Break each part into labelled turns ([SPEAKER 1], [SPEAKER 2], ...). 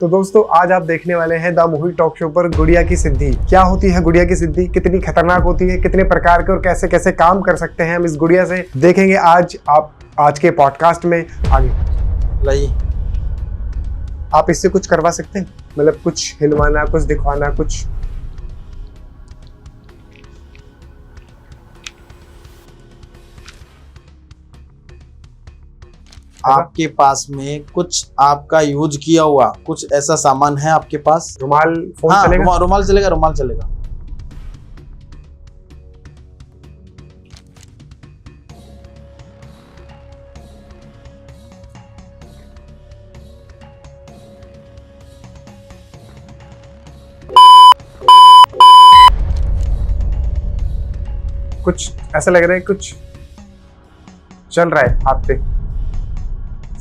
[SPEAKER 1] तो दोस्तों आज आप देखने वाले हैं द मोहित टॉक शो पर गुड़िया की सिद्धि। क्या होती है गुड़िया की सिद्धि, कितनी खतरनाक होती है, कितने प्रकार के और कैसे कैसे काम कर सकते हैं हम इस गुड़िया से, देखेंगे आज के पॉडकास्ट में। आगे लाइए, आप इससे कुछ करवा सकते हैं, मतलब कुछ हिलवाना, कुछ दिखवाना, कुछ।
[SPEAKER 2] आपके पास में कुछ आपका यूज किया हुआ कुछ ऐसा सामान है आपके पास?
[SPEAKER 1] रुमाल, फोन
[SPEAKER 2] हाँ,
[SPEAKER 1] चलेगा?
[SPEAKER 2] रुमाल चलेगा, रुमाल चलेगा।
[SPEAKER 1] कुछ ऐसा लग रहा है कुछ चल रहा है हाथ पे,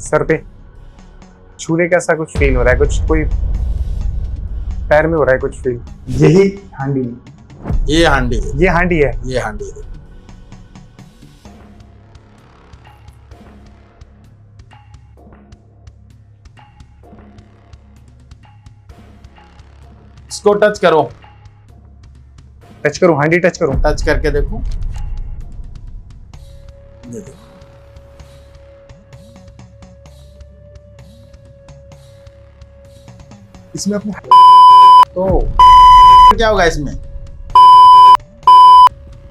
[SPEAKER 1] सर पे छूने का ऐसा कुछ फील हो रहा है, कुछ कोई पैर में हो रहा है कुछ फील। यही हांडी,
[SPEAKER 2] ये हांडी है,
[SPEAKER 1] ये हांडी है,
[SPEAKER 2] ये हांडी है। इसको टच करो,
[SPEAKER 1] टच करूं? हांडी टच करूं?
[SPEAKER 2] टच करके देखो, ये देखो।
[SPEAKER 1] इसमें अपने
[SPEAKER 2] तो क्या होगा इसमें?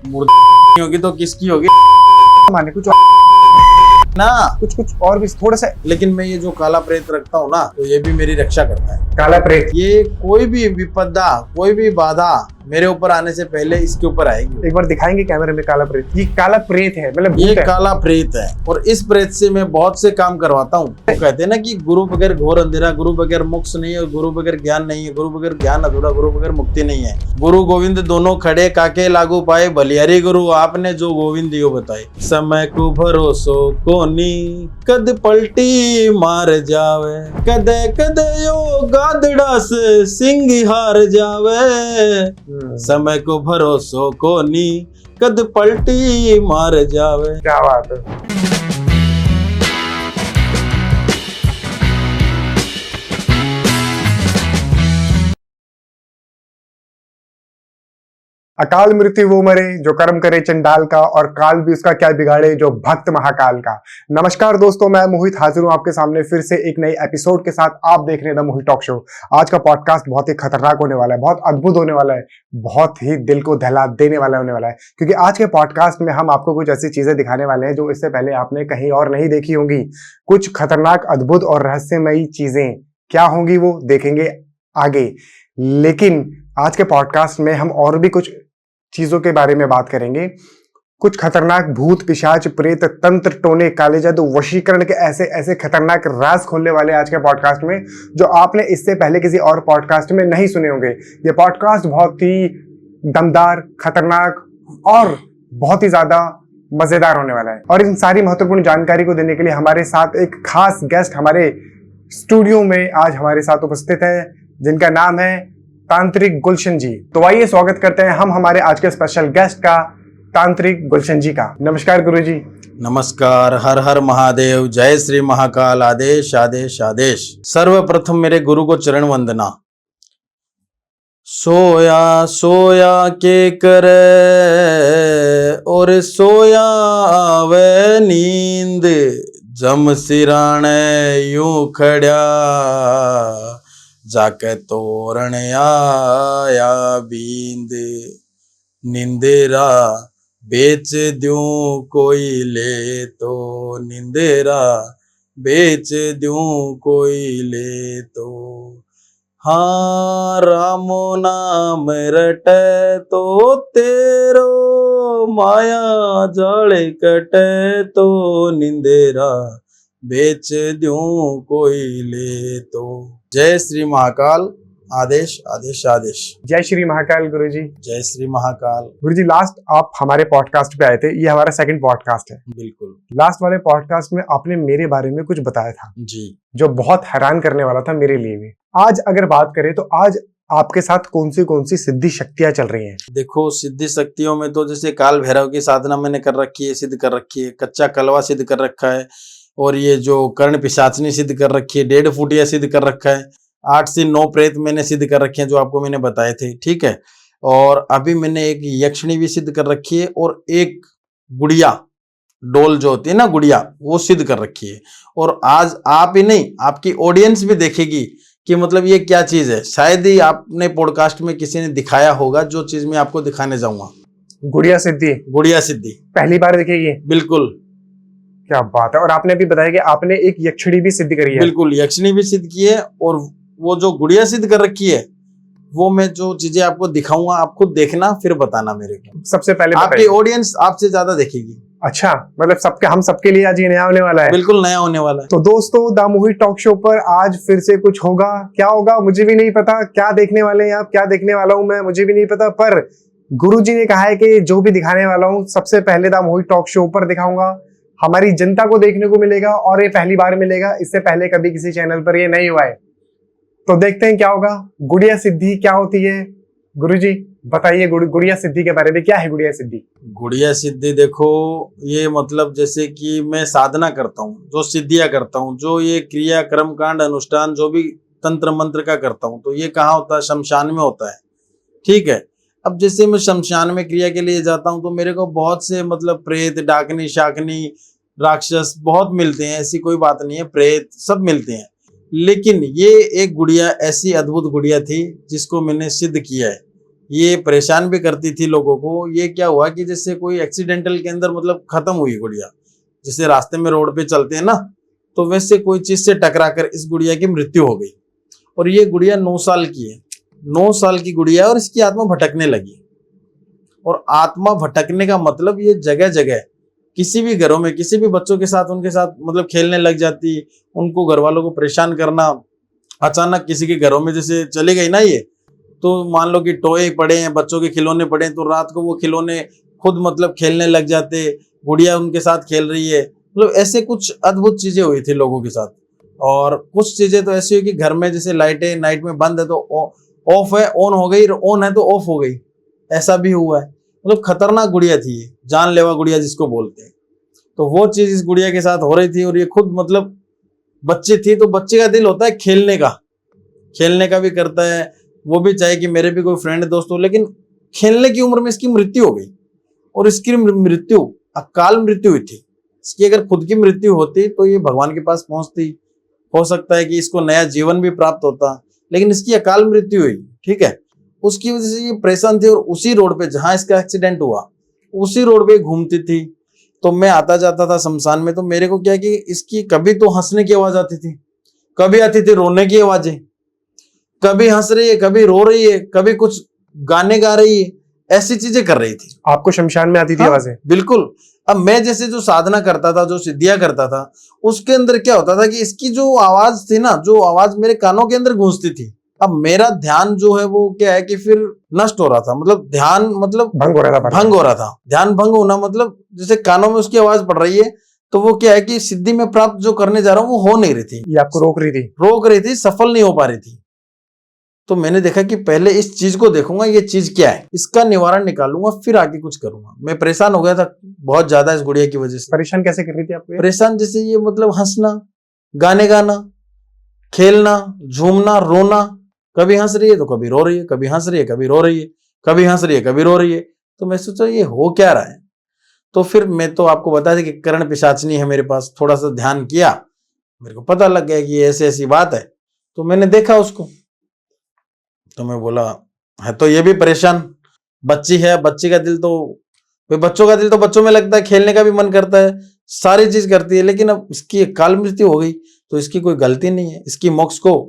[SPEAKER 2] मुर्गी होगी तो किसकी होगी
[SPEAKER 1] माने कुछ
[SPEAKER 2] ना?
[SPEAKER 1] कुछ और भी थोड़ा सा।
[SPEAKER 2] लेकिन मैं ये जो काला प्रेत रखता हूँ ना, तो ये भी मेरी रक्षा करता है।
[SPEAKER 1] काला प्रेत,
[SPEAKER 2] ये कोई भी विपदा, कोई भी बाधा मेरे ऊपर आने से पहले इसके ऊपर आएगी।
[SPEAKER 1] एक बार दिखाएंगे कैमरे में काला प्रेत। ये काला प्रेत है, मतलब
[SPEAKER 2] ये
[SPEAKER 1] भूत है।
[SPEAKER 2] काला प्रेत है और इस प्रेत से मैं बहुत से काम करवाता हूँ। तो कहते हैं ना कि गुरु बगैर घोर अंधेरा, गुरु बगैर मोक्ष नहीं है, गुरु बगैर ज्ञान नहीं है, गुरु बगैर ज्ञान अधूरा, गुरु बगैर मुक्ति नहीं है। गुरु गोविंद दोनों खड़े काके लागू पाए, बलिहारी गुरु आपने जो गोविंद यो बताए। समय को भरोसो कोनी, कद पलटी मार जावे, कदे कदे यो गादड़ा से सिंह हार जावे। समय को भरोसो कोनी, कद पलटी मार जावे।
[SPEAKER 1] क्या बात है। अकाल मृत्यु वो मरे जो कर्म करे चंडाल का, और काल भी उसका क्या बिगाड़े जो भक्त महाकाल का। नमस्कार दोस्तों, मैं मोहित हाजिर हूं आपके सामने फिर से एक नई एपिसोड के साथ। आप देख रहे हैं द मोहित टॉक शो। आज का पॉडकास्ट बहुत ही खतरनाक होने वाला है, बहुत अद्भुत होने वाला है, बहुत ही दिल को दहला देने वाला होने वाला है, क्योंकि आज के पॉडकास्ट में हम आपको कुछ ऐसी चीजें दिखाने वाले हैं जो इससे पहले आपने कहीं और नहीं देखी होंगी। कुछ खतरनाक, अद्भुत और रहस्यमयी चीजें क्या होंगी वो देखेंगे आगे। लेकिन आज के पॉडकास्ट में हम और भी कुछ चीजों के बारे में बात करेंगे। कुछ खतरनाक भूत, पिशाच, प्रेत, तंत्र, टोने, काले जादू, वशीकरण के ऐसे ऐसे खतरनाक राज खोलने वाले आज के पॉडकास्ट में, जो आपने इससे पहले किसी और पॉडकास्ट में नहीं सुने होंगे। ये पॉडकास्ट बहुत ही दमदार, खतरनाक और बहुत ही ज्यादा मजेदार होने वाला है। और इन सारी महत्वपूर्ण जानकारी को देने के लिए हमारे साथ एक खास गेस्ट हमारे स्टूडियो में आज हमारे साथ उपस्थित है, जिनका नाम है तांत्रिक गुलशन जी। तो आइए स्वागत करते हैं हम हमारे आज के स्पेशल गेस्ट का, तांत्रिक गुलशन जी का। नमस्कार गुरु जी।
[SPEAKER 2] नमस्कार, हर हर महादेव, जय श्री महाकाल, आदेश आदेश आदेश। सर्वप्रथम मेरे गुरु को चरण वंदना। सोया सोया के करे और सोया आवे नींद, जम सिराने यूं खड़ा, जाके तोरण आया बींद, निंदेरा बेच दूं कोई ले तो, निंदेरा बेच दूं कोई ले तो। हाँ रामो नाम रटे तो तेरो, माया जाले कटे तो, निंदेरा बेच दूं कोई ले तो। जय श्री महाकाल, आदेश आदेश आदेश।
[SPEAKER 1] जय श्री महाकाल गुरु जी।
[SPEAKER 2] जय श्री महाकाल।
[SPEAKER 1] गुरु जी, लास्ट आप हमारे पॉडकास्ट पे आए थे, ये हमारा सेकंड पॉडकास्ट है।
[SPEAKER 2] बिल्कुल।
[SPEAKER 1] लास्ट वाले पॉडकास्ट में आपने मेरे बारे में कुछ बताया था
[SPEAKER 2] जी,
[SPEAKER 1] जो बहुत हैरान करने वाला था मेरे लिए भी। आज अगर बात करें तो आज आपके साथ कौन सी सिद्धि शक्तियां चल रही हैं?
[SPEAKER 2] देखो, सिद्धि शक्तियों में तो जैसे काल भैरव की साधना मैंने कर रखी है, सिद्ध कर रखी है, कच्चा कलवा सिद्ध कर रखा है, और ये जो कर्ण पिशाचनी सिद्ध कर रखी है, 1.5 फुटिया सिद्ध कर रखा है, 8 से 9 प्रेत मैंने सिद्ध कर रखे हैं जो आपको मैंने बताए थे, ठीक है। और अभी मैंने एक यक्षिणी भी सिद्ध कर रखी है और एक गुड़िया डोल जो होती है ना गुड़िया, वो सिद्ध कर रखी है। और आज आप ही नहीं, आपकी ऑडियंस भी देखेगी कि मतलब ये क्या चीज है। शायद ही आपने पॉडकास्ट में किसी ने दिखाया होगा जो चीज मैं आपको दिखाने जाऊंगा।
[SPEAKER 1] गुड़िया सिद्धि
[SPEAKER 2] गुड़िया सिद्धि
[SPEAKER 1] पहली बार दिखेगी?
[SPEAKER 2] बिल्कुल।
[SPEAKER 1] क्या बात है। और आपने अभी बताया कि आपने एक यक्षिणी भी सिद्ध करी है?
[SPEAKER 2] बिल्कुल, यक्षिणी भी सिद्ध की है और वो जो गुड़िया सिद्ध कर रखी है वो मैं जो चीजें आपको दिखाऊंगा आप खुद देखना फिर बताना मेरे को।
[SPEAKER 1] सबसे पहले
[SPEAKER 2] आपकी ऑडियंस आपसे ज्यादा देखेगी।
[SPEAKER 1] अच्छा, मतलब हम सबके लिए आज ये नया होने वाला है?
[SPEAKER 2] बिल्कुल नया होने वाला है।
[SPEAKER 1] तो दोस्तों, द मोहित टॉक शो पर आज फिर से कुछ होगा। क्या होगा मुझे भी नहीं पता, क्या देखने वाले हैं आप, क्या देखने वाला हूं मैं, मुझे भी नहीं पता। पर गुरुजी ने कहा है कि जो भी दिखाने वाला हूं सबसे पहले द मोहित टॉक शो पर दिखाऊंगा। हमारी जनता को देखने को मिलेगा और ये पहली बार मिलेगा, इससे पहले कभी किसी चैनल पर ये नहीं हुआ है। तो देखते हैं क्या होगा। गुड़िया सिद्धि क्या होती है? गुरुजी बताइए गुड़िया सिद्धि के बारे में। क्या है गुड़िया सिद्धि?
[SPEAKER 2] गुड़िया सिद्धि देखो, ये मतलब जैसे कि मैं साधना करता हूँ, जो सिद्धियां करता हूँ, जो ये क्रिया कर्म कांड अनुष्ठान जो भी तंत्र मंत्र का करता हूँ, तो ये कहाँ होता है? शमशान में होता है, ठीक है। अब जैसे मैं शमशान में क्रिया के लिए जाता हूँ तो मेरे को बहुत से मतलब प्रेत, डाकनी, शाकनी, राक्षस बहुत मिलते हैं, ऐसी कोई बात नहीं है, प्रेत सब मिलते हैं। लेकिन ये एक गुड़िया ऐसी अद्भुत गुड़िया थी जिसको मैंने सिद्ध किया है। ये परेशान भी करती थी लोगों को। ये क्या हुआ कि जैसे कोई एक्सीडेंटल के अंदर मतलब खत्म हुई गुड़िया, जैसे रास्ते में रोड पे चलते हैं ना, तो वैसे कोई चीज से टकरा कर इस गुड़िया की मृत्यु हो गई। और ये गुड़िया 9 साल की है, 9 साल की गुड़िया है और इसकी आत्मा भटकने लगी। और आत्मा भटकने का मतलब ये जगह जगह किसी भी घरों में किसी भी बच्चों के साथ उनके साथ मतलब खेलने लग जाती, उनको घर वालों को परेशान करना। अचानक किसी के घरों में जैसे चली गई ना ये, तो मान लो कि टॉय पड़े हैं, बच्चों के खिलौने पड़े हैं, तो रात को वो खिलौने खुद मतलब खेलने लग जाते, गुड़िया उनके साथ खेल रही है। मतलब ऐसे कुछ अद्भुत चीजें हुई थी लोगों के साथ। और कुछ चीजें तो ऐसी हुई कि घर में जैसे लाइटें नाइट में बंद है तो ऑफ है, ऑन हो गई, ऑन है तो ऑफ हो गई, ऐसा भी हुआ है। मतलब खतरनाक गुड़िया थी ये, जानलेवा गुड़िया जिसको बोलते हैं। तो वो चीज इस गुड़िया के साथ हो रही थी। और ये खुद मतलब बच्ची थी, तो बच्चे का दिल होता है खेलने का भी करता है, वो भी चाहे कि मेरे भी कोई फ्रेंड दोस्त हो, लेकिन खेलने की उम्र में इसकी मृत्यु हो गई। और इसकी मृत्यु अकाल मृत्यु हुई थी। इसकी अगर खुद की मृत्यु होती तो ये भगवान के पास पहुंचती, हो सकता है कि इसको नया जीवन भी प्राप्त होता, लेकिन इसकी अकाल मृत्यु हुई, ठीक है। उसकी वजह से ये परेशान थी। और उसी रोड पे जहां इसका एक्सीडेंट हुआ उसी रोड पे घूमती थी। तो मैं आता जाता था शमशान में, तो मेरे को क्या कि इसकी कभी तो हंसने की आवाज आती थी, कभी आती थी रोने की आवाजें, कभी हंस रही है, कभी रो रही है, कभी कुछ गाने गा रही है, ऐसी चीजें कर रही थी।
[SPEAKER 1] आपको शमशान में आती थी आवाजें?
[SPEAKER 2] बिल्कुल। अब मैं जैसे जो साधना करता था, जो सिद्धियां करता था, उसके अंदर क्या होता था कि इसकी जो आवाज थी ना, जो आवाज मेरे कानों के अंदर गूंजती थी, अब मेरा ध्यान जो है वो क्या है कि फिर नष्ट हो रहा था। मतलब ध्यान मतलब
[SPEAKER 1] भंग हो रहा था।
[SPEAKER 2] ध्यान भंग होना मतलब जैसे कानों में उसकी आवाज पड़ रही है, तो वो क्या है कि सिद्धि में प्राप्त जो करने जा रहा हूँ वो हो नहीं रही थी।
[SPEAKER 1] ये आपको रोक रही थी,
[SPEAKER 2] सफल नहीं हो पा रही थी। तो मैंने देखा कि पहले इस चीज को देखूंगा, ये चीज क्या है, इसका निवारण निकालूंगा, फिर आगे कुछ करूंगा। मैं परेशान हो गया था बहुत ज्यादा इस गुड़िया की वजह से।
[SPEAKER 1] परेशान कैसे कर रही थी आपको?
[SPEAKER 2] परेशान जैसे ये मतलब हंसना, गाने गाना, खेलना, झूमना, रोना, कभी हंस रही है तो कभी रो रही है, कभी हंस रही है कभी रो रही है, कभी हंस रही है कभी रो रही है। तो मैं सोचा ये हो क्या रहा है। तो फिर मैं तो आपको बता दें कि कर्ण पिशाचनी है मेरे पास। थोड़ा सा ध्यान किया, मेरे को पता लग गया कि ऐसी ऐसी बात है। तो मैंने देखा उसको, तो मैं बोला है तो ये भी परेशान बच्ची है। बच्ची का दिल तो बच्चों का दिल तो बच्चों में लगता है, खेलने का भी मन करता है, सारी चीज करती है, लेकिन अब इसकी काल मृत्यु हो गई तो इसकी कोई गलती नहीं है। इसकी मोक्ष को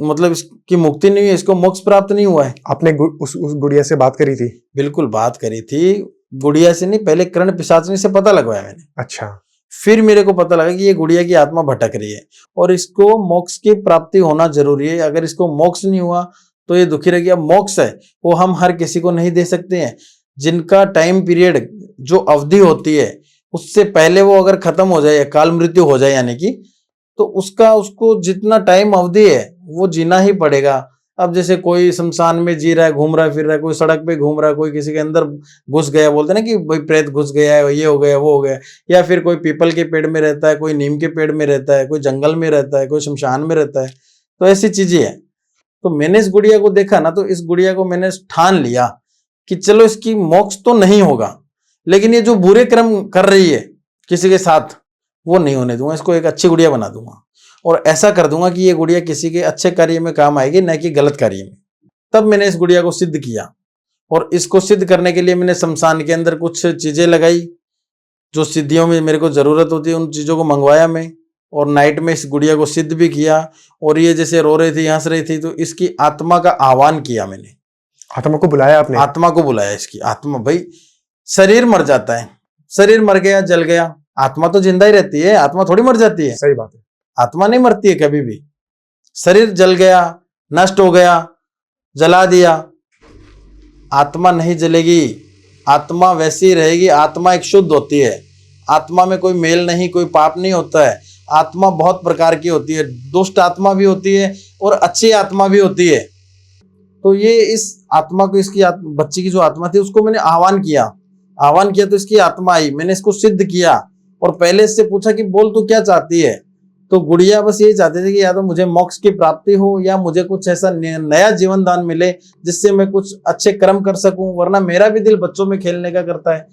[SPEAKER 2] मतलब इसकी मुक्ति नहीं है, इसको मोक्ष प्राप्त नहीं हुआ है।
[SPEAKER 1] आपने उस गुड़िया से बात करी थी?
[SPEAKER 2] बिल्कुल बात करी थी। गुड़िया से नहीं, पहले कर्ण पिशाचनी से पता लगवाया मैंने।
[SPEAKER 1] अच्छा।
[SPEAKER 2] फिर मेरे को पता लगा कि ये गुड़िया की आत्मा भटक रही है और इसको मोक्ष की प्राप्ति होना जरूरी है। अगर इसको मोक्ष नहीं हुआ तो ये दुखी रहेगी। अब मोक्ष है वो हम हर किसी को नहीं दे सकते हैं। जिनका टाइम पीरियड जो अवधि होती है उससे पहले वो अगर खत्म हो जाए, काल मृत्यु हो जाए यानी कि, तो उसको जितना टाइम अवधि है वो जीना ही पड़ेगा। अब जैसे कोई शमशान में जी रहा है, घूम रहा है, फिर रहा है, कोई सड़क पे घूम रहा है, कोई किसी के अंदर घुस गया, बोलते हैं ना कि भाई प्रेत घुस गया है, ये हो गया वो हो गया, या फिर कोई पीपल के पेड़ में रहता है, कोई नीम के पेड़ में रहता है, कोई जंगल में रहता है, कोई शमशान में रहता है। तो ऐसी चीजें है। तो मैंने इस गुड़िया को देखा ना, तो इस गुड़िया को मैंने ठान लिया कि चलो इसकी मोक्ष तो नहीं होगा, लेकिन ये जो बुरे कर्म कर रही है किसी के साथ, वो नहीं होने दूंगा। इसको एक अच्छी गुड़िया बना दूंगा और ऐसा कर दूंगा कि ये गुड़िया किसी के अच्छे कार्य में काम आएगी, न कि गलत कार्य में। तब मैंने इस गुड़िया को सिद्ध किया, और इसको सिद्ध करने के लिए मैंने शमशान के अंदर कुछ चीजें लगाई, जो सिद्धियों में मेरे को जरूरत होती है, उन चीजों को मंगवाया मैं, और नाइट में इस गुड़िया को सिद्ध भी किया। और ये जैसे रो रही थी, हंस रही थी, तो इसकी आत्मा का आह्वान किया मैंने।
[SPEAKER 1] आत्मा को बुलाया आपने?
[SPEAKER 2] आत्मा को बुलाया। इसकी आत्मा, भाई शरीर मर जाता है, शरीर मर गया, जल गया, आत्मा तो जिंदा ही रहती है, आत्मा थोड़ी मर जाती है।
[SPEAKER 1] सही बात है।
[SPEAKER 2] आत्मा नहीं मरती है कभी भी। शरीर जल गया, नष्ट हो गया, जला दिया, आत्मा नहीं जलेगी, आत्मा वैसी ही रहेगी। आत्मा एक शुद्ध होती है, आत्मा में कोई मेल नहीं, कोई पाप नहीं होता है। आत्मा बहुत प्रकार की होती है, दुष्ट आत्मा भी होती है और अच्छी आत्मा भी होती है। तो ये इस आत्मा को, इसकी बच्ची की जो आत्मा थी, उसको मैंने आह्वान किया तो इसकी आत्मा आई। मैंने इसको सिद्ध किया और पहले इससे पूछा कि बोल तू क्या चाहती है। तो गुड़िया बस यही चाहती थी कि या तो मुझे मोक्ष की प्राप्ति हो, या मुझे कुछ ऐसा नया जीवन दान मिले जिससे मैं कुछ अच्छे कर्म कर सकूं, वरना मेरा भी दिल बच्चों में खेलने का करता है।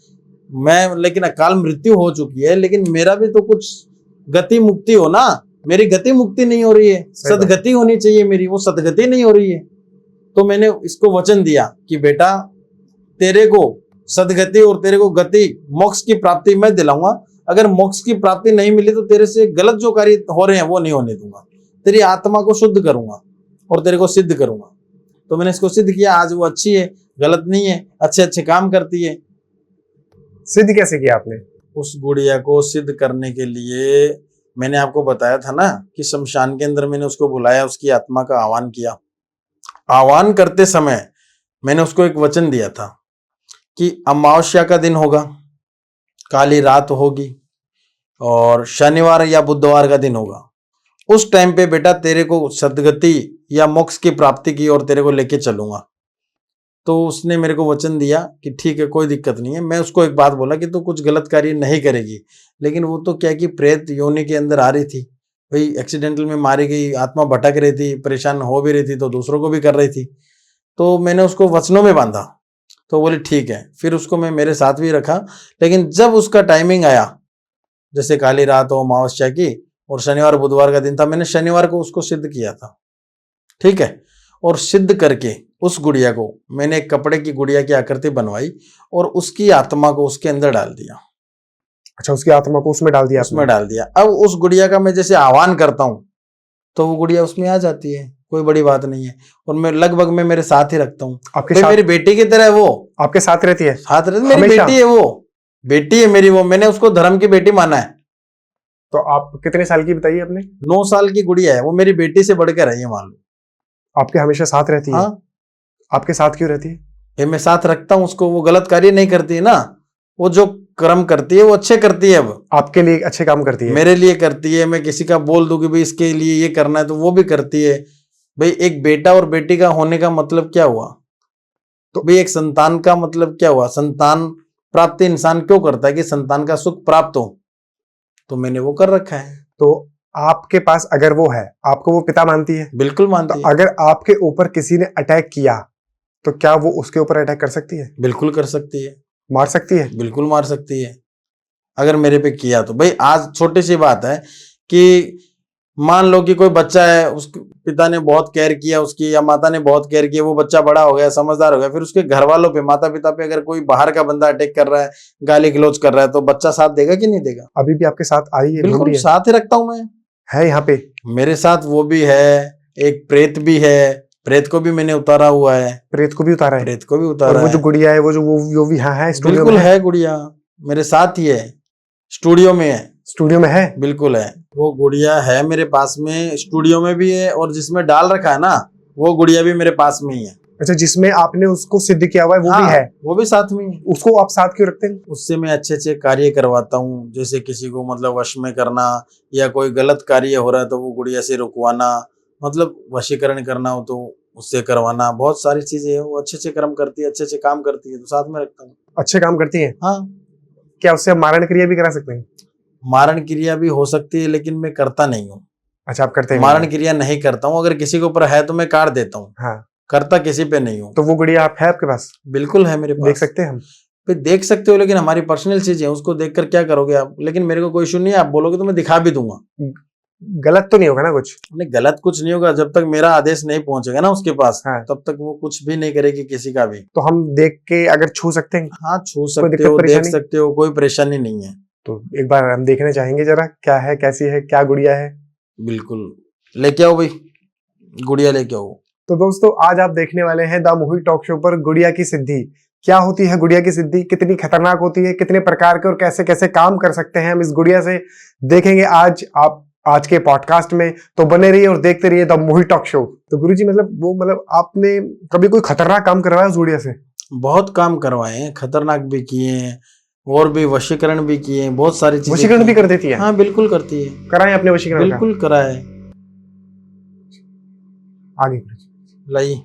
[SPEAKER 2] मैं, लेकिन अकाल मृत्यु हो चुकी है, लेकिन मेरा भी तो कुछ गति मुक्ति हो ना। मेरी गति मुक्ति नहीं हो रही है, सदगति होनी चाहिए मेरी, वो सदगति नहीं हो रही है। तो मैंने इसको वचन दिया कि बेटा, तेरे को सदगति और तेरे को गति, मोक्ष की प्राप्ति मैं दिलाऊंगा। अगर मोक्ष की प्राप्ति नहीं मिली तो तेरे से गलत जो कार्य हो रहे हैं वो नहीं होने दूंगा। तेरी आत्मा को शुद्ध करूंगा और तेरे को सिद्ध करूंगा। तो मैंने इसको सिद्ध किया। आज वो अच्छी है, गलत नहीं है, अच्छे अच्छे काम करती है।
[SPEAKER 1] सिद्ध कैसे किया आपने?
[SPEAKER 2] उस गुड़िया को सिद्ध करने के लिए मैंने आपको बताया था ना कि शमशान के अंदर मैंने उसको बुलाया, उसकी आत्मा का आह्वान किया। आह्वान करते समय मैंने उसको एक वचन दिया था कि अमावस्या का दिन होगा, काली रात होगी, और शनिवार या बुधवार का दिन होगा। उस टाइम पे बेटा तेरे को सदगति या मोक्ष की प्राप्ति की और तेरे को लेके चलूंगा। तो उसने मेरे को वचन दिया कि ठीक है, कोई दिक्कत नहीं है। मैं उसको एक बात बोला कि तू कुछ गलत कार्य नहीं करेगी। लेकिन वो तो क्या कि प्रेत योनि के अंदर आ रही थी, भाई एक्सीडेंटल में मारी गई, आत्मा भटक रही थी, परेशान हो भी रही थी, तो दूसरों को भी कर रही थी। तो मैंने उसको वचनों में बांधा। तो बोले ठीक है। फिर उसको मैं मेरे साथ भी रखा। लेकिन जब उसका टाइमिंग आया, जैसे काली रात हो अमावस्या की और शनिवार बुधवार का दिन था, मैंने शनिवार को उसको सिद्ध किया था, ठीक है। और सिद्ध करके उस गुड़िया को मैंने एक कपड़े की गुड़िया की आकृति बनवाई और उसकी आत्मा को उसके अंदर डाल दिया।
[SPEAKER 1] अच्छा, उसकी आत्मा को उसमें डाल दिया?
[SPEAKER 2] उसमें डाल दिया। अब उस गुड़िया का मैं जैसे आह्वान करता हूं तो वो गुड़िया उसमें आ जाती है, कोई बड़ी बात नहीं है। और मैं लगभग मैं मेरे साथ ही रखता हूँ।
[SPEAKER 1] आपके साथ?
[SPEAKER 2] मेरी बेटी की तरह है वो।
[SPEAKER 1] आपके साथ रहती है?
[SPEAKER 2] साथ रहती, मेरी बेटी है वो, बेटी है मेरी वो। मैंने उसको धर्म की बेटी माना है।
[SPEAKER 1] तो आप कितने साल की बताइए आपने?
[SPEAKER 2] 9 साल की गुड़िया है वो, मेरी बेटी से बढ़कर है, मान लो।
[SPEAKER 1] आपके हमेशा साथ रहती है?
[SPEAKER 2] हाँ।
[SPEAKER 1] आपके साथ क्यों रहती है?
[SPEAKER 2] मैं साथ रखता हूँ उसको, वो गलत कार्य नहीं करती है ना। वो जो कर्म करती है वो अच्छे करती है। अब
[SPEAKER 1] आपके लिए अच्छे काम करती है?
[SPEAKER 2] मेरे लिए करती है। मैं किसी का बोल दूं कि भाई इसके लिए ये करना है तो वो भी करती है। भाई एक बेटा और बेटी का होने का मतलब क्या हुआ? तो भाई एक संतान का मतलब क्या हुआ? संतान प्राप्ति इंसान क्यों करता है? कि संतान का सुख प्राप्त हो। तो मैंने वो कर रखा है।
[SPEAKER 1] तो आपके पास अगर वो है, आपको वो पिता मानती है?
[SPEAKER 2] बिल्कुल मानती है।
[SPEAKER 1] अगर आपके ऊपर किसी ने अटैक किया तो क्या वो उसके ऊपर अटैक कर सकती है?
[SPEAKER 2] बिल्कुल कर सकती है।
[SPEAKER 1] मार सकती है?
[SPEAKER 2] बिल्कुल मार सकती है, अगर मेरे पे किया तो। भाई आज छोटी सी बात है कि मान लो कि कोई बच्चा है, उसके पिता ने बहुत केयर किया उसकी, या माता ने बहुत केयर किया, वो बच्चा बड़ा हो गया, समझदार हो गया, फिर उसके घर वालों पे, माता पिता पे अगर कोई बाहर का बंदा अटैक कर रहा है, गाली गलौज कर रहा है, तो बच्चा साथ देगा कि नहीं देगा?
[SPEAKER 1] अभी भी आपके साथ आई है?
[SPEAKER 2] बिल्कुल साथ ही रखता हूं मैं।
[SPEAKER 1] है यहाँ पे
[SPEAKER 2] मेरे साथ वो भी है, एक प्रेत भी है, प्रेत को भी मैंने उतारा हुआ है।
[SPEAKER 1] प्रेत को भी उतारा है?
[SPEAKER 2] प्रेत को भी उतारा है।
[SPEAKER 1] वो जो गुड़िया है, वो भी है स्टूडियो
[SPEAKER 2] बिल्कुल
[SPEAKER 1] में?
[SPEAKER 2] है गुड़िया मेरे साथ ही है, स्टूडियो में है।
[SPEAKER 1] स्टूडियो में है?
[SPEAKER 2] बिल्कुल है। वो गुड़िया है मेरे पास में, स्टूडियो में भी है, और जिसमें डाल रखा है ना वो गुड़िया भी मेरे पास में ही है।
[SPEAKER 1] अच्छा, जिसमें आपने उसको सिद्ध किया हुआ है वो भी है?
[SPEAKER 2] वो भी साथ में है।
[SPEAKER 1] उसको आप साथ क्यों रखते हैं?
[SPEAKER 2] उससे मैं अच्छे अच्छे कार्य करवाता हूँ, जैसे किसी को मतलब वश में करना, या कोई गलत कार्य हो रहा है तो वो गुड़िया से रुकवाना, मतलब वशीकरण करना हो तो उससे करवाना, बहुत सारी चीजें है। वो अच्छे अच्छे कर्म करती है, अच्छे अच्छे काम करती है, तो साथ में रखता हूँ।
[SPEAKER 1] अच्छे काम करती है?
[SPEAKER 2] हाँ।
[SPEAKER 1] क्या उससे मारण क्रिया भी करा सकते हैं?
[SPEAKER 2] मारण क्रिया भी हो सकती है, लेकिन मैं करता नहीं हूँ।
[SPEAKER 1] अच्छा, आप करते हैं?
[SPEAKER 2] मारण क्रिया नहीं करता हूँ, अगर किसी के ऊपर है तो मैं काट देता हूँ,
[SPEAKER 1] हाँ।
[SPEAKER 2] करता किसी पे नहीं हूँ।
[SPEAKER 1] तो वो गुड़िया आप है आपके पास?
[SPEAKER 2] बिल्कुल है मेरे पास।
[SPEAKER 1] देख सकते हैं हम?
[SPEAKER 2] फिर देख सकते हो, लेकिन हमारी पर्सनल चीज है, उसको देखकर क्या करोगे आप? लेकिन मेरे को कोई इशू नहीं है, आप बोलोगे तो मैं दिखा भी दूंगा।
[SPEAKER 1] गलत तो नहीं होगा ना कुछ?
[SPEAKER 2] नहीं, गलत कुछ नहीं होगा, जब तक मेरा आदेश नहीं पहुंचेगा ना उसके पास,
[SPEAKER 1] हाँ।
[SPEAKER 2] तब तक वो कुछ भी नहीं करेगी किसी का भी।
[SPEAKER 1] तो हम देख के अगर छू सकते हैं?
[SPEAKER 2] हाँ, छू
[SPEAKER 1] कोई
[SPEAKER 2] सकते
[SPEAKER 1] दिक्कत
[SPEAKER 2] हो, देख
[SPEAKER 1] परेशानी?
[SPEAKER 2] सकते हो, कोई परेशानी नहीं है।
[SPEAKER 1] तो एक बार हम देखने चाहेंगे जरा, क्या है, कैसी है, क्या गुड़िया है?
[SPEAKER 2] बिल्कुल, लेके आओ भाई, गुड़िया लेके आओ।
[SPEAKER 1] तो दोस्तों, आज आप देखने वाले हैं द मोहित टॉक शो पर गुड़िया की सिद्धि। क्या होती है गुड़िया की सिद्धि, कितनी खतरनाक होती है, कितने प्रकार के और कैसे कैसे काम कर सकते हैं हम इस गुड़िया से, देखेंगे आज के पॉडकास्ट में। तो बने रहिए और देखते रहिए द मोहित टॉक शो। तो गुरुजी, मतलब आपने कभी कोई खतरनाक काम करवाया उस गुड़िया से?
[SPEAKER 2] बहुत काम करवाए हैं, खतरनाक भी किए हैं, और भी वशीकरण भी किए हैं, बहुत सारी चीजें।
[SPEAKER 1] वशीकरण भी कर देती है?
[SPEAKER 2] हाँ बिल्कुल करती है।
[SPEAKER 1] कराए अपने वशीकरण?
[SPEAKER 2] बिल्कुल कराए।
[SPEAKER 1] आगे
[SPEAKER 2] लाई,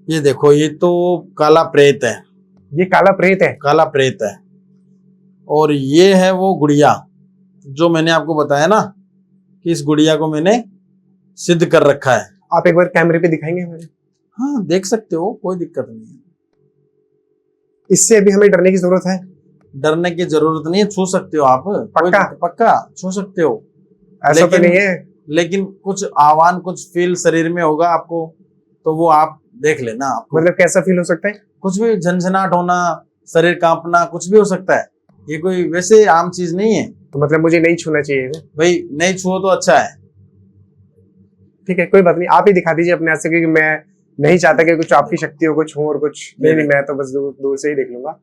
[SPEAKER 2] ये देखो, ये तो काला प्रेत है।
[SPEAKER 1] ये काला प्रेत है?
[SPEAKER 2] काला प्रेत है। और ये है वो गुड़िया जो मैंने आपको बताया ना, कि इस गुड़िया को मैंने सिद्ध कर रखा है।
[SPEAKER 1] आप एक बार कैमरे पे दिखाएंगे मुझे?
[SPEAKER 2] हाँ, देख सकते हो, कोई दिक्कत नहीं है।
[SPEAKER 1] इससे अभी हमें डरने की जरूरत है?
[SPEAKER 2] डरने की जरूरत नहीं है, छू सकते हो आप।
[SPEAKER 1] पक्का?
[SPEAKER 2] पक्का छू सकते हो।
[SPEAKER 1] ऐसा तो नहीं है?
[SPEAKER 2] लेकिन कुछ आह्वान, कुछ फील शरीर में होगा आपको, तो वो आप देख लेना। आपको
[SPEAKER 1] मतलब कैसा फील हो सकता है?
[SPEAKER 2] कुछ भी, झंझनाहट होना, शरीर कांपना, कुछ भी हो सकता है। ये कोई वैसे आम चीज नहीं है।
[SPEAKER 1] तो मतलब मुझे नहीं छूना चाहिए
[SPEAKER 2] भाई, नहीं छुओ तो अच्छा है।
[SPEAKER 1] ठीक है, कोई बात नहीं, आप ही दिखा दीजिए अपने हाथ से, क्योंकि मैं नहीं चाहता कि कुछ आपकी शक्ति हो, कुछ हो और कुछ नहीं। मैं तो बस दूर से ही देख लूंगा।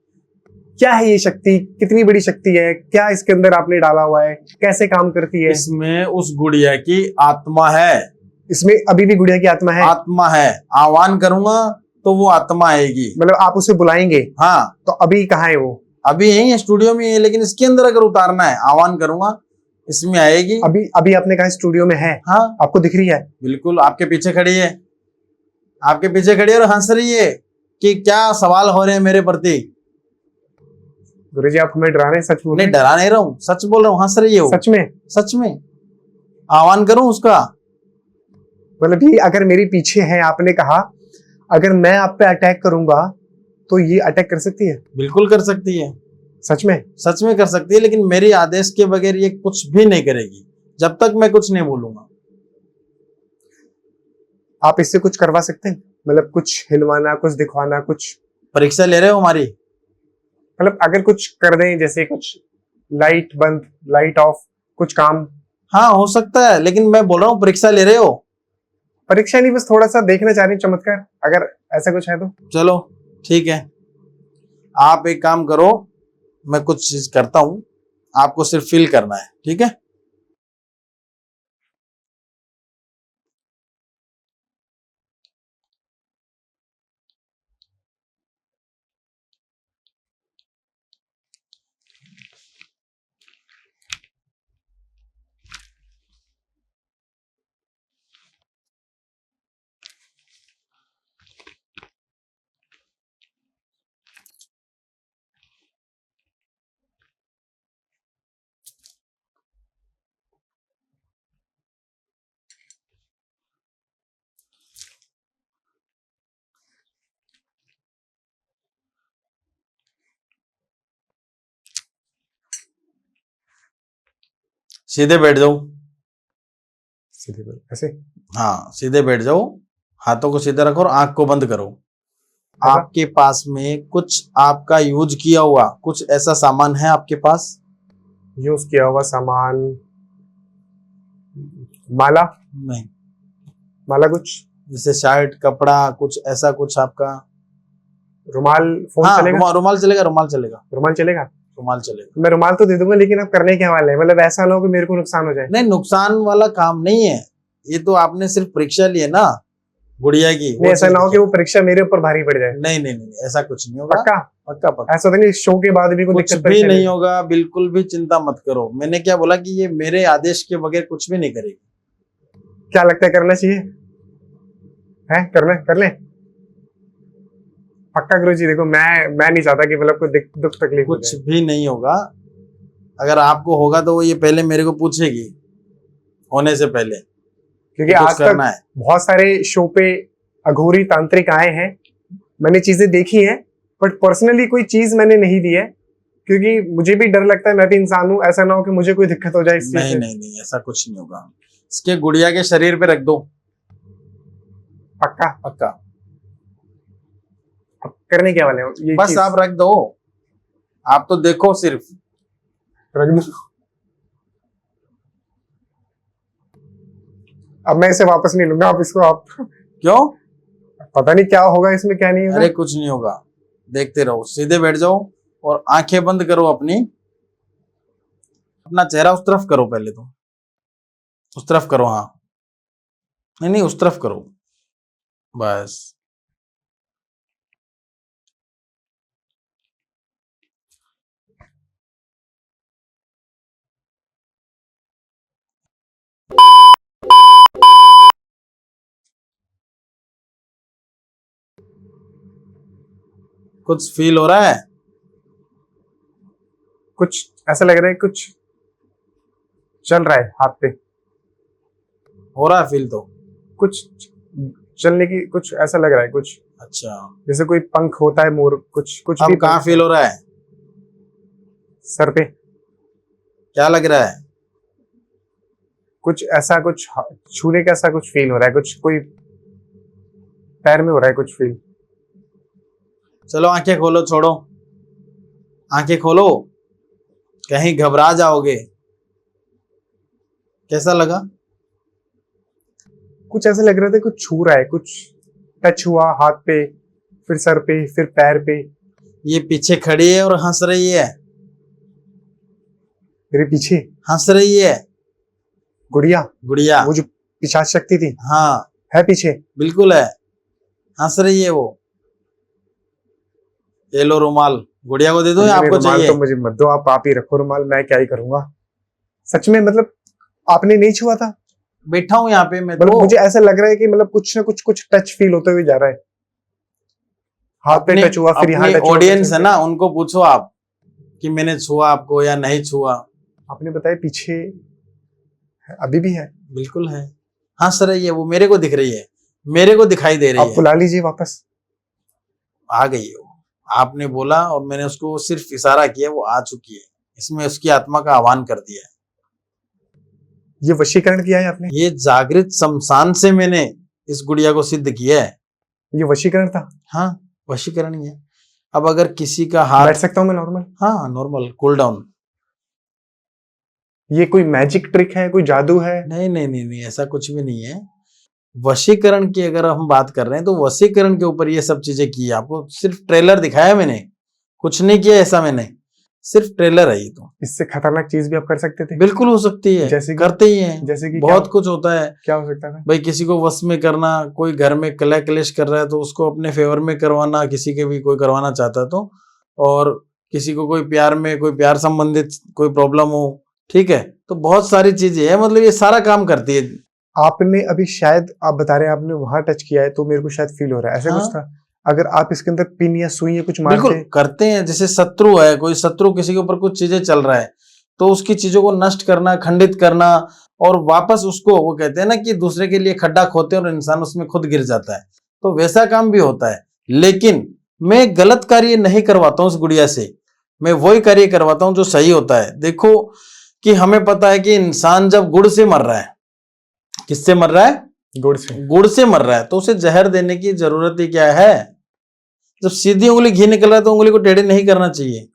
[SPEAKER 1] क्या है ये शक्ति, कितनी बड़ी शक्ति है, क्या इसके अंदर आपने डाला हुआ है, कैसे काम करती है?
[SPEAKER 2] इसमें उस गुड़िया की आत्मा है।
[SPEAKER 1] इसमें अभी भी गुड़िया की आत्मा है?
[SPEAKER 2] आत्मा है। आह्वान करूंगा तो वो आत्मा आएगी।
[SPEAKER 1] मतलब आप उसे बुलाएंगे?
[SPEAKER 2] हाँ।
[SPEAKER 1] तो अभी कहाँ है वो?
[SPEAKER 2] अभी यही है, स्टूडियो में है, लेकिन इसके अंदर अगर उतारना है, आह्वान करूंगा, इसमें आएगी।
[SPEAKER 1] अभी आपने कहा स्टूडियो में है?
[SPEAKER 2] हाँ।
[SPEAKER 1] आपको दिख रही है?
[SPEAKER 2] बिल्कुल, आपके पीछे खड़ी है, आपके पीछे खड़ी है और हंस रही है कि क्या सवाल हो रहे हैं मेरे प्रति।
[SPEAKER 1] गुरुजी, आप हमें डरा रहे हैं? सच बोल?
[SPEAKER 2] नहीं, डरा नहीं रहा हूँ, सच बोल रहा हूँ, हंस रही है वो।
[SPEAKER 1] सच में?
[SPEAKER 2] सच में। आह्वान करूं उसका?
[SPEAKER 1] मतलब ये अगर मेरे पीछे है, आपने कहा अगर मैं आप पे अटैक करूंगा तो ये अटैक कर सकती है?
[SPEAKER 2] बिल्कुल कर सकती है।
[SPEAKER 1] सच में?
[SPEAKER 2] सच में कर सकती है, लेकिन मेरी आदेश के बगैर ये कुछ भी नहीं करेगी, जब तक मैं कुछ नहीं बोलूंगा।
[SPEAKER 1] आप इससे कुछ करवा सकते हैं? मतलब कुछ हिलवाना, कुछ दिखवाना, कुछ?
[SPEAKER 2] परीक्षा ले रहे हो हमारी?
[SPEAKER 1] मतलब अगर कुछ कर दें, जैसे कुछ लाइट बंद, लाइट ऑफ, कुछ काम?
[SPEAKER 2] हाँ, हो सकता है, लेकिन मैं बोल रहा हूँ परीक्षा ले रहे हो।
[SPEAKER 1] परीक्षा नहीं, बस थोड़ा सा देखना चाह रही हूं चमत्कार, अगर ऐसा कुछ है तो।
[SPEAKER 2] चलो ठीक है, आप एक काम करो, मैं कुछ चीज करता हूं, आपको सिर्फ फील करना है, ठीक है? सीधे बैठ जाओ।
[SPEAKER 1] सीधे ऐसे?
[SPEAKER 2] हाँ, सीधे बैठ जाओ, हाथों को सीधे रखो और आंख को बंद करो। आपके पास में कुछ आपका यूज किया हुआ कुछ ऐसा सामान है आपके पास?
[SPEAKER 1] यूज किया हुआ सामान? माला?
[SPEAKER 2] नहीं।
[SPEAKER 1] माला कुछ?
[SPEAKER 2] जैसे शर्ट, कपड़ा, कुछ ऐसा कुछ आपका?
[SPEAKER 1] रुमाल? फोन?
[SPEAKER 2] हाँ,
[SPEAKER 1] चलेगा?
[SPEAKER 2] रुमाल चलेगा, रुमाल चलेगा।
[SPEAKER 1] रुमाल चलेगा?
[SPEAKER 2] रुमाल चलेगा।
[SPEAKER 1] मैं रुमाल तो दे दूंगा, लेकिन अब करने क्या वाले हैं? मतलब ऐसा ना हो कि मेरे को नुकसान हो जाए।
[SPEAKER 2] नहीं, नुकसान वाला काम नहीं है, ये तो आपने सिर्फ परीक्षा ली है ना गुड़िया की।
[SPEAKER 1] नहीं, ऐसा ना हो कि वो परीक्षा मेरे ऊपर भारी पड़ जाए।
[SPEAKER 2] नहीं नहीं नहीं, ऐसा कुछ नहीं होगा।
[SPEAKER 1] पक्का?
[SPEAKER 2] पक्का पक्का।
[SPEAKER 1] ऐसा तो नहीं शो के बाद भी कोई
[SPEAKER 2] कुछ
[SPEAKER 1] दिक्कत
[SPEAKER 2] भी नहीं होगा, बिल्कुल भी चिंता मत करो। मैंने क्या बोला कि ये मेरे आदेश के बगैर कुछ भी नहीं करेगी।
[SPEAKER 1] क्या लगता है, करना चाहिए? है करना, कर ले? पक्का गुरुजी? देखो, मैं नहीं चाहता कि मतलब कोई दुख तकलीफ हो
[SPEAKER 2] कुछ
[SPEAKER 1] जाए।
[SPEAKER 2] भी नहीं होगा, अगर आपको होगा तो वो ये पहले मेरे को पूछेगी होने से पहले
[SPEAKER 1] क्योंकि
[SPEAKER 2] कुछ
[SPEAKER 1] आज तक
[SPEAKER 2] करना है।
[SPEAKER 1] बहुत सारे शो पे अघोरी तांत्रिक आए हैं, मैंने चीजें देखी हैं, बट पर्सनली कोई चीज मैंने नहीं दी है, क्योंकि मुझे भी डर लगता है, मैं भी इंसान हूँ, ऐसा ना हो कि मुझे कोई दिक्कत हो जाए इस चीज
[SPEAKER 2] नहीं
[SPEAKER 1] से।
[SPEAKER 2] नहीं नहीं, ऐसा कुछ नहीं होगा। इसके गुड़िया के शरीर पे रख दो,
[SPEAKER 1] पक्का?
[SPEAKER 2] पक्का।
[SPEAKER 1] अब करने क्या वाले हो ये
[SPEAKER 2] बस
[SPEAKER 1] चीज?
[SPEAKER 2] आप रख दो, आप तो देखो सिर्फ।
[SPEAKER 1] रख दूं? अब मैं इसे वापस नहीं लूंगा, आप इसको आप
[SPEAKER 2] क्यों?
[SPEAKER 1] पता नहीं क्या होगा इसमें, क्या नहीं होगा।
[SPEAKER 2] अरे कुछ नहीं होगा, देखते रहो। सीधे बैठ जाओ और आंखें बंद करो अपनी, अपना चेहरा उस तरफ करो, पहले तो उस तरफ करो। हाँ, नहीं नहीं, उस तरफ करो बस। कुछ फील हो रहा है?
[SPEAKER 1] कुछ ऐसा लग रहा है कुछ चल रहा है हाथ पे,
[SPEAKER 2] हो रहा है फील तो?
[SPEAKER 1] कुछ चलने की, कुछ ऐसा लग रहा है, कुछ
[SPEAKER 2] अच्छा,
[SPEAKER 1] जैसे कोई पंख होता है मोर, कुछ कुछ
[SPEAKER 2] अब
[SPEAKER 1] भी।
[SPEAKER 2] कहाँ फील हो रहा है?
[SPEAKER 1] सर पे
[SPEAKER 2] क्या लग रहा है?
[SPEAKER 1] कुछ ऐसा, कुछ छूने का ऐसा कुछ फील हो रहा है, कुछ कोई पैर में हो रहा है कुछ फील।
[SPEAKER 2] चलो आंखें खोलो, छोड़ो, आंखें खोलो, कहीं घबरा जाओगे। कैसा लगा?
[SPEAKER 1] कुछ ऐसा लग रहा था कुछ छू रहा है, कुछ टच हुआ हाथ पे, फिर सर पे, फिर पैर पे।
[SPEAKER 2] ये पीछे खड़ी है और हंस रही है,
[SPEAKER 1] मेरे पीछे
[SPEAKER 2] हंस रही है
[SPEAKER 1] गुड़िया,
[SPEAKER 2] गुड़िया।
[SPEAKER 1] वो जो पिशाच शक्ति थी,
[SPEAKER 2] हाँ
[SPEAKER 1] है पीछे।
[SPEAKER 2] बिल्कुल है, हंस रही है वो। ये लो रुमाल, गुड़िया को दे दो या
[SPEAKER 1] मेरे
[SPEAKER 2] आपको
[SPEAKER 1] रुमाल
[SPEAKER 2] चाहिए?
[SPEAKER 1] तो मुझे मत दो, आप ही रखो रुमाल, मैं क्या ही करूंगा। सच में मतलब आपने नहीं छुआ था?
[SPEAKER 2] बैठा हूं यहाँ पे मैं
[SPEAKER 1] मतलब
[SPEAKER 2] तो।
[SPEAKER 1] मुझे ऐसा लग रहा है कि मतलब कुछ ना कुछ टच फील होते हुए जा रहा है, हाथ पे टच हुआ, फिर यहाँ टच हुआ।
[SPEAKER 2] ऑडियंस है ना, उनको पूछो आप कि मैंने छुआ आपको या नहीं छुआ।
[SPEAKER 1] आपने बताया पीछे अभी भी है।
[SPEAKER 2] बिल्कुल है, हंस रही है वो, मेरे को दिख रही है, मेरे को दिखाई दे रही
[SPEAKER 1] आप
[SPEAKER 2] है।
[SPEAKER 1] बुला लीजिए वापस।
[SPEAKER 2] आ गई है वो, आपने बोला और मैंने उसको सिर्फ इशारा किया, वो आ चुकी है। इसमें उसकी आत्मा का आह्वान कर दिया है।
[SPEAKER 1] ये वशीकरण किया है आपने?
[SPEAKER 2] ये जागृत शमशान से मैंने इस गुड़िया को सिद्ध किया है।
[SPEAKER 1] ये वशीकरण था?
[SPEAKER 2] हाँ, वशीकरण ही है। अब अगर किसी का हाथ,
[SPEAKER 1] बैठ सकता हूँ मैं नॉर्मल?
[SPEAKER 2] हाँ नॉर्मल, कूल डाउन।
[SPEAKER 1] ये कोई मैजिक ट्रिक है, कोई जादू है?
[SPEAKER 2] नहीं नहीं नहीं नहीं, ऐसा कुछ भी नहीं है। वशीकरण की अगर हम बात कर रहे हैं तो वशीकरण के ऊपर ये सब चीजें की है। आपको सिर्फ ट्रेलर दिखाया मैंने, कुछ नहीं किया ऐसा मैंने, सिर्फ ट्रेलर है ये तो।
[SPEAKER 1] इससे खतरनाक चीज भी आप कर सकते थे?
[SPEAKER 2] बिल्कुल हो सकती है,
[SPEAKER 1] जैसे कि?
[SPEAKER 2] करते ही हैं,
[SPEAKER 1] जैसे कि
[SPEAKER 2] बहुत
[SPEAKER 1] क्या?
[SPEAKER 2] कुछ होता है।
[SPEAKER 1] क्या हो सकता था?
[SPEAKER 2] भाई किसी को वश में करना, कोई घर में कलह क्लेश कर रहा है तो उसको अपने फेवर में करवाना, किसी के भी कोई करवाना चाहता है तो, और किसी को कोई प्यार में, कोई प्यार संबंधित कोई प्रॉब्लम हो, ठीक है, तो बहुत सारी चीजें हैं, मतलब ये सारा काम करती है।
[SPEAKER 1] आपने अभी शायद, आप बता रहे हैं आपने वहां टच किया है तो मेरे को शायद फील हो रहा है, ऐसा
[SPEAKER 2] हाँ।
[SPEAKER 1] कुछ था? अगर आप इसके अंदर पिन या सुई या कुछ
[SPEAKER 2] बिल्कुल
[SPEAKER 1] मारते?
[SPEAKER 2] करते हैं। जैसे शत्रु है, कोई शत्रु किसी के ऊपर कुछ चीजें चल रहा है तो उसकी चीजों को नष्ट करना, खंडित करना, और वापस उसको, वो कहते हैं ना कि दूसरे के लिए खड्डा खोदते हैं और इंसान उसमें खुद गिर जाता है, तो वैसा काम भी होता है। लेकिन मैं गलत कार्य नहीं करवाता हूँ उस गुड़िया से, मैं वही कार्य करवाता हूँ जो सही होता है। देखो कि हमें पता है कि इंसान जब गुड़ से मर रहा है, किससे मर रहा है?
[SPEAKER 1] गुड़ से।
[SPEAKER 2] गुड़ से मर रहा है, तो उसे जहर देने की जरूरत ही क्या है? जब सीधी उंगली घी निकल रहा है तो उंगली को टेढ़ी नहीं करना चाहिए।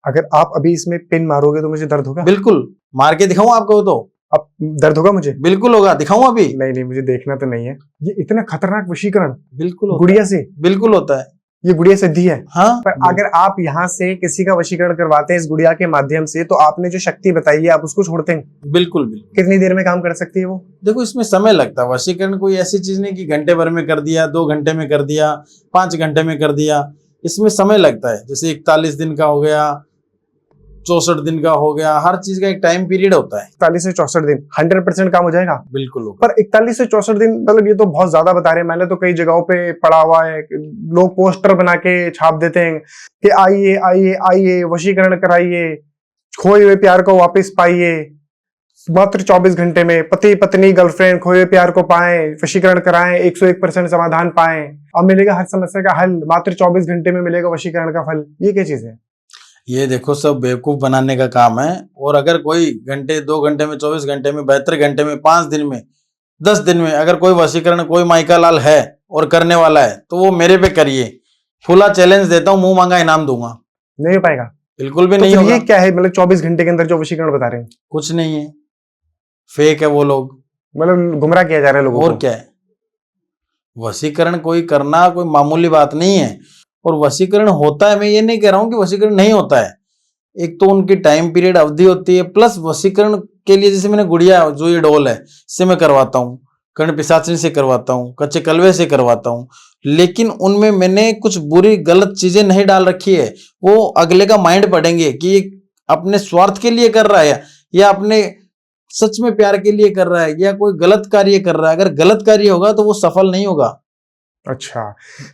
[SPEAKER 1] अगर आप अभी इसमें पिन मारोगे तो मुझे दर्द होगा?
[SPEAKER 2] बिल्कुल, मार के दिखाऊं आपको तो?
[SPEAKER 1] अब दर्द होगा मुझे?
[SPEAKER 2] बिल्कुल होगा, दिखाऊं अभी?
[SPEAKER 1] नहीं नहीं, मुझे देखना तो नहीं है। ये इतना खतरनाक वशीकरण
[SPEAKER 2] बिल्कुल होता
[SPEAKER 1] गुड़िया से?
[SPEAKER 2] है, बिल्कुल होता है।
[SPEAKER 1] ये गुड़िया सिद्धि है?
[SPEAKER 2] हाँ,
[SPEAKER 1] पर अगर आप यहाँ से किसी का वशीकरण करवाते हैं इस गुड़िया के माध्यम से, तो आपने जो शक्ति बताई है आप उसको छोड़ते हैं?
[SPEAKER 2] बिल्कुल बिल्कुल।
[SPEAKER 1] कितनी देर में काम कर सकती है वो?
[SPEAKER 2] देखो इसमें समय लगता है। वशीकरण कोई ऐसी चीज नहीं कि घंटे भर में कर दिया, 2 घंटे में कर दिया, 5 घंटे में कर दिया। इसमें समय लगता है। जैसे 41 दिन का हो गया, 64 दिन का हो गया, हर चीज का एक टाइम पीरियड होता है।
[SPEAKER 1] 41 से 64 दिन 100% काम हो जाएगा?
[SPEAKER 2] बिल्कुल होगा।
[SPEAKER 1] पर 41 से 64 दिन मतलब ये तो बहुत ज्यादा बता रहे हैं। मैंने तो कई जगहों पे पढ़ा हुआ है, लोग पोस्टर बना के छाप देते हैं कि आइए आइए आइए वशीकरण कराइए, खोए हुए प्यार को वापस पाइए, मात्र 24 घंटे में पति पत्नी गर्लफ्रेंड खोए हुए प्यार को पाएं, वशीकरण कराएं, 101% समाधान पाएं, अब मिलेगा हर समस्या का हल, मात्र 24 घंटे में मिलेगा वशीकरण का फल। ये क्या चीज है?
[SPEAKER 2] ये देखो सब बेवकूफ बनाने का काम है। और अगर कोई घंटे 2 घंटे में 24 घंटे में 72 घंटे में 5 दिन में 10 दिन में अगर कोई वशीकरण कोई माइका लाल है और करने वाला है तो वो मेरे पे करिए, खुला चैलेंज देता हूँ, मुंह मांगा इनाम दूंगा।
[SPEAKER 1] नहीं हो पाएगा?
[SPEAKER 2] बिल्कुल भी
[SPEAKER 1] तो
[SPEAKER 2] नहीं
[SPEAKER 1] फिर
[SPEAKER 2] होगा।
[SPEAKER 1] ये क्या है, मतलब 24 घंटे के अंदर जो वशीकरण बता रहे हैं
[SPEAKER 2] कुछ नहीं है, फेक है वो लोग,
[SPEAKER 1] मतलब गुमराह किया जा रहा है लोगों
[SPEAKER 2] और
[SPEAKER 1] को।
[SPEAKER 2] क्या है। वशीकरण कोई करना कोई मामूली बात नहीं है। और वशीकरण होता है, मैं ये नहीं कह रहा हूं कि वशीकरण नहीं होता है। एक तो उनकी टाइम पीरियड अवधि होती है, प्लस वशीकरण के लिए जैसे मैंने गुड़िया जो ये डोल है इससे मैं करवाता हूँ, कर्ण पिशाचिनी से करवाता हूँ, कच्चे कलवे से करवाता हूँ, लेकिन उनमें मैंने कुछ बुरी गलत चीजें नहीं डाल रखी है। वो अगले का माइंड पढ़ेंगे कि ये अपने स्वार्थ के लिए कर रहा है या अपने सच में प्यार के लिए कर रहा है या कोई गलत कार्य कर रहा है। अगर गलत कार्य होगा तो वो सफल नहीं होगा।
[SPEAKER 1] अच्छा,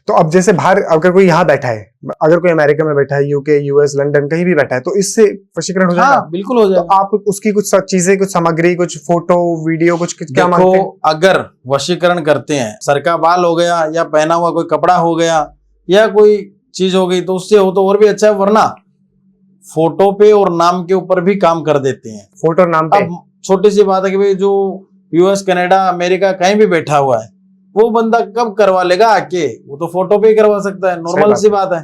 [SPEAKER 1] तो अब जैसे बाहर अगर कोई यहाँ बैठा है, अगर कोई अमेरिका में बैठा है, यूके यूएस लंदन कहीं भी बैठा है, तो इससे वशीकरण हो जाएगा?
[SPEAKER 2] हाँ बिल्कुल हो
[SPEAKER 1] तो
[SPEAKER 2] जाएगा।
[SPEAKER 1] आप उसकी कुछ चीजें, कुछ सामग्री, कुछ फोटो वीडियो, कुछ क्या मांगते
[SPEAKER 2] देखो
[SPEAKER 1] हैं?
[SPEAKER 2] अगर वशीकरण करते हैं, सर का बाल हो गया या पहना हुआ कोई कपड़ा हो गया या कोई चीज हो गई तो उससे हो तो और भी अच्छा है, वरना फोटो पे और नाम के ऊपर भी काम कर देते हैं।
[SPEAKER 1] फोटो और नाम पे?
[SPEAKER 2] अब छोटी सी बात है कि भाई जो यूएस कनाडा अमेरिका कहीं भी बैठा हुआ है वो बंदा कब करवा लेगा आके, वो तो फोटो पे ही करवा सकता है, नॉर्मल सी बात है।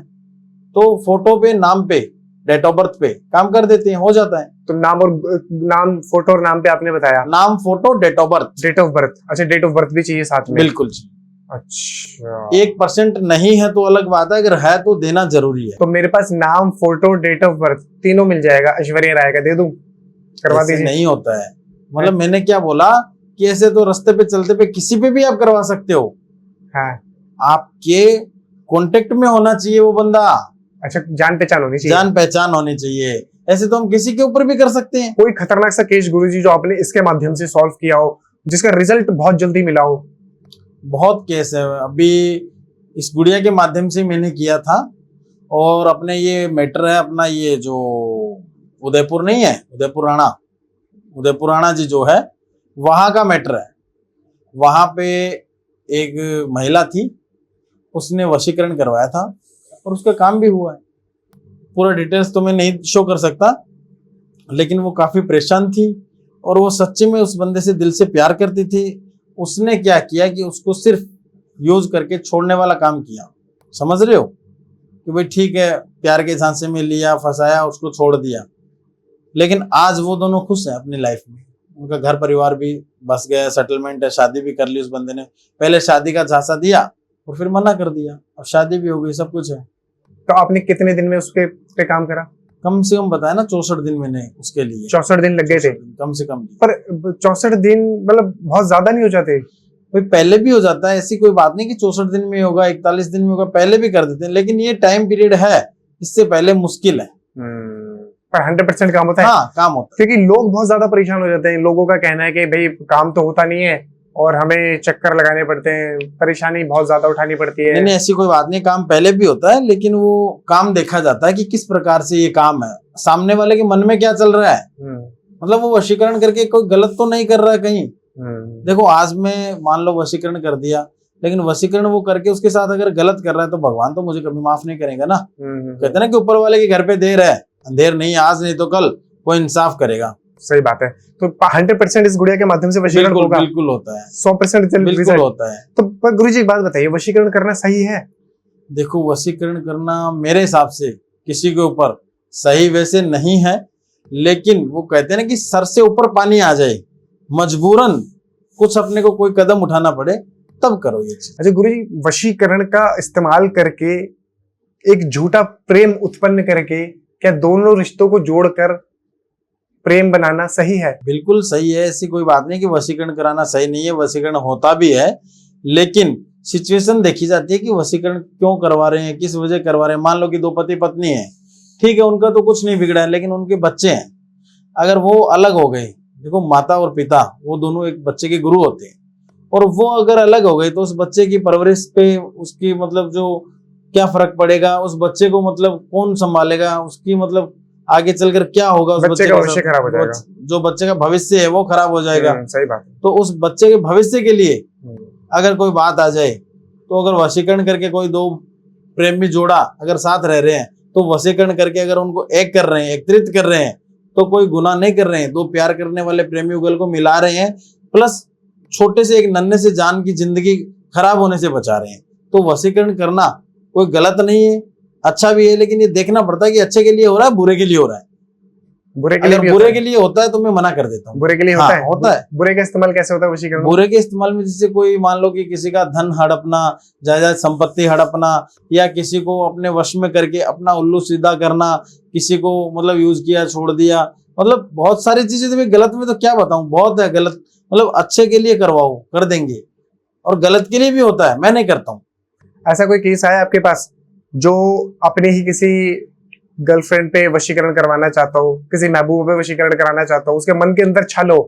[SPEAKER 2] तो फोटो पे नाम पे डेट ऑफ बर्थ पे काम कर देते हैं, हो जाता है।
[SPEAKER 1] तो नाम फोटो और नाम पे आपने बताया,
[SPEAKER 2] नाम photo date of birth.
[SPEAKER 1] Date of birth? अच्छा, डेट ऑफ बर्थ भी चाहिए साथ में?
[SPEAKER 2] बिल्कुल जी।
[SPEAKER 1] अच्छा,
[SPEAKER 2] 1% नहीं है तो अलग बात है, अगर है तो देना जरूरी है।
[SPEAKER 1] तो मेरे पास नाम फोटो डेट ऑफ बर्थ तीनों मिल जाएगा, ऐश्वर्या राय का दे दूं, करवा
[SPEAKER 2] ऐसे
[SPEAKER 1] दीजिए।
[SPEAKER 2] नहीं होता है, मतलब मैंने क्या बोला कि ऐसे तो रास्ते पे चलते पे किसी पे भी आप करवा सकते हो।
[SPEAKER 1] हाँ,
[SPEAKER 2] आपके कांटेक्ट में होना चाहिए वो बंदा,
[SPEAKER 1] अच्छा, जान पहचान होनी चाहिए,
[SPEAKER 2] जान पहचान होनी चाहिए। ऐसे तो हम किसी के ऊपर भी कर सकते हैं।
[SPEAKER 1] कोई खतरनाक सा केस गुरुजी जो आपने इसके माध्यम से सॉल्व किया हो, जिसका रिजल्ट बहुत जल्दी मिला हो?
[SPEAKER 2] बहुत केस है, अभी इस गुड़िया के माध्यम से मैंने किया था। और अपने ये मैटर है अपना, ये जो उदयपुर नहीं है, उदयपुर राणा जी जो है वहां का मैटर है। वहां पे एक महिला थी, उसने वशीकरण करवाया था और उसका काम भी हुआ है। पूरा डिटेल्स तो मैं नहीं शो कर सकता, लेकिन वो काफी परेशान थी और वो सच्चे में उस बंदे से दिल से प्यार करती थी। उसने क्या किया कि उसको सिर्फ यूज करके छोड़ने वाला काम किया, समझ रहे हो, कि भाई ठीक है प्यार के झांसे में लिया, फंसाया, उसको छोड़ दिया। लेकिन आज वो दोनों खुश हैं अपनी लाइफ में, उनका घर परिवार भी बस गया, सेटलमेंट है, शादी भी कर ली उस बंदे ने। पहले शादी का झांसा दिया और फिर मना कर दिया, अब शादी भी हो गई, सब कुछ है।
[SPEAKER 1] तो आपने कितने दिन में उसके पे काम करा?
[SPEAKER 2] कम से कम बताया ना 64 दिन मैंने उसके लिए।
[SPEAKER 1] 64 दिन लग गए थे?
[SPEAKER 2] कम से कम।
[SPEAKER 1] पर 64 दिन मतलब बहुत ज्यादा नहीं हो जाते?
[SPEAKER 2] भाई पहले भी हो जाता है, ऐसी कोई बात नहीं कि 64 दिन में होगा, 41 दिन में होगा, पहले भी कर देते हैं, लेकिन ये टाइम पीरियड है, इससे पहले मुश्किल है।
[SPEAKER 1] पर 100% काम होता है?
[SPEAKER 2] हाँ काम होता है,
[SPEAKER 1] क्योंकि लोग बहुत ज्यादा परेशान हो जाते हैं। लोगों का कहना है कि भाई काम तो होता नहीं है और हमें चक्कर लगाने पड़ते हैं, परेशानी बहुत ज्यादा उठानी पड़ती है।
[SPEAKER 2] नहीं ऐसी कोई बात नहीं, काम पहले भी होता है, लेकिन वो काम देखा जाता है कि किस प्रकार से ये काम है, सामने वाले के मन में क्या चल रहा है। मतलब वो वशीकरण करके कोई गलत तो नहीं कर रहा है कहीं। देखो आज मैं मान लो वशीकरण कर दिया, लेकिन वशीकरण वो करके उसके साथ अगर गलत कर रहा है तो भगवान तो मुझे कभी माफ नहीं करेगा ना। कहते ना कि ऊपर वाले के घर पे देर है, अंधेर नहीं, आज नहीं तो कल कोई इंसाफ करेगा।
[SPEAKER 1] सही बात है। तो 100% इस गुड़िया के माध्यम से वशीकरण होगा?
[SPEAKER 2] बिल्कुल होता है,
[SPEAKER 1] 100%
[SPEAKER 2] बिल्कुल होता है।
[SPEAKER 1] तो गुरुजी एक बात बताइए, वशीकरण करना सही है?
[SPEAKER 2] देखो वशीकरण करना मेरे हिसाब से किसी के ऊपर सही वैसे नहीं है, लेकिन वो कहते हैं ना कि सर से ऊपर पानी आ जाए, मजबूरन कुछ अपने को कोई कदम उठाना पड़े तब करो ये चीज।
[SPEAKER 1] अच्छा गुरुजी, वशीकरण का इस्तेमाल करके एक झूठा प्रेम उत्पन्न करके क्या दोनों रिश्तों को जोड़कर प्रेम बनाना सही है?
[SPEAKER 2] बिल्कुल सही है, ऐसी कोई बात नहीं कि वशीकरण कराना सही नहीं है, वशीकरण होता भी है, लेकिन सिचुएशन देखी जाती है कि वशीकरण क्यों करवा रहे हैं, किस वजह करवा रहे हैं। मान लो कि 2 पति पत्नी है, ठीक है, उनका तो कुछ नहीं बिगड़ा है, लेकिन उनके बच्चे हैं, अगर वो अलग हो गए, देखो माता और पिता वो दोनों एक बच्चे के गुरु होते हैं, और वो अगर अलग हो गए तो उस बच्चे की परवरिश पे उसकी मतलब जो क्या फर्क पड़ेगा, उस बच्चे को मतलब कौन संभालेगा, उसकी मतलब आगे चलकर क्या होगा उस
[SPEAKER 1] बच्चे
[SPEAKER 2] बच्चे
[SPEAKER 1] का
[SPEAKER 2] के
[SPEAKER 1] भविष्य
[SPEAKER 2] साथ।
[SPEAKER 1] खराब हो जाएगा।
[SPEAKER 2] जो बच्चे का भविष्य है वो खराब हो जाएगा।
[SPEAKER 1] सही बात है।
[SPEAKER 2] तो उस बच्चे के भविष्य के लिए अगर कोई बात आ जाए, तो अगर वशीकरण करके कोई दो प्रेमी जोड़ा अगर साथ रह रहे हैं, तो वशीकरण करके अगर उनको एक कर रहे हैं, एकत्रित कर रहे हैं, तो कोई गुनाह नहीं कर रहे हैं। दो प्यार करने वाले प्रेमी युगल को मिला रहे हैं, प्लस छोटे से एक नन्हे से जान की जिंदगी खराब होने से बचा रहे हैं। तो वशीकरण करना कोई गलत नहीं है, अच्छा भी है, लेकिन ये देखना पड़ता है कि अच्छे के लिए हो रहा है, बुरे के लिए हो रहा है।
[SPEAKER 1] बुरे के लिए
[SPEAKER 2] अगर
[SPEAKER 1] भी
[SPEAKER 2] बुरे
[SPEAKER 1] होता
[SPEAKER 2] के लिए होता है तो मैं मना कर देता
[SPEAKER 1] है।
[SPEAKER 2] हूँ।
[SPEAKER 1] बुरे के लिए होता
[SPEAKER 2] हाँ,
[SPEAKER 1] है।
[SPEAKER 2] होता है।
[SPEAKER 1] बुरे का इस्तेमाल कैसे होता है वशीकरण में?
[SPEAKER 2] बुरे के इस्तेमाल में जैसे कोई मान लो कि किसी का धन हड़पना, जायदाद संपत्ति हड़पना, या किसी को अपने वश में करके अपना उल्लू सीधा करना, किसी को मतलब यूज किया छोड़ दिया, मतलब बहुत सारी चीजें। तो गलत में तो क्या बताऊं, बहुत है गलत। मतलब अच्छे के लिए करवाओ, कर देंगे, और गलत के लिए भी होता है, मैं नहीं करता हूँ।
[SPEAKER 1] ऐसा कोई केस आया आपके पास जो अपने ही किसी गर्लफ्रेंड पे वशीकरण करवाना चाहता हो, किसी महबूब पे वशीकरण कराना चाहता हो, उसके मन के अंदर छल हो,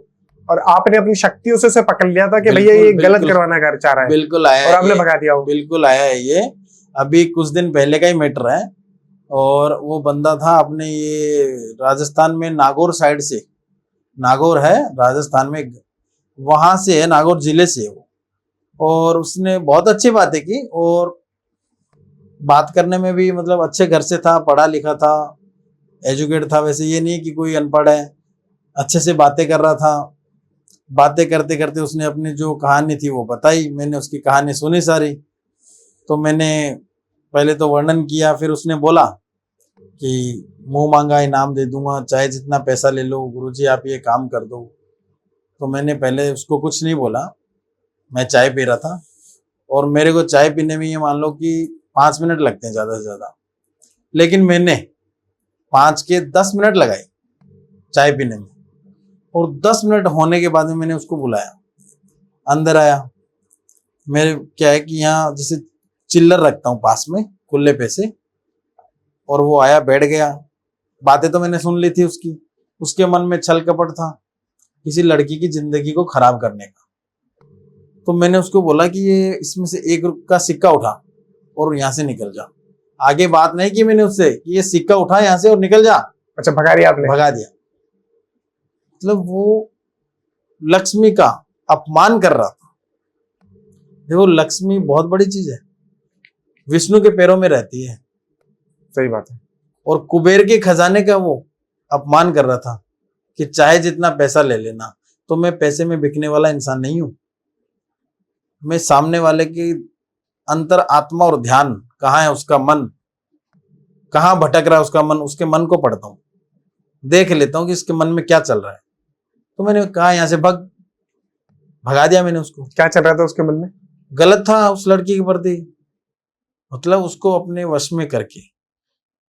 [SPEAKER 1] और आपने अपनी शक्तियों से उसे पकड़ लिया था कि भैया ये गलत करवाना चाह रहा है,
[SPEAKER 2] बिल्कुल आया
[SPEAKER 1] और आपने भगा दिया हो?
[SPEAKER 2] बिल्कुल आया है ये। अभी कुछ दिन पहले का ही मैटर है। और वो बंदा था अपने ये राजस्थान में नागौर साइड से, नागौर है राजस्थान में, वहां से है, नागौर जिले से है वो। और उसने बहुत अच्छी बातें की, और बात करने में भी मतलब अच्छे घर से था, पढ़ा लिखा था, एजुकेट था। वैसे ये नहीं कि कोई अनपढ़ है, अच्छे से बातें कर रहा था। बातें करते करते उसने अपनी जो कहानी थी वो बताई, मैंने उसकी कहानी सुनी सारी। तो मैंने पहले तो वर्णन किया, फिर उसने बोला कि मुंह मांगा इनाम दे दूंगा, चाहे जितना पैसा ले लो, गुरुजी आप ये काम कर दो। तो मैंने पहले उसको कुछ नहीं बोला, मैं चाय पी रहा था, और मेरे को चाय पीने में ये मान लो कि 5 मिनट लगते हैं ज़्यादा से ज़्यादा, लेकिन मैंने 5 के 10 मिनट लगाए चाय पीने में। और 10 मिनट होने के बाद में मैंने उसको बुलाया, अंदर आया। मेरे क्या है कि यहाँ जैसे चिल्लर रखता हूँ पास में, खुले पैसे, और वो आया, बैठ गया। बातें तो मैंने सुन ली थी उसकी, उसके मन में छल कपट था किसी लड़की की जिंदगी को खराब करने का। तो मैंने उसको बोला कि ये इसमें से 1 रुपये का सिक्का उठा और यहाँ से निकल जा। आगे बात नहीं की मैंने उससे कि ये सिक्का उठा यहाँ से और निकल जा।
[SPEAKER 1] अच्छा, भगा दिया आपने?
[SPEAKER 2] भगा दिया। मतलब वो लक्ष्मी का अपमान कर रहा था। देखो लक्ष्मी बहुत बड़ी चीज है, विष्णु के पैरों में रहती है।
[SPEAKER 1] सही बात है।
[SPEAKER 2] और कुबेर के खजाने का वो अपमान कर रहा था कि चाहे जितना पैसा ले लेना। तो मैं पैसे में बिकने वाला इंसान नहीं हूं। मैं सामने वाले की अंतर आत्मा और ध्यान कहाँ है, उसका मन कहाँ भटक रहा है, उसका मन, उसके मन को पढ़ता हूँ, देख लेता हूँ कि इसके मन में क्या चल रहा है। तो मैंने कहा यहाँ से भगा दिया मैंने उसको।
[SPEAKER 1] क्या चल रहा था उसके मन में?
[SPEAKER 2] गलत था उस लड़की के प्रति, मतलब उसको अपने वश में करके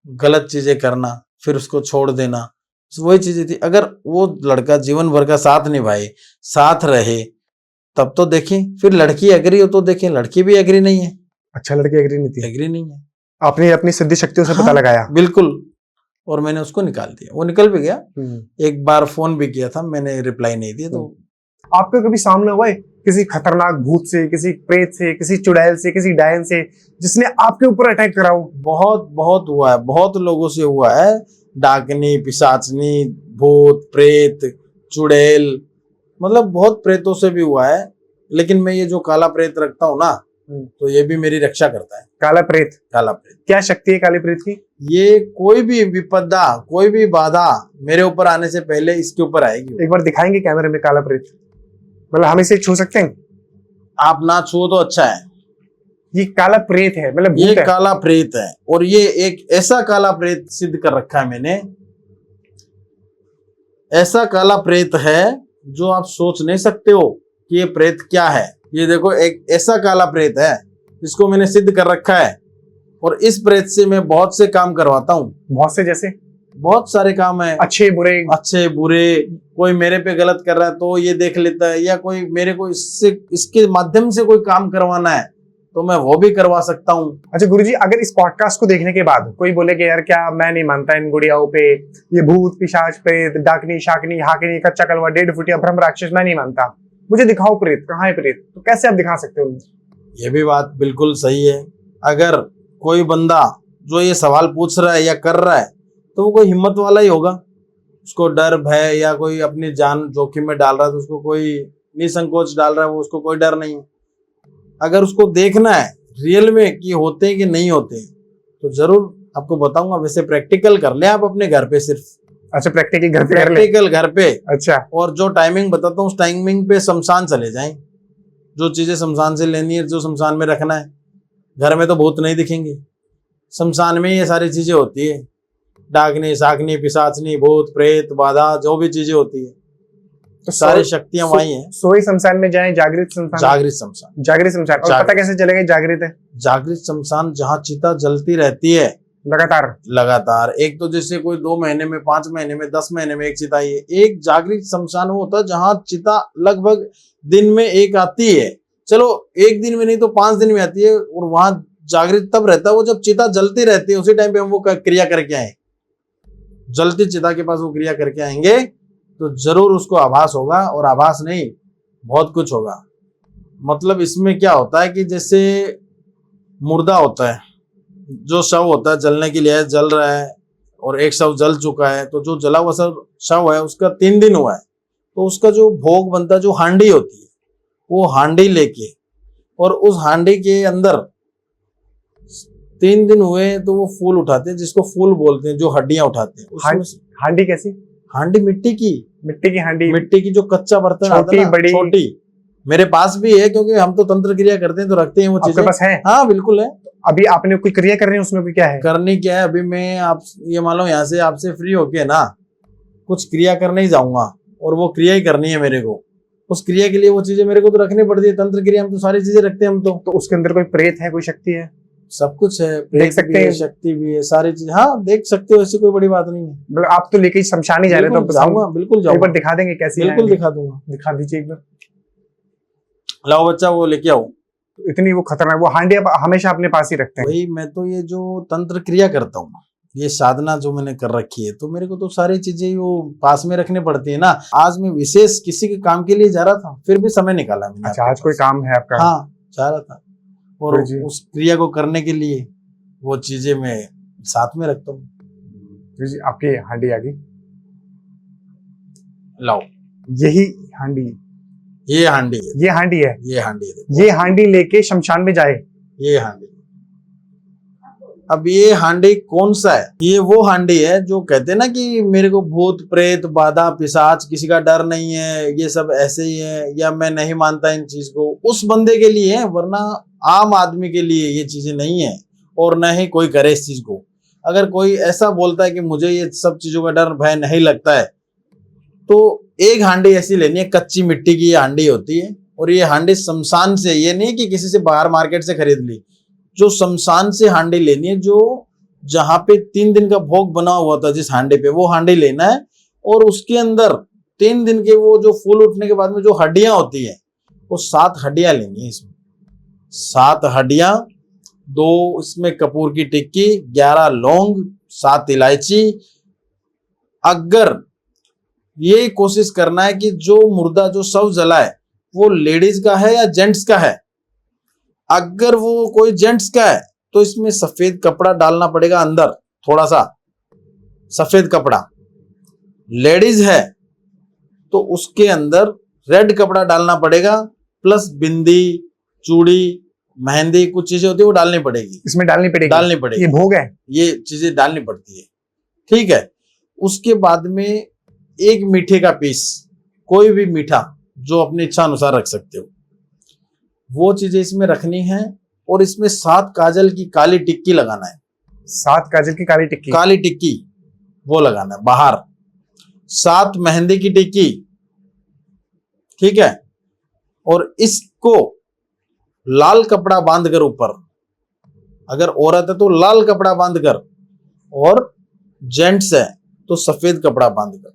[SPEAKER 2] गलत चीजें करना, फिर उसको छोड़ देना, वही चीजें थी। अगर वो लड़का जीवन भर का साथ निभाए, साथ रहे, तब तो देखें। फिर लड़की एग्री हो तो देखें, लड़की भी एग्री नहीं है।
[SPEAKER 1] अच्छा, लड़की एग्री नहीं थी?
[SPEAKER 2] एग्री नहीं है।
[SPEAKER 1] आपने अपनी सिद्धि शक्तियों से पता
[SPEAKER 2] हाँ,
[SPEAKER 1] लगाया?
[SPEAKER 2] बिल्कुल। और मैंने उसको निकाल दिया, वो निकल भी गया। एक बार फोन भी किया था, मैंने रिप्लाई नहीं दिया। तो
[SPEAKER 1] आपका कभी सामना हुआ है किसी खतरनाक भूत से, किसी प्रेत से, किसी चुड़ैल से, किसी डायन से, जिसने आपके ऊपर अटैक करा हो?
[SPEAKER 2] बहुत बहुत हुआ है, बहुत लोगों से हुआ है। डाकनी, पिशाचनी, भूत, प्रेत, चुड़ैल, मतलब बहुत प्रेतों से भी हुआ है। लेकिन मैं ये जो काला प्रेत रखता हूँ ना, तो ये भी मेरी रक्षा करता है।
[SPEAKER 1] काला प्रेत?
[SPEAKER 2] काला प्रेत
[SPEAKER 1] क्या शक्ति है काली प्रेत की?
[SPEAKER 2] ये कोई भी विपदा, कोई भी बाधा मेरे ऊपर आने से पहले इसके ऊपर आएगी।
[SPEAKER 1] एक बार दिखाएंगे कैमरे में काला प्रेत? मतलब हम इसे छू सकते हैं?
[SPEAKER 2] आप ना छुओ तो अच्छा है।
[SPEAKER 1] ये काला प्रेत है, मतलब
[SPEAKER 2] ये
[SPEAKER 1] भूत है?
[SPEAKER 2] काला प्रेत है, और ये एक ऐसा काला प्रेत सिद्ध कर रखा है मैंने, ऐसा काला प्रेत है जो आप सोच नहीं सकते हो कि ये प्रेत क्या है। ये देखो, एक ऐसा काला प्रेत है जिसको मैंने सिद्ध कर रखा है। और इस प्रेत से मैं बहुत से काम करवाता हूँ।
[SPEAKER 1] बहुत से? जैसे?
[SPEAKER 2] बहुत सारे काम है,
[SPEAKER 1] अच्छे बुरे?
[SPEAKER 2] अच्छे बुरे। कोई मेरे पे गलत कर रहा है तो ये देख लेता है, या कोई मेरे को इसके माध्यम से कोई काम करवाना है तो मैं वो भी करवा सकता हूँ।
[SPEAKER 1] अच्छा गुरुजी, अगर इस पॉडकास्ट को देखने के बाद कोई बोले कि यार क्या मैं नहीं मानता इन गुड़ियाओं पे, ये भूत पिशाच प्रेत डाकनी शाकनी हाकिनी कच्चा कलवा 1.5 फुटिया ब्रह्म राक्षस मैं नहीं मानता, मुझे दिखाओ प्रेत, कहाँ है प्रेत? तो कैसे आप दिखा सकते हो?
[SPEAKER 2] ये भी बात बिल्कुल सही है। अगर कोई बंदा जो ये सवाल पूछ रहा है या कर रहा है, तो वो कोई हिम्मत वाला ही होगा। उसको डर भय या कोई अपनी जान जोखिम में डाल रहा है तो उसको कोई निसंकोच डाल रहा है, वो उसको कोई डर नहीं है। अगर उसको देखना है रियल में कि होते हैं कि नहीं होते हैं तो जरूर आपको बताऊंगा। वैसे प्रैक्टिकल कर ले आप अपने घर पे, सिर्फ
[SPEAKER 1] अच्छा प्रैक्टिकल घर पे कर ले।
[SPEAKER 2] प्रैक्टिकल घर पे।
[SPEAKER 1] अच्छा।
[SPEAKER 2] और जो टाइमिंग बताता हूँ उस टाइमिंग पे शमशान चले जाएं। जो चीजें शमशान से लेनी है, जो शमशान में रखना है। घर में तो भूत नहीं दिखेंगे, शमशान में ये सारी चीजें होती है। डाकनी, शाकनी, पिशाचनी, भूत, प्रेत, बाधा, जो भी चीजें होती है तो सारी शक्तियां वही हैं।
[SPEAKER 1] सोई शमशान में जाएं, जागृत शमशान।
[SPEAKER 2] जागृत शमशान।
[SPEAKER 1] जागृत शमशान। और पता कैसे चलेगा जागृत है?
[SPEAKER 2] जागृत शमशान जहाँ चिता जलती रहती है लगातार। एक तो जैसे कोई 2 महीने में, 5 महीने में, 10 महीने में एक चिता ही है। एक जागृत शमशान वो होता है जहाँ चिता लगभग दिन में एक आती है। चलो एक दिन में नहीं तो 5 दिन में आती है। और वहां जागृत तब रहता है वो जब चिता जलती रहती है, उसी टाइम पे हम वो क्रिया करके आए। जलती चिता के पास वो क्रिया करके आएंगे तो जरूर उसको आभास होगा। और आभास नहीं, बहुत कुछ होगा। मतलब इसमें क्या होता है कि जैसे मुर्दा होता है, जो शव होता है जलने के लिए जल रहा है और एक शव जल चुका है, तो जो जला हुआ शव है उसका 3 दिन हुआ है तो उसका जो भोग बनता है, जो हांडी होती है, वो हांडी लेके और उस हांडी के अंदर 3 दिन हुए तो वो फूल उठाते हैं, जिसको फूल बोलते हैं, जो हड्डियां उठाते हैं।
[SPEAKER 1] हांडी कैसी?
[SPEAKER 2] हांडी मिट्टी की हांडी, मिट्टी की जो कच्चा बर्तन आता है ना, बड़ी छोटी। मेरे पास भी है क्योंकि हम तो तंत्र क्रिया करते हैं तो रखते हैं वो चीजें।
[SPEAKER 1] आपके पास है?
[SPEAKER 2] हाँ बिल्कुल है।
[SPEAKER 1] अभी आपने कोई क्रिया कर रही है उसमें भी क्या है?
[SPEAKER 2] करनी क्या है, अभी मैं आप ये मान लो यहाँ से आपसे फ्री होके ना कुछ क्रिया करने ही जाऊंगा और वो क्रिया ही करनी है मेरे को। उस क्रिया के लिए वो चीजें मेरे को तो रखनी पड़ती है। तंत्र क्रिया हम तो सारी चीजें रखते हैं हम तो
[SPEAKER 1] उसके अंदर कोई प्रेत है, कोई शक्ति है?
[SPEAKER 2] सब कुछ है,
[SPEAKER 1] देख सकते हैं,
[SPEAKER 2] शक्ति भी है, सारी चीज। हाँ देख सकते हो, ऐसी कोई बड़ी बात नहीं है।
[SPEAKER 1] मतलब आप तो लेके शमशान ही जा रहे हैं तो
[SPEAKER 2] जाऊंगा, बिल्कुल जाऊंगा।
[SPEAKER 1] एक बार दिखा देंगे कैसी?
[SPEAKER 2] बिल्कुल दिखा दूंगा।
[SPEAKER 1] दिखा दीजिए एक बार।
[SPEAKER 2] लाओ बच्चा वो लेके आओ।
[SPEAKER 1] इतनी वो खतरनाक, वो हांडी आप हमेशा अपने पास ही रखते हैं?
[SPEAKER 2] वही, मैं तो ये जो तंत्र क्रिया करता हूँ, ये साधना जो मैंने कर रखी है, तो मेरे को तो सारी चीजें वो पास में रखनी पड़ती है ना। आज मैं विशेष किसी के काम के लिए जा रहा था, फिर भी समय निकाला मैंने।
[SPEAKER 1] अच्छा, आज कोई काम है आपका?
[SPEAKER 2] हाँ, जा रहा था और उस क्रिया को करने के लिए वो चीजें मैं साथ में रखता हूँ।
[SPEAKER 1] जी, आपकी हांडी आ गई।
[SPEAKER 2] लाओ,
[SPEAKER 1] यही हांडी?
[SPEAKER 2] ये हांडी है।
[SPEAKER 1] ये हांडी है?
[SPEAKER 2] ये हांडी है।
[SPEAKER 1] ये हांडी लेके शमशान में जाए?
[SPEAKER 2] ये हांडी। अब ये हांडी कौन सा है? ये वो हांडी है जो कहते हैं ना कि मेरे को भूत प्रेत बाधा पिशाच किसी का डर नहीं है, ये सब ऐसे ही है, या मैं नहीं मानता इन चीज को, उस बंदे के लिए है। वरना आम आदमी के लिए ये चीजें नहीं है और न ही कोई करे इस चीज को। अगर कोई ऐसा बोलता है कि मुझे ये सब चीजों का डर भय नहीं लगता है, तो एक हांडी ऐसी लेनी है, कच्ची मिट्टी की ये हांडी होती है। और ये हांडी शमशान से, ये नहीं कि किसी से बाहर मार्केट से खरीद ली, जो शमशान से हांडी लेनी है, जो जहां पे 3 दिन का भोग बना हुआ था जिस हांडी पे, वो हांडी लेना है। और उसके अंदर 3 दिन के वो जो फूल उठने के बाद में जो हड्डियां होती है, वो 7 हड्डियां लेनी है। इसमें 7 हड्डियां, 2 इसमें कपूर की टिक्की, 11 लौंग, 7 इलायची। अगर ये कोशिश करना है कि जो मुर्दा, जो शव जला है, वो लेडीज का है या जेंट्स का है। अगर वो कोई जेंट्स का है तो इसमें सफेद कपड़ा डालना पड़ेगा अंदर, थोड़ा सा सफेद कपड़ा। लेडीज है तो उसके अंदर रेड कपड़ा डालना पड़ेगा, प्लस बिंदी, चूड़ी, मेहंदी, कुछ चीजें होती है वो डालनी पड़ेगी।
[SPEAKER 1] इसमें डालनी पड़ेगी। ये भोग है,
[SPEAKER 2] ये चीजें डालनी पड़ती है। ठीक है। उसके बाद में एक मीठे का पीस, कोई भी मीठा जो अपनी इच्छा अनुसार रख सकते हो, वो चीजें इसमें रखनी है। और इसमें 7 काजल की काली टिक्की लगाना है।
[SPEAKER 1] 7 काजल की काली टिक्की
[SPEAKER 2] वो लगाना है बाहर। 7 मेहंदी की टिक्की, ठीक है। और इसको लाल कपड़ा बांधकर ऊपर, अगर औरत है तो लाल कपड़ा बांधकर, और जेंट्स है तो सफेद कपड़ा बांधकर।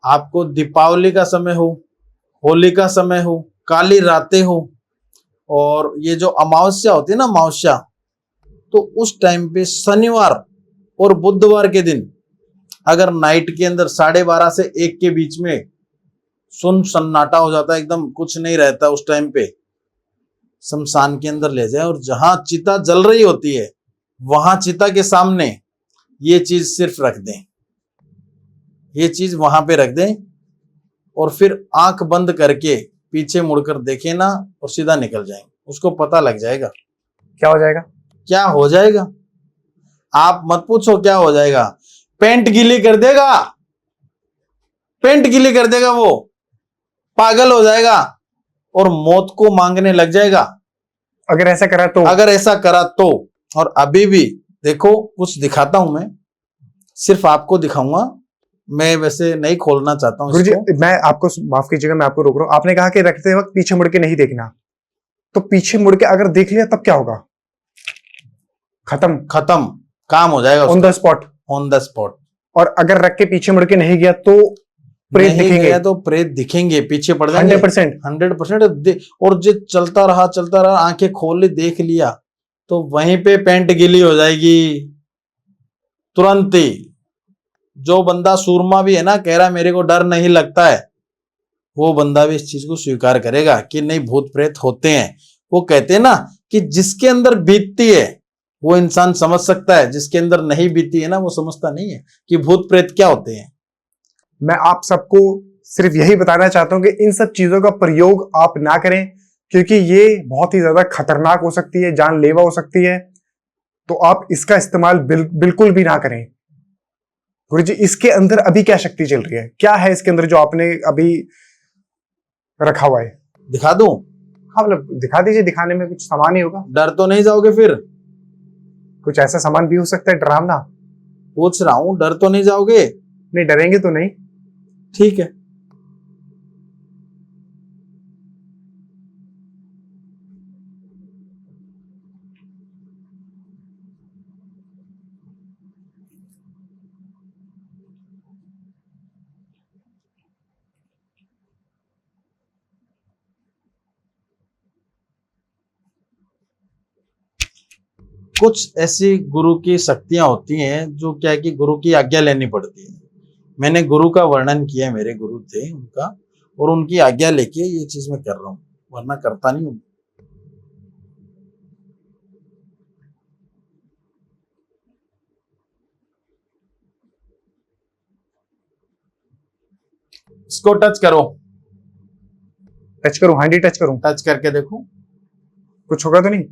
[SPEAKER 2] आपको दीपावली का समय हो, होली का समय हो, काली रातें हो, और ये जो अमावस्या होती है ना, अमावस्या, तो उस टाइम पे शनिवार और बुधवार के दिन अगर नाइट के अंदर 12:30 से 1 के बीच में सुन सन्नाटा हो जाता है, एकदम कुछ नहीं रहता, उस टाइम पे शमशान के अंदर ले जाए और जहां चिता जल रही होती है वहां चिता के सामने ये चीज सिर्फ रख दें, ये चीज वहां पे रख दें और फिर आंख बंद करके पीछे मुड़कर देखें ना और सीधा निकल जाएंगे, उसको पता लग जाएगा
[SPEAKER 1] क्या हो जाएगा।
[SPEAKER 2] क्या हो जाएगा। आप मत पूछो क्या हो जाएगा, पेंट गीली कर देगा, पेंट गीली कर देगा, वो पागल हो जाएगा और मौत को मांगने लग जाएगा
[SPEAKER 1] अगर ऐसा करा तो।
[SPEAKER 2] अगर ऐसा करा तो। और अभी भी देखो कुछ दिखाता हूं मैं, सिर्फ आपको दिखाऊंगा, मैं वैसे नहीं खोलना चाहता हूं
[SPEAKER 1] गुरुजी
[SPEAKER 2] इसको।
[SPEAKER 1] मैं आपको माफ कीजिएगा, मैं आपको रोक रहा हूं। आपने कहा कि रखते वक्त पीछे मुड़ के नहीं देखना, तो पीछे मुड़ के अगर देख लिया तब क्या होगा। खत्म,
[SPEAKER 2] खत्म, काम हो जाएगा
[SPEAKER 1] on the spot.
[SPEAKER 2] On the spot.
[SPEAKER 1] और अगर रख के पीछे मुड़ के नहीं गया तो प्रेत
[SPEAKER 2] नहीं
[SPEAKER 1] दिखेंगे
[SPEAKER 2] गया तो प्रेत दिखेंगे, पीछे पड़ जाएंगे
[SPEAKER 1] 100%।
[SPEAKER 2] 100%। और जो चलता रहा, आंखें खोल ली, देख लिया, तो वहीं पे पेंट गीली हो जाएगी तुरंत ही। जो बंदा सूरमा भी है ना, कह रहा है मेरे को डर नहीं लगता है, वो बंदा भी इस चीज को स्वीकार करेगा कि नहीं भूत प्रेत होते हैं। वो कहते हैं ना कि जिसके अंदर बीतती है वो इंसान समझ सकता है, जिसके अंदर नहीं बीती है ना वो समझता नहीं है कि भूत प्रेत क्या होते हैं।
[SPEAKER 1] मैं आप सबको सिर्फ यही बताना चाहता हूं कि इन सब चीजों का प्रयोग आप ना करें, क्योंकि ये बहुत ही ज्यादा खतरनाक हो सकती है, जानलेवा हो सकती है। तो आप इसका इस्तेमाल बिल्कुल भी ना करें। गुरुजी इसके अंदर अभी क्या शक्ति चल रही है, क्या है इसके अंदर जो आपने अभी रखा हुआ है।
[SPEAKER 2] दिखा दूं?
[SPEAKER 1] हाँ मतलब दिखा दीजिए, दिखाने में कुछ सामान ही होगा।
[SPEAKER 2] डर तो नहीं जाओगे फिर?
[SPEAKER 1] कुछ ऐसा सामान भी हो सकता है डरावना।
[SPEAKER 2] पूछ रहा हूं, डर तो नहीं जाओगे?
[SPEAKER 1] नहीं डरेंगे तो नहीं।
[SPEAKER 2] ठीक है। कुछ ऐसी गुरु की शक्तियां होती हैं जो क्या है कि गुरु की आज्ञा लेनी पड़ती है। मैंने गुरु का वर्णन किया है, मेरे गुरु थे उनका, और उनकी आज्ञा लेके ये चीज मैं कर रहा हूं, वरना करता नहीं हूं। इसको टच करो।
[SPEAKER 1] टच करूं? हाँ जी टच करूं।
[SPEAKER 2] टच करके देखो,
[SPEAKER 1] कुछ होगा तो नहीं?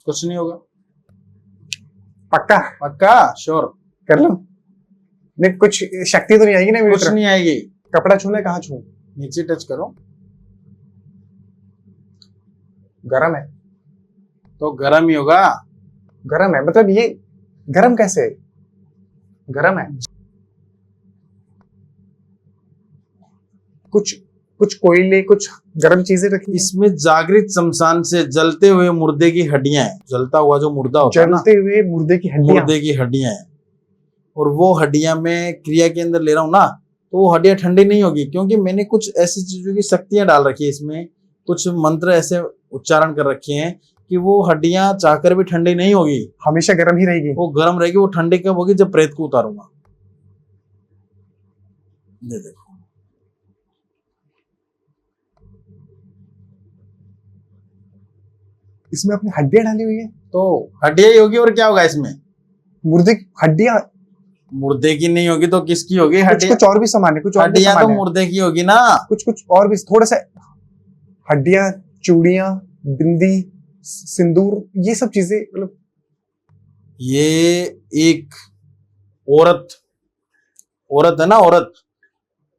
[SPEAKER 2] कुछ नहीं होगा।
[SPEAKER 1] पक्का?
[SPEAKER 2] पक्का? श्योर?
[SPEAKER 1] कर लो। नहीं कुछ शक्ति तो नहीं आएगी ना मेरी
[SPEAKER 2] कुछ
[SPEAKER 1] तरफ?
[SPEAKER 2] नहीं आएगी।
[SPEAKER 1] कपड़ा छूना है, कहाँ छू?
[SPEAKER 2] नीचे टच करो।
[SPEAKER 1] गरम है
[SPEAKER 2] तो गरम ही होगा।
[SPEAKER 1] गरम है मतलब ये गरम कैसे है? गरम है। कुछ कुछ कोयले, कुछ गरम चीजें रखी हैं।
[SPEAKER 2] इसमें जागृत शमशान से जलते हुए मुर्दे की हड्डियां हैं। जलता हुआ जो मुर्दा होता है ना,
[SPEAKER 1] जलते हुए मुर्दे की हड्डियां।
[SPEAKER 2] मुर्दे की हड्डियां हैं। और वो हड्डियां मैं क्रिया के अंदर ले रहा हूं ना, तो वो हड्डियां ठंडी नहीं होगी, क्योंकि मैंने कुछ ऐसी चीजों की शक्तियां डाल रखी है इसमें, कुछ मंत्र ऐसे उच्चारण कर रखे हैं कि वो हड्डियां चाहकर भी ठंडी नहीं होगी,
[SPEAKER 1] हमेशा गर्म ही रहेगी।
[SPEAKER 2] वो गर्म रहेगी। वो ठंडी कब होगी? जब प्रेत को उतारूंगा। ये देखो,
[SPEAKER 1] इसमें अपनी हड्डियां डाली हुई है।
[SPEAKER 2] तो हड्डियां ही होगी, और क्या होगा इसमें?
[SPEAKER 1] मुर्दे की हड्डियां।
[SPEAKER 2] मुर्दे की नहीं होगी तो किसकी होगी?
[SPEAKER 1] कुछ
[SPEAKER 2] हड्डियां।
[SPEAKER 1] कुछ और भी सामान है, कुछ और भी
[SPEAKER 2] हड्डियां तो
[SPEAKER 1] सामान है।
[SPEAKER 2] मुर्दे की होगी ना।
[SPEAKER 1] कुछ कुछ और भी थोड़ा सा। हड्डियां, चूड़ियां, बिंदी, सिंदूर, ये सब चीजें मतलब।
[SPEAKER 2] ये एक औरत है ना, औरत,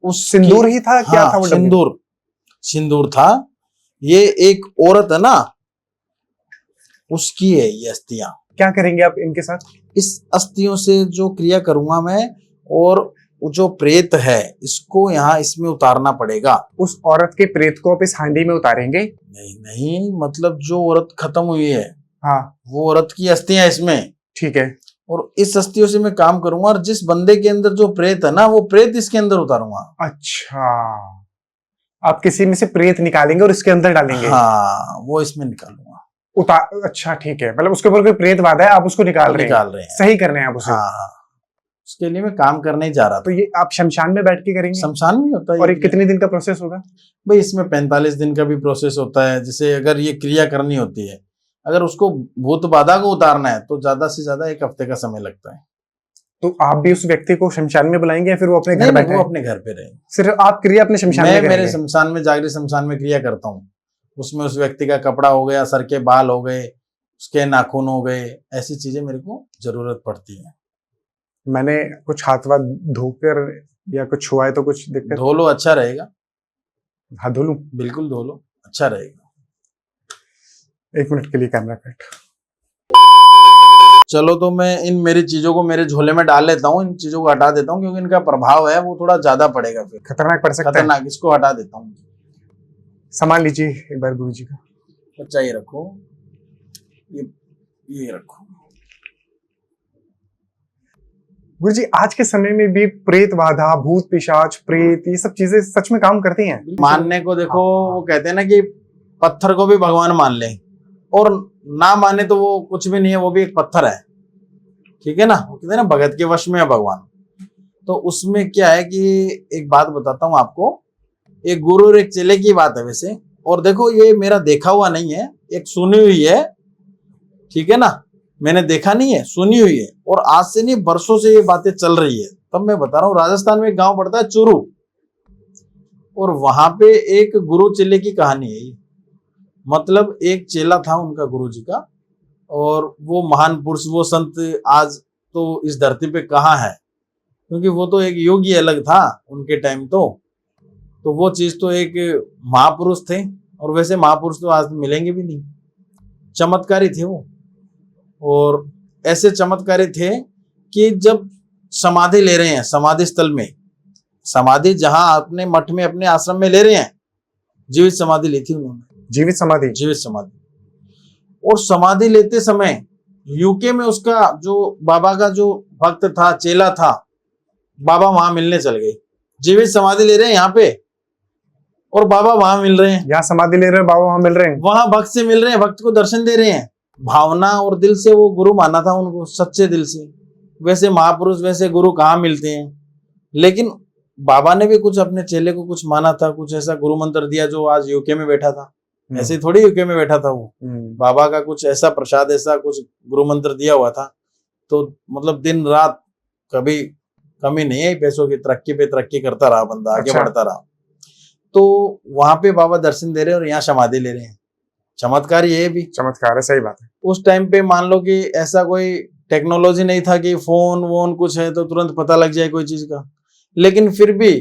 [SPEAKER 2] उस
[SPEAKER 1] सिंदूर ही था क्या?
[SPEAKER 2] हाँ,
[SPEAKER 1] था वो डब्बे?
[SPEAKER 2] सिंदूर था। ये एक औरत है ना, उसकी है ये अस्थियां।
[SPEAKER 1] क्या करेंगे आप इनके साथ?
[SPEAKER 2] इस अस्थियों से जो क्रिया करूंगा मैं, और वो जो प्रेत है इसको यहाँ इसमें उतारना पड़ेगा।
[SPEAKER 1] उस औरत के प्रेत को आप इस हांडी में उतारेंगे?
[SPEAKER 2] नहीं, मतलब जो औरत खत्म हुई है,
[SPEAKER 1] हाँ
[SPEAKER 2] वो औरत की अस्थियां इसमें।
[SPEAKER 1] ठीक है।
[SPEAKER 2] और इस अस्थियों से मैं काम करूंगा, और जिस बंदे के अंदर जो प्रेत है ना, वो प्रेत इसके अंदर उतारूंगा।
[SPEAKER 1] अच्छा, आप किसी में से प्रेत निकालेंगे और इसके अंदर डालेंगे?
[SPEAKER 2] हाँ, वो इसमें निकालूंगा।
[SPEAKER 1] अच्छा ठीक है, मतलब उसके ऊपर कोई प्रेत बाधा है, आप उसको निकाल रहे हैं। सही कर रहे हैं आप उसे।
[SPEAKER 2] हाँ, उसके लिए मैं काम करने ही जा रहा था।
[SPEAKER 1] तो ये आप शमशान में बैठ के करेंगे?
[SPEAKER 2] शमशान में होता है।
[SPEAKER 1] और ये कितने दिन का प्रोसेस होगा?
[SPEAKER 2] भाई इसमें 45 दिन का भी प्रोसेस होता है। जैसे अगर ये क्रिया करनी होती है, अगर उसको भूत बाधा को उतारना है तो ज्यादा से ज्यादा 1 हफ्ते का समय लगता है।
[SPEAKER 1] तो आप भी उस व्यक्ति को शमशान में बुलाएंगे या फिर वो अपने घर
[SPEAKER 2] नहीं,
[SPEAKER 1] बैठे
[SPEAKER 2] वो
[SPEAKER 1] है?
[SPEAKER 2] अपने घर पे रहेंगे।
[SPEAKER 1] सिर्फ आप क्रिया अपने शमशान में
[SPEAKER 2] मैं मेरे
[SPEAKER 1] करेंगे?
[SPEAKER 2] शमशान में, जागृत शमशान में क्रिया करता हूँ। उसमें उस व्यक्ति का कपड़ा हो गया, सर के बाल हो गए, उसके नाखून हो गए, ऐसी चीजें मेरे को जरूरत पड़ती है।
[SPEAKER 1] मैंने कुछ हाथ वाथ धोकर या कुछ छुआ है तो कुछ दिक्कत?
[SPEAKER 2] धो लो, अच्छा रहेगा।
[SPEAKER 1] हाथ धो लूं?
[SPEAKER 2] बिल्कुल धो लो, अच्छा रहेगा।
[SPEAKER 1] 1 मिनट के लिए कैमरा कट।
[SPEAKER 2] चलो तो मैं इन मेरी चीजों को मेरे झोले में डाल लेता हूँ, इन चीजों को हटा देता हूँ, क्योंकि इनका प्रभाव है वो थोड़ा ज्यादा पड़ेगा, फिर
[SPEAKER 1] खतरनाक पड़ सकता है।
[SPEAKER 2] खतरनाक। इसको हटा देता हूँ।
[SPEAKER 1] सामान लीजिए एक बार गुरु जी का।
[SPEAKER 2] बच्चा ये रखो, ये रखो।
[SPEAKER 1] गुरु जी, आज के समय में भी प्रेत बाधा, भूत पिशाच, प्रेत, ये सब चीजें सच में काम करती हैं?
[SPEAKER 2] मानने को देखो, वो कहते हैं ना कि पत्थर को भी भगवान मान ले, और ना माने तो वो कुछ भी नहीं है, वो भी एक पत्थर है। ठीक है ना, वो कहते हैं ना भगत के वश में है भगवान। तो उसमें क्या है कि एक बात बताता हूँ आपको, एक गुरु और एक चेले की बात है वैसे। और देखो, ये मेरा देखा हुआ नहीं है, एक सुनी हुई है। ठीक है ना, मैंने देखा नहीं है, सुनी हुई है। और आज से नहीं, बरसों से ये बातें चल रही है। तब मैं बता रहा हूँ, राजस्थान में एक गांव पड़ता है चूरू, और वहां पे एक गुरु चेले की कहानी है। मतलब एक चेला था उनका, गुरु जी का, और वो महान पुरुष, वो संत आज तो इस धरती पे कहाँ है, क्योंकि वो तो एक युग ही अलग था उनके टाइम। तो वो चीज तो एक महापुरुष थे, और वैसे महापुरुष तो आज मिलेंगे भी नहीं। चमत्कारी थे वो, और ऐसे चमत्कारी थे कि जब समाधि ले रहे हैं, समाधि स्थल में, समाधि जहां अपने मठ में, अपने आश्रम में ले रहे हैं, जीवित समाधि ली थी उन्होंने।
[SPEAKER 1] जीवित समाधि?
[SPEAKER 2] जीवित समाधि। और समाधि लेते समय यूके में उसका जो बाबा का जो भक्त था, चेला था, बाबा वहां मिलने चल गए। जीवित समाधि ले रहे हैं यहाँ पे, और बाबा वहां मिल रहे हैं।
[SPEAKER 1] यहाँ समाधि ले रहे हैं, बाबा वहां मिल रहे हैं।
[SPEAKER 2] वहां भक्त से मिल रहे हैं, भक्त को दर्शन दे रहे हैं। भावना और दिल से वो गुरु माना था उनको, सच्चे दिल से। वैसे महापुरुष, वैसे गुरु कहाँ मिलते हैं। लेकिन बाबा ने भी कुछ अपने चेले को कुछ माना था, कुछ ऐसा गुरु मंत्र दिया जो आज यूके में बैठा था। ऐसे थोड़ी यूके में बैठा था वो, बाबा का कुछ ऐसा प्रसाद, ऐसा कुछ गुरु मंत्र दिया हुआ था। तो मतलब दिन रात कभी कमी नहीं है, पैसों की तरक्की पे तरक्की करता रहा बंदा, आगे बढ़ता रहा। तो वहां पे बाबा दर्शन दे रहे हैं और यहाँ समाधि ले रहे हैं। चमत्कार, ये भी
[SPEAKER 1] चमत्कार है, सही बात है।
[SPEAKER 2] उस टाइम पे मान लो कि ऐसा कोई टेक्नोलॉजी नहीं था कि फोन वोन कुछ है तो तुरंत पता लग जाए कोई चीज का। लेकिन फिर भी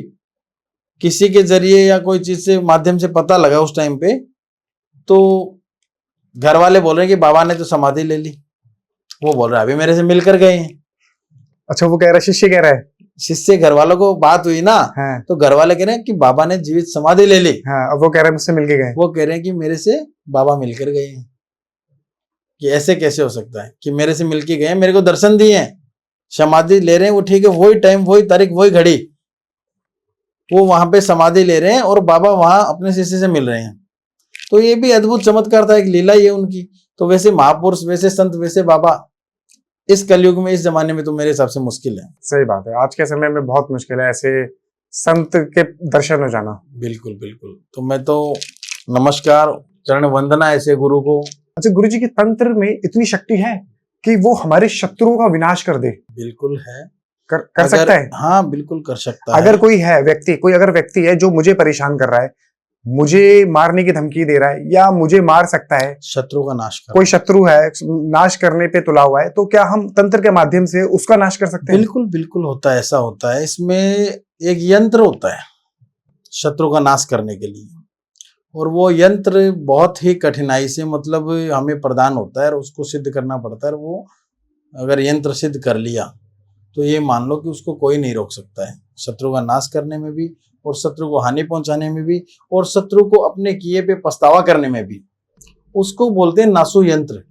[SPEAKER 2] किसी के जरिए या कोई चीज से माध्यम से पता लगा उस टाइम पे। तो घर वाले बोल रहे हैं कि बाबा ने तो समाधि ले ली। वो बोल रहा है अभी मेरे से मिलकर गए हैं।
[SPEAKER 1] अच्छा, वो कह रहा है, शिष्य कह रहा है?
[SPEAKER 2] शिष्य घर वालों को बात हुई ना।
[SPEAKER 1] हाँ।
[SPEAKER 2] तो घर वाले कह रहे हैं कि बाबा ने जीवित समाधि ले ली।
[SPEAKER 1] हाँ, अब वो कह रहे हैं मुझसे मिलके गए।
[SPEAKER 2] वो कह रहे हैं कि मेरे से बाबा मिलकर गए हैं। कि ऐसे कैसे हो सकता है कि मेरे से मिलके गए हैं, मेरे को दर्शन दिए हैं, समाधि ले रहे हैं। वो ठीक है, वही टाइम, वही तारीख, वही घड़ी, वो वहां पे समाधि ले रहे हैं और बाबा वहां अपने शिष्य से मिल रहे हैं। तो ये भी अद्भुत चमत्कार था, एक लीला ही है उनकी। तो वैसे महापुरुष, वैसे संत, वैसे बाबा इस कलयुग में, इस जमाने में तो मेरे हिसाब से मुश्किल है।
[SPEAKER 1] सही बात है, आज के समय में बहुत मुश्किल है ऐसे संत के दर्शन हो जाना।
[SPEAKER 2] बिल्कुल बिल्कुल। तो मैं तो नमस्कार, चरण वंदना ऐसे गुरु को।
[SPEAKER 1] अच्छा, गुरु जी के तंत्र में इतनी शक्ति है कि वो हमारे शत्रुओं का विनाश कर दे?
[SPEAKER 2] बिल्कुल है।
[SPEAKER 1] कर सकता है?
[SPEAKER 2] हाँ, बिल्कुल कर सकता है।
[SPEAKER 1] अगर कोई है व्यक्ति, कोई अगर व्यक्ति है जो मुझे परेशान कर रहा है, मुझे मारने की धमकी दे रहा है या मुझे मार सकता है,
[SPEAKER 2] शत्रु का नाश कर,
[SPEAKER 1] कोई शत्रु है, नाश करने पे तुला हुआ है, तो क्या हम तंत्र के माध्यम से उसका नाश कर सकते हैं?
[SPEAKER 2] बिल्कुल बिल्कुल होता है, ऐसा होता है। इसमें एक यंत्र होता है शत्रु का नाश करने के लिए, और वो यंत्र बहुत ही कठिनाई से मतलब हमें प्रदान होता है और उसको सिद्ध करना पड़ता है। वो अगर यंत्र सिद्ध कर लिया तो ये मान लो कि उसको कोई नहीं रोक सकता है, शत्रु का नाश करने में भी, और शत्रु को हानि पहुंचाने में भी, और शत्रु को अपने किए पे पछतावा करने में भी। उसको बोलते हैं नासु यंत्र।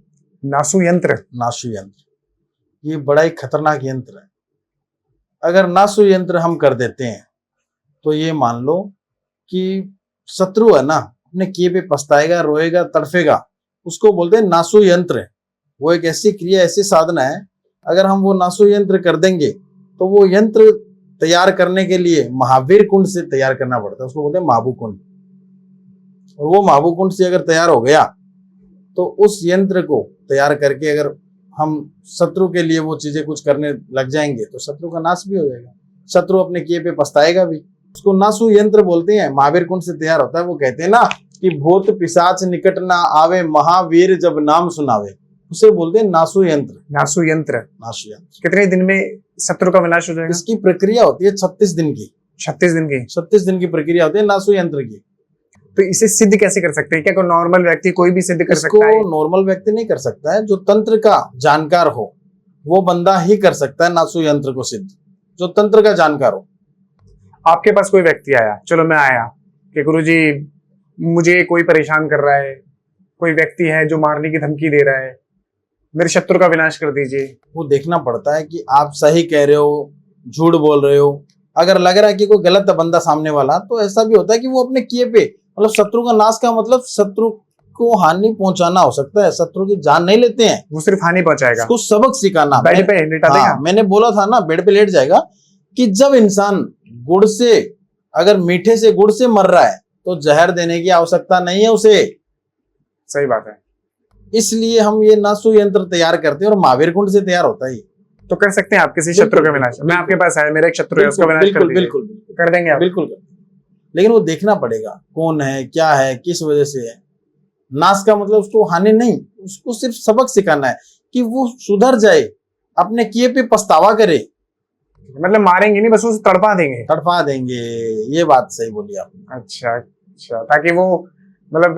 [SPEAKER 1] नासु यंत्र?
[SPEAKER 2] नासु यंत्र ये बड़ा ही खतरनाक यंत्र है। अगर नासु यंत्र हम कर देते हैं तो ये मान लो कि शत्रु है ना, अपने किए पे पछताएगा, रोएगा, तड़फेगा। उसको बोलते हैं नासु यंत्र। वो एक ऐसी क्रिया, ऐसी साधना है, अगर हम वो नासु यंत्र कर देंगे तो वो यंत्र तैयार करने के लिए महावीर कुंड से तैयार करना पड़ता है, उसको बोलते हैं महाभू कुंड। और वो महाभू कुंड से अगर तैयार हो गया तो उस यंत्र को तैयार करके अगर हम शत्रु के लिए वो चीजें कुछ करने लग जाएंगे तो शत्रु का नाश भी हो जाएगा, शत्रु अपने किए पे पछताएगा भी। उसको नासु यंत्र बोलते हैं, महावीर कुंड से तैयार होता है। वो कहते हैं ना कि भूत पिशाच निकट ना आवे, महावीर जब नाम सुनावे, उसे बोलते हैं नासु यंत्र।
[SPEAKER 1] नासु यंत्र।
[SPEAKER 2] नासु यंत्र
[SPEAKER 1] कितने दिन में शत्रु का विनाश हो जाएगा?
[SPEAKER 2] इसकी प्रक्रिया होती है 36 दिन की।
[SPEAKER 1] 36 दिन की?
[SPEAKER 2] 36 दिन की प्रक्रिया होती है नासु यंत्र की।
[SPEAKER 1] तो इसे सिद्ध कैसे कर सकते हैं? क्या कोई नॉर्मल व्यक्ति कोई भी सिद्ध कर
[SPEAKER 2] इसको
[SPEAKER 1] सकता है?
[SPEAKER 2] नॉर्मल व्यक्ति नहीं कर सकता है, जो तंत्र का जानकार हो वो बंदा ही कर सकता है नासु यंत्र को सिद्ध, जो तंत्र का जानकार हो।
[SPEAKER 1] आपके पास कोई व्यक्ति आया, चलो मैं आया कि गुरुजी मुझे कोई परेशान कर रहा है, कोई व्यक्ति है जो मारने की धमकी दे रहा है, मेरे शत्रु का विनाश कर दीजिए।
[SPEAKER 2] वो देखना पड़ता है कि आप सही कह रहे हो, झूठ बोल रहे हो। अगर लग रहा है कि कोई गलत है बंदा सामने वाला, तो ऐसा भी होता है कि वो अपने किए पे, मतलब शत्रु का नाश का मतलब शत्रु को हानि पहुंचाना हो सकता है, शत्रु की जान नहीं लेते हैं,
[SPEAKER 1] वो सिर्फ हानि पहुंचाएगा,
[SPEAKER 2] उसको सबक सिखाना।
[SPEAKER 1] बेड पे लेटा देगा।
[SPEAKER 2] मैंने बोला था ना, बेड पे लेट जाएगा। कि जब इंसान गुड़ से, अगर मीठे से गुड़ से मर रहा है तो जहर देने की आवश्यकता नहीं है उसे।
[SPEAKER 1] सही बात है।
[SPEAKER 2] इसलिए हम ये नासु यंत्र तैयार करते हैं और महावीर कुंड से तैयार होता है।
[SPEAKER 1] तो कर सकते हैं आप किसी शत्रु का विनाश? मैं आपके पास आया, मेरा एक शत्रु है, उसका विनाश कर दीजिए।
[SPEAKER 2] बिल्कुल
[SPEAKER 1] कर देंगे आप?
[SPEAKER 2] बिल्कुल। लेकिन वो देखना पड़ेगा कौन है, क्या है, किस वजह से है। नाश का मतलब उसको हानि नहीं, उसको सिर्फ सबक सिखाना है कि वो सुधर जाए, अपने किए पे पछतावा करे।
[SPEAKER 1] मतलब मारेंगे नहीं, बस उसे तड़पा देंगे।
[SPEAKER 2] तड़पा देंगे, ये बात सही बोली आपने।
[SPEAKER 1] अच्छा अच्छा, ताकि वो मतलब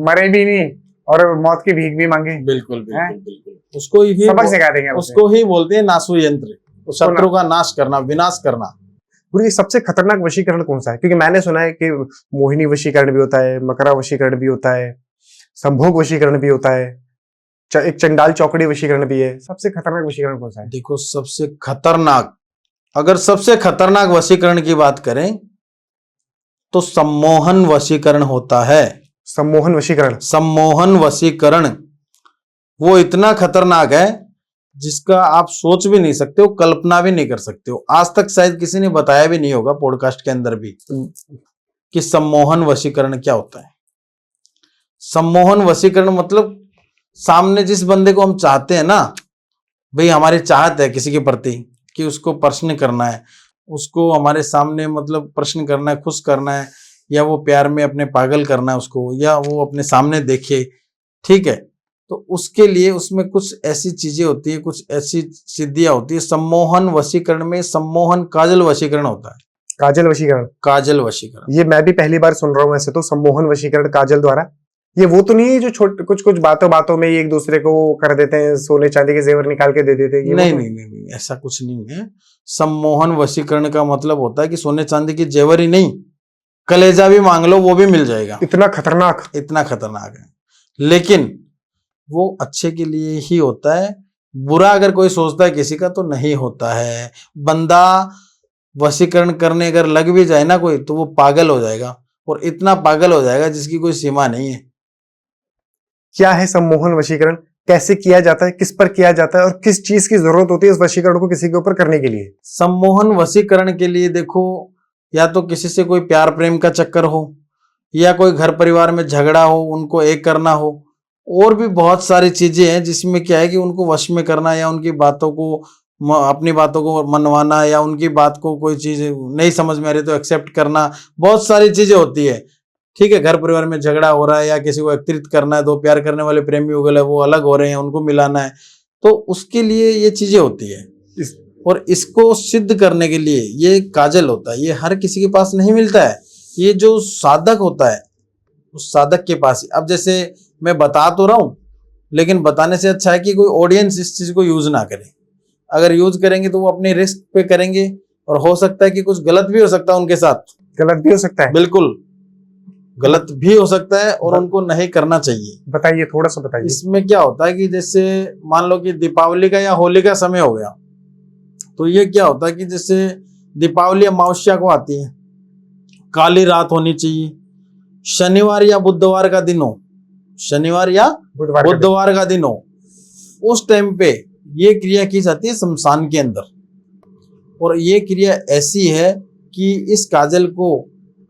[SPEAKER 1] मरे भी नहीं और मौत की भीख भी मांगे।
[SPEAKER 2] बिल्कुल बिल्कुल बिल्कुल। उसको ही
[SPEAKER 1] सबक सिखा देंगे,
[SPEAKER 2] उसको ही बोलते हैं नासु यंत्र, शत्रु का नाश करना, विनाश करना।
[SPEAKER 1] गुरु जी सबसे खतरनाक वशीकरण कौन सा है? क्योंकि मैंने सुना है कि मोहिनी वशीकरण भी होता है, मकरा वशीकरण भी होता है, संभोग वशीकरण भी होता है, एक चंडाल चौकड़ी वशीकरण भी है। सबसे खतरनाक वशीकरण कौन सा है?
[SPEAKER 2] देखो सबसे खतरनाक, अगर सबसे खतरनाक वशीकरण की बात करें तो सम्मोहन वशीकरण होता है।
[SPEAKER 1] सम्मोहन वशीकरण?
[SPEAKER 2] सम्मोहन वशीकरण वो इतना खतरनाक है जिसका आप सोच भी नहीं सकते हो, कल्पना भी नहीं कर सकते हो। आज तक शायद किसी ने बताया भी नहीं होगा पॉडकास्ट के अंदर भी कि सम्मोहन वशीकरण क्या होता है। सम्मोहन वशीकरण मतलब सामने जिस बंदे को हम चाहते हैं ना, भाई हमारी चाहत है किसी के प्रति कि उसको प्रश्न करना है, उसको हमारे सामने मतलब प्रश्न करना है, खुश करना है, या वो प्यार में अपने पागल करना है उसको, या वो अपने सामने देखे, ठीक है। तो उसके लिए उसमें कुछ ऐसी चीजें होती है, कुछ ऐसी सिद्धियां होती है। सम्मोहन वशीकरण में सम्मोहन काजल वशीकरण होता है।
[SPEAKER 1] काजल वशीकरण? काजल
[SPEAKER 2] वशीकरण,
[SPEAKER 1] ये मैं भी पहली बार सुन रहा हूँ। ऐसे तो सम्मोहन वशीकरण काजल द्वारा, ये वो तो नहीं है जो कुछ कुछ बातों में एक दूसरे को कर देते हैं, सोने चांदी के जेवर निकाल के दे देते हैं?
[SPEAKER 2] नहीं नहीं नहीं नहीं, ऐसा कुछ नहीं है। सम्मोहन वशीकरण का मतलब होता है कि सोने चांदी की जेवर ही नहीं, कलेजा भी मांग लो वो भी मिल जाएगा।
[SPEAKER 1] इतना खतरनाक?
[SPEAKER 2] इतना खतरनाक है, लेकिन वो अच्छे के लिए ही होता है। बुरा अगर कोई सोचता है किसी का तो नहीं होता है। बंदा वशीकरण करने अगर लग भी जाए ना कोई, तो वो पागल हो जाएगा, और इतना पागल हो जाएगा जिसकी कोई सीमा नहीं है।
[SPEAKER 1] क्या है सम्मोहन वशीकरण? कैसे किया जाता है? किस पर किया जाता है? और किस चीज की जरूरत होती है इस वशीकरण को किसी के ऊपर करने के लिए?
[SPEAKER 2] सम्मोहन वशीकरण के लिए देखो, या तो किसी से कोई प्यार प्रेम का चक्कर हो, या कोई घर परिवार में झगड़ा हो, उनको एक करना हो, और भी बहुत सारी चीजें हैं जिसमें क्या है कि उनको वश में करना, या उनकी बातों को, अपनी बातों को मनवाना, या उनकी बात को कोई चीज नहीं समझ में आ रही तो एक्सेप्ट करना। बहुत सारी चीजें होती है, ठीक है। घर परिवार में झगड़ा हो रहा है या किसी को एकत्रित करना है, दो प्यार करने वाले प्रेमी हो गए, वो अलग हो रहे हैं, उनको मिलाना है, तो उसके लिए ये चीजें होती है। और इसको सिद्ध करने के लिए ये काजल होता है, ये हर किसी के पास नहीं मिलता है। ये जो साधक होता है उस साधक के पास ही। अब जैसे मैं बता तो रहा हूं, लेकिन बताने से अच्छा है कि कोई ऑडियंस इस चीज को यूज ना करे। अगर यूज करेंगे तो वो अपने रिस्क पे करेंगे, और हो सकता है कि कुछ गलत भी हो सकता है उनके साथ।
[SPEAKER 1] गलत भी हो सकता है?
[SPEAKER 2] बिल्कुल गलत भी हो सकता है, और उनको नहीं करना चाहिए।
[SPEAKER 1] बताइए, थोड़ा सा बताइए।
[SPEAKER 2] इसमें क्या होता है कि जैसे मान लो कि दीपावली का या होली का समय हो गया, तो ये क्या होता है कि जैसे दीपावली अमावस्या को आती है, काली रात होनी चाहिए, शनिवार या बुधवार का दिन हो, शनिवार या बुधवार का दिन हो, उस टाइम पे ये क्रिया की जाती है शमशान के अंदर। और ये क्रिया ऐसी है कि इस काजल को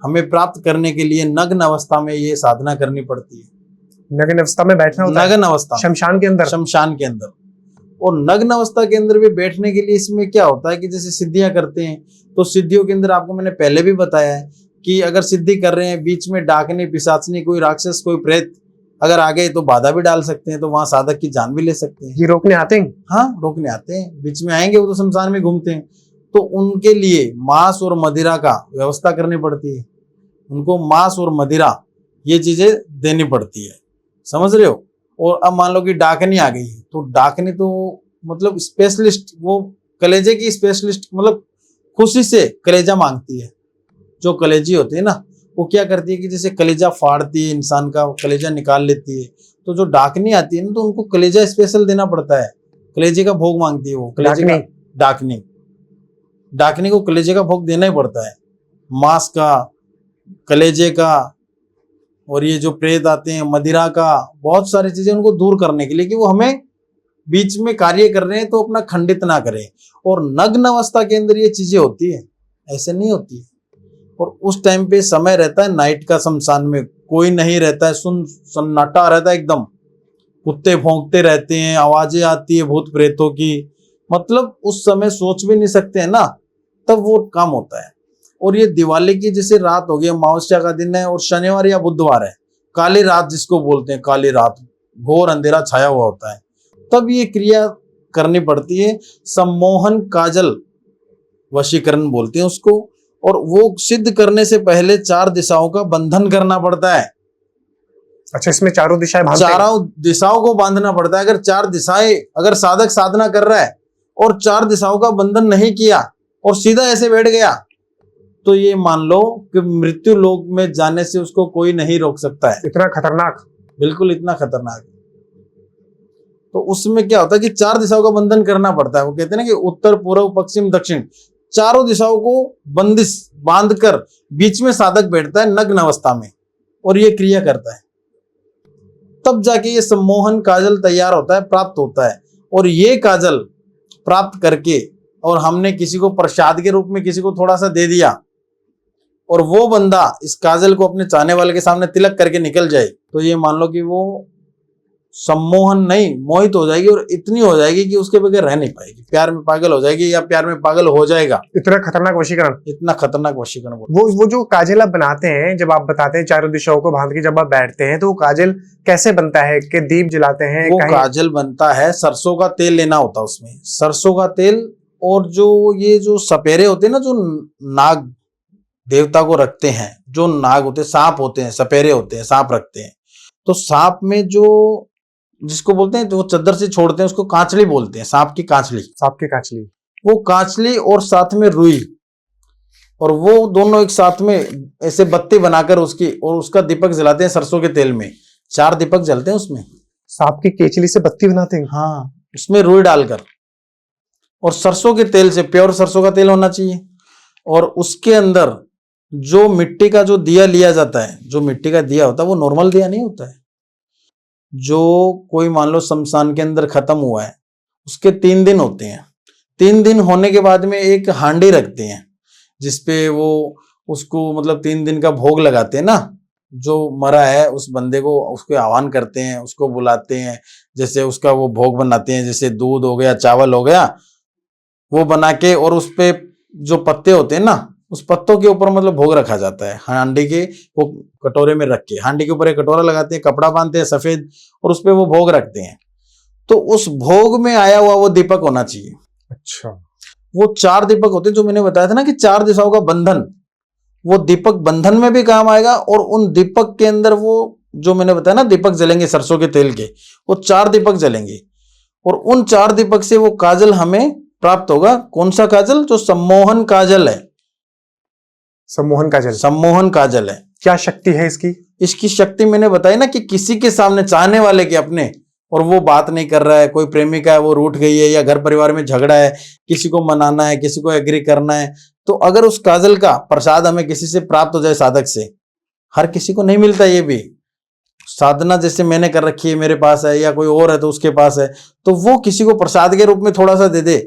[SPEAKER 2] हमें प्राप्त करने के लिए नग्न अवस्था में ये साधना करनी पड़ती है।
[SPEAKER 1] नग्न अवस्था में बैठना होता है
[SPEAKER 2] नग्न अवस्था में,
[SPEAKER 1] शमशान के अंदर।
[SPEAKER 2] शमशान के अंदर। और नग्न अवस्था के अंदर भी बैठने के लिए इसमें क्या होता है कि जैसे सिद्धियां करते हैं, तो सिद्धियों के अंदर आपको मैंने पहले भी बताया है कि अगर सिद्धि कर रहे हैं, बीच में डाकनी, पिशाचनी, कोई राक्षस, कोई प्रेत अगर आ गए तो बाधा भी डाल सकते हैं, तो वहां साधक की जान भी ले सकते हैं।
[SPEAKER 1] ये रोकने आते हैं?
[SPEAKER 2] हाँ, रोकने आते हैं, बीच में आएंगे, वो तो शमशान में घूमते हैं, तो उनके लिए मांस और मदिरा का व्यवस्था करनी पड़ती है। उनको मांस और मदिरा ये चीजें देनी पड़ती है, समझ रहे हो। और अब मान लो कि डाकनी आ गई, तो डाकनी तो मतलब स्पेशलिस्ट, वो कलेजे की स्पेशलिस्ट, मतलब खुशी से कलेजा मांगती है। जो कलेजी होती है ना, वो क्या करती है कि जैसे कलेजा फाड़ती है, इंसान का कलेजा निकाल लेती है। तो जो डाकनी आती है ना, तो उनको कलेजा स्पेशल देना पड़ता है, कलेजे का भोग मांगती है वो। कलेजे का डाकनी को कलेजे का भोग देना ही पड़ता है, मांस का, कलेजे का। और ये जो प्रेत आते हैं, मदिरा का, बहुत सारी चीजें उनको दूर करने के लिए कि वो हमें बीच में कार्य कर रहे हैं तो अपना खंडित ना करें। और नग्न अवस्था के अंदर ये चीजें होती है, ऐसे नहीं होती है। और उस टाइम पे समय रहता है नाइट का, शमशान में कोई नहीं रहता है, सन्नाटा रहता है एकदम, कुत्ते भौंकते रहते हैं, आवाजें आती है भूत प्रेतों की, मतलब उस समय सोच भी नहीं सकते हैं ना, तब वो काम होता है। और ये दिवाली की जैसे रात हो गई, अमावस्या का दिन है और शनिवार या बुधवार है, काली रात जिसको बोलते हैं, काली रात, घोर अंधेरा छाया हुआ होता है, तब ये क्रिया करनी पड़ती है। सम्मोहन काजल वशीकरण बोलते हैं उसको। और वो सिद्ध करने से पहले 4 दिशाओं का बंधन करना पड़ता है।
[SPEAKER 1] अच्छा, इसमें चारों दिशाएं बांधते हैं?
[SPEAKER 2] चारों दिशाओं को बांधना पड़ता है। अगर 4 दिशाएं, अगर साधक साधना कर रहा है और 4 दिशाओं का बंधन नहीं किया और सीधा ऐसे बैठ गया, तो ये मान लो कि मृत्यु लोक में जाने से उसको कोई नहीं रोक सकता है।
[SPEAKER 1] इतना खतरनाक?
[SPEAKER 2] बिल्कुल, इतना खतरनाक। तो उसमें क्या होता है कि 4 दिशाओं का बंधन करना पड़ता है। वो कहते हैं ना कि उत्तर, पूर्व, पश्चिम, दक्षिण, चारों दिशाओं को बंदिश बांधकर बीच में साधक बैठता है नग्न अवस्था में और ये क्रिया करता है, तब जाके ये सम्मोहन काजल तैयार होता है, प्राप्त होता है। और ये काजल प्राप्त करके, और हमने किसी को प्रसाद के रूप में किसी को थोड़ा सा दे दिया, और वो बंदा इस काजल को अपने चाहने वाले के सामने तिलक करके निकल जाए, तो ये मान लो कि वो सम्मोहन नहीं, मोहित हो जाएगी, और इतनी हो जाएगी कि उसके बगैर रह नहीं पाएगी, प्यार में पागल हो जाएगी या प्यार में पागल हो जाएगा।
[SPEAKER 1] इतना खतरनाक वशीकरण? इतना
[SPEAKER 2] खतरनाक वशीकरण।
[SPEAKER 1] वो जो काजल आप बनाते हैं, जब आप बताते हैं चारों दिशाओं को बांध के जब आप बैठते हैं, तो वो काजल कैसे बनता है? कि दीप जलाते हैं?
[SPEAKER 2] वो काजल बनता है, सरसों का तेल लेना होता है उसमें, सरसों का तेल। और जो ये जो सपेरे होते हैं ना, जो नाग देवता को रखते हैं, जो नाग होते हैं, सांप होते हैं, सपेरे होते हैं, सांप रखते हैं, तो सांप में जो जिसको बोलते हैं, जो चद्दर से छोड़ते हैं उसको कांचली बोलते हैं, सांप की कांचली।
[SPEAKER 1] सांप की कांचली? वो
[SPEAKER 2] कांचली और साथ में रुई, और वो दोनों एक साथ में ऐसे बत्ती बनाकर उसकी, और उसका दीपक जलाते हैं सरसों के तेल में। 4 दीपक जलते हैं उसमें।
[SPEAKER 1] सांप की केचली से बत्ती बनाते हैं?
[SPEAKER 2] हाँ, उसमें रुई डालकर, और सरसों के तेल से, प्योर सरसों का तेल होना चाहिए। और उसके अंदर जो मिट्टी का जो दिया लिया जाता है, जो मिट्टी का दिया होता है वो नॉर्मल दिया नहीं होता है। जो कोई मान लो शमशान के अंदर खत्म हुआ है, उसके 3 दिन होते हैं। 3 दिन होने के बाद में एक हांडी रखते हैं, जिसपे वो उसको मतलब 3 दिन का भोग लगाते हैं ना। जो मरा है उस बंदे को, उसको आह्वान करते हैं, उसको बुलाते हैं, जैसे उसका वो भोग बनाते हैं, जैसे दूध हो गया, चावल हो गया, वो बना के, और उस पे जो पत्ते होते हैं ना, उस पत्तों के ऊपर मतलब भोग रखा जाता है हांडी के, वो कटोरे में रख के, हांडी के ऊपर एक कटोरा लगाते हैं, कपड़ा बांधते हैं सफेद, और उस पे वो भोग रखते हैं। तो उस भोग में आया हुआ वो दीपक होना चाहिए।
[SPEAKER 1] अच्छा,
[SPEAKER 2] वो 4 दीपक होते हैं, जो मैंने बताया था ना कि 4 दिशाओं का बंधन, वो दीपक बंधन में भी काम आएगा। और उन दीपक के अंदर वो जो मैंने बताया ना, दीपक जलेंगे सरसों के तेल के, वो 4 दीपक जलेंगे, और उन 4 दीपक से वो काजल हमें प्राप्त होगा। कौन सा काजल? जो सम्मोहन काजल है।
[SPEAKER 1] सम्मोहन काजल?
[SPEAKER 2] सम्मोहन काजल है।
[SPEAKER 1] क्या शक्ति है इसकी?
[SPEAKER 2] इसकी शक्ति मैंने बताई ना कि किसी के सामने, चाहने वाले के अपने, और वो बात नहीं कर रहा है, कोई प्रेमिका है वो रूठ गई है, या घर परिवार में झगड़ा है, किसी को मनाना है, किसी को एग्री करना है, तो अगर उस काजल का प्रसाद हमें किसी से प्राप्त हो जाए, साधक से, हर किसी को नहीं मिलता। ये भी साधना जैसे मैंने कर रखी है, मेरे पास है, या कोई और है तो उसके पास है, तो वो किसी को प्रसाद के रूप में थोड़ा सा दे दे,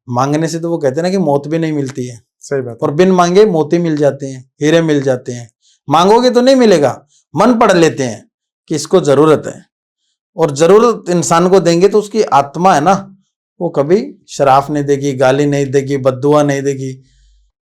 [SPEAKER 2] मांगने से तो वो कहते हैं ना कि मौत भी नहीं मिलती है।
[SPEAKER 1] सही बात है।
[SPEAKER 2] और बिन मांगे मोती मिल जाते हैं, हीरे मिल जाते हैं। मांगोगे तो नहीं मिलेगा, मन पढ़ लेते हैं, कि इसको जरूरत है, और जरूरत इंसान को देंगे तो उसकी आत्मा है ना, वो कभी शराफ नहीं देगी, गाली नहीं देगी, बद्दुआ नहीं देगी।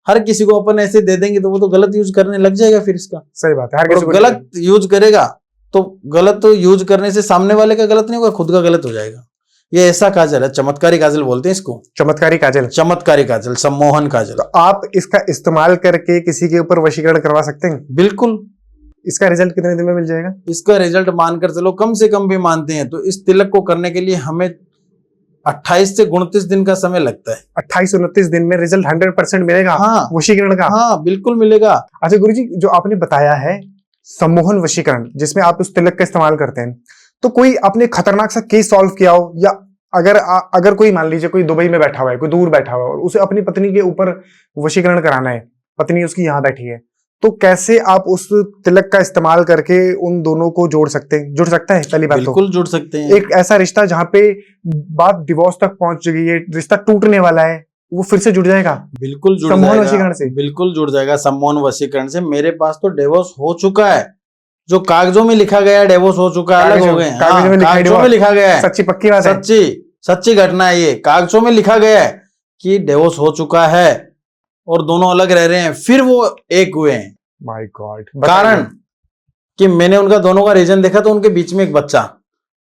[SPEAKER 2] हर किसी को अपन ऐसे दे देंगे तो वो तो गलत यूज करने लग जाएगा फिर इसका।
[SPEAKER 1] सही बात है, हर
[SPEAKER 2] और
[SPEAKER 1] किसी को
[SPEAKER 2] गलत यूज करेगा तो गलत यूज करने से सामने वाले का गलत नहीं होगा, खुद का गलत हो जाएगा। ये ऐसा काजल है, चमत्कारी काजल बोलते हैं इसको,
[SPEAKER 1] चमत्कारी काजल,
[SPEAKER 2] चमत्कारी काजल, सम्मोहन काजल।
[SPEAKER 1] तो आप इसका इस्तेमाल करके किसी के ऊपर वशीकरण करवा सकते हैं?
[SPEAKER 2] बिल्कुल।
[SPEAKER 1] इसका रिजल्ट कितने दिन में मिल जाएगा?
[SPEAKER 2] इसका रिजल्ट मानकर चलो कम से कम भी मानते हैं तो इस तिलक को करने के लिए हमें 28 से 29 दिन का समय लगता है।
[SPEAKER 1] 28-29 दिन में रिजल्ट 100% मिलेगा?
[SPEAKER 2] हाँ,
[SPEAKER 1] वशीकरण का?
[SPEAKER 2] हाँ बिल्कुल मिलेगा।
[SPEAKER 1] अच्छा गुरुजी, जो आपने बताया है सम्मोहन वशीकरण, जिसमें आप उस तिलक का इस्तेमाल करते हैं, तो कोई आपने खतरनाक सा केस सॉल्व किया हो, या अगर कोई मान लीजिए कोई दुबई में बैठा हुआ है, कोई दूर बैठा हुआ है और उसे अपनी पत्नी के ऊपर वशीकरण कराना है, पत्नी उसकी यहाँ बैठी है, तो कैसे आप उस तिलक का इस्तेमाल करके उन दोनों को जुड़ सकता है? पहली बात तो
[SPEAKER 2] बिल्कुल जुड़ सकते हैं।
[SPEAKER 1] एक ऐसा रिश्ता जहाँ पे बात डिवोर्स तक पहुंच गई है, रिश्ता टूटने वाला है, वो फिर से जुड़ जाएगा?
[SPEAKER 2] बिल्कुल जुड़
[SPEAKER 1] सम्मोहन
[SPEAKER 2] जाएगा,
[SPEAKER 1] वशीकरण से?
[SPEAKER 2] बिल्कुल जुड़ जाएगा सम्मोहन वशीकरण से। मेरे पास तो डिवोर्स हो चुका है, जो कागजों में लिखा गया है डिवोर्स हो चुका है, अलग हो गए।
[SPEAKER 1] कागजों में
[SPEAKER 2] लिखा गया है,
[SPEAKER 1] सच्ची पक्की बात है?
[SPEAKER 2] सच्ची घटना है ये। कागजों में लिखा गया है कि डिवोर्स हो चुका है और दोनों अलग रह रहे हैं, फिर वो एक हुए हैं।
[SPEAKER 1] My God.
[SPEAKER 2] कारण कि मैंने उनका दोनों का रीजन देखा, तो उनके बीच में एक बच्चा,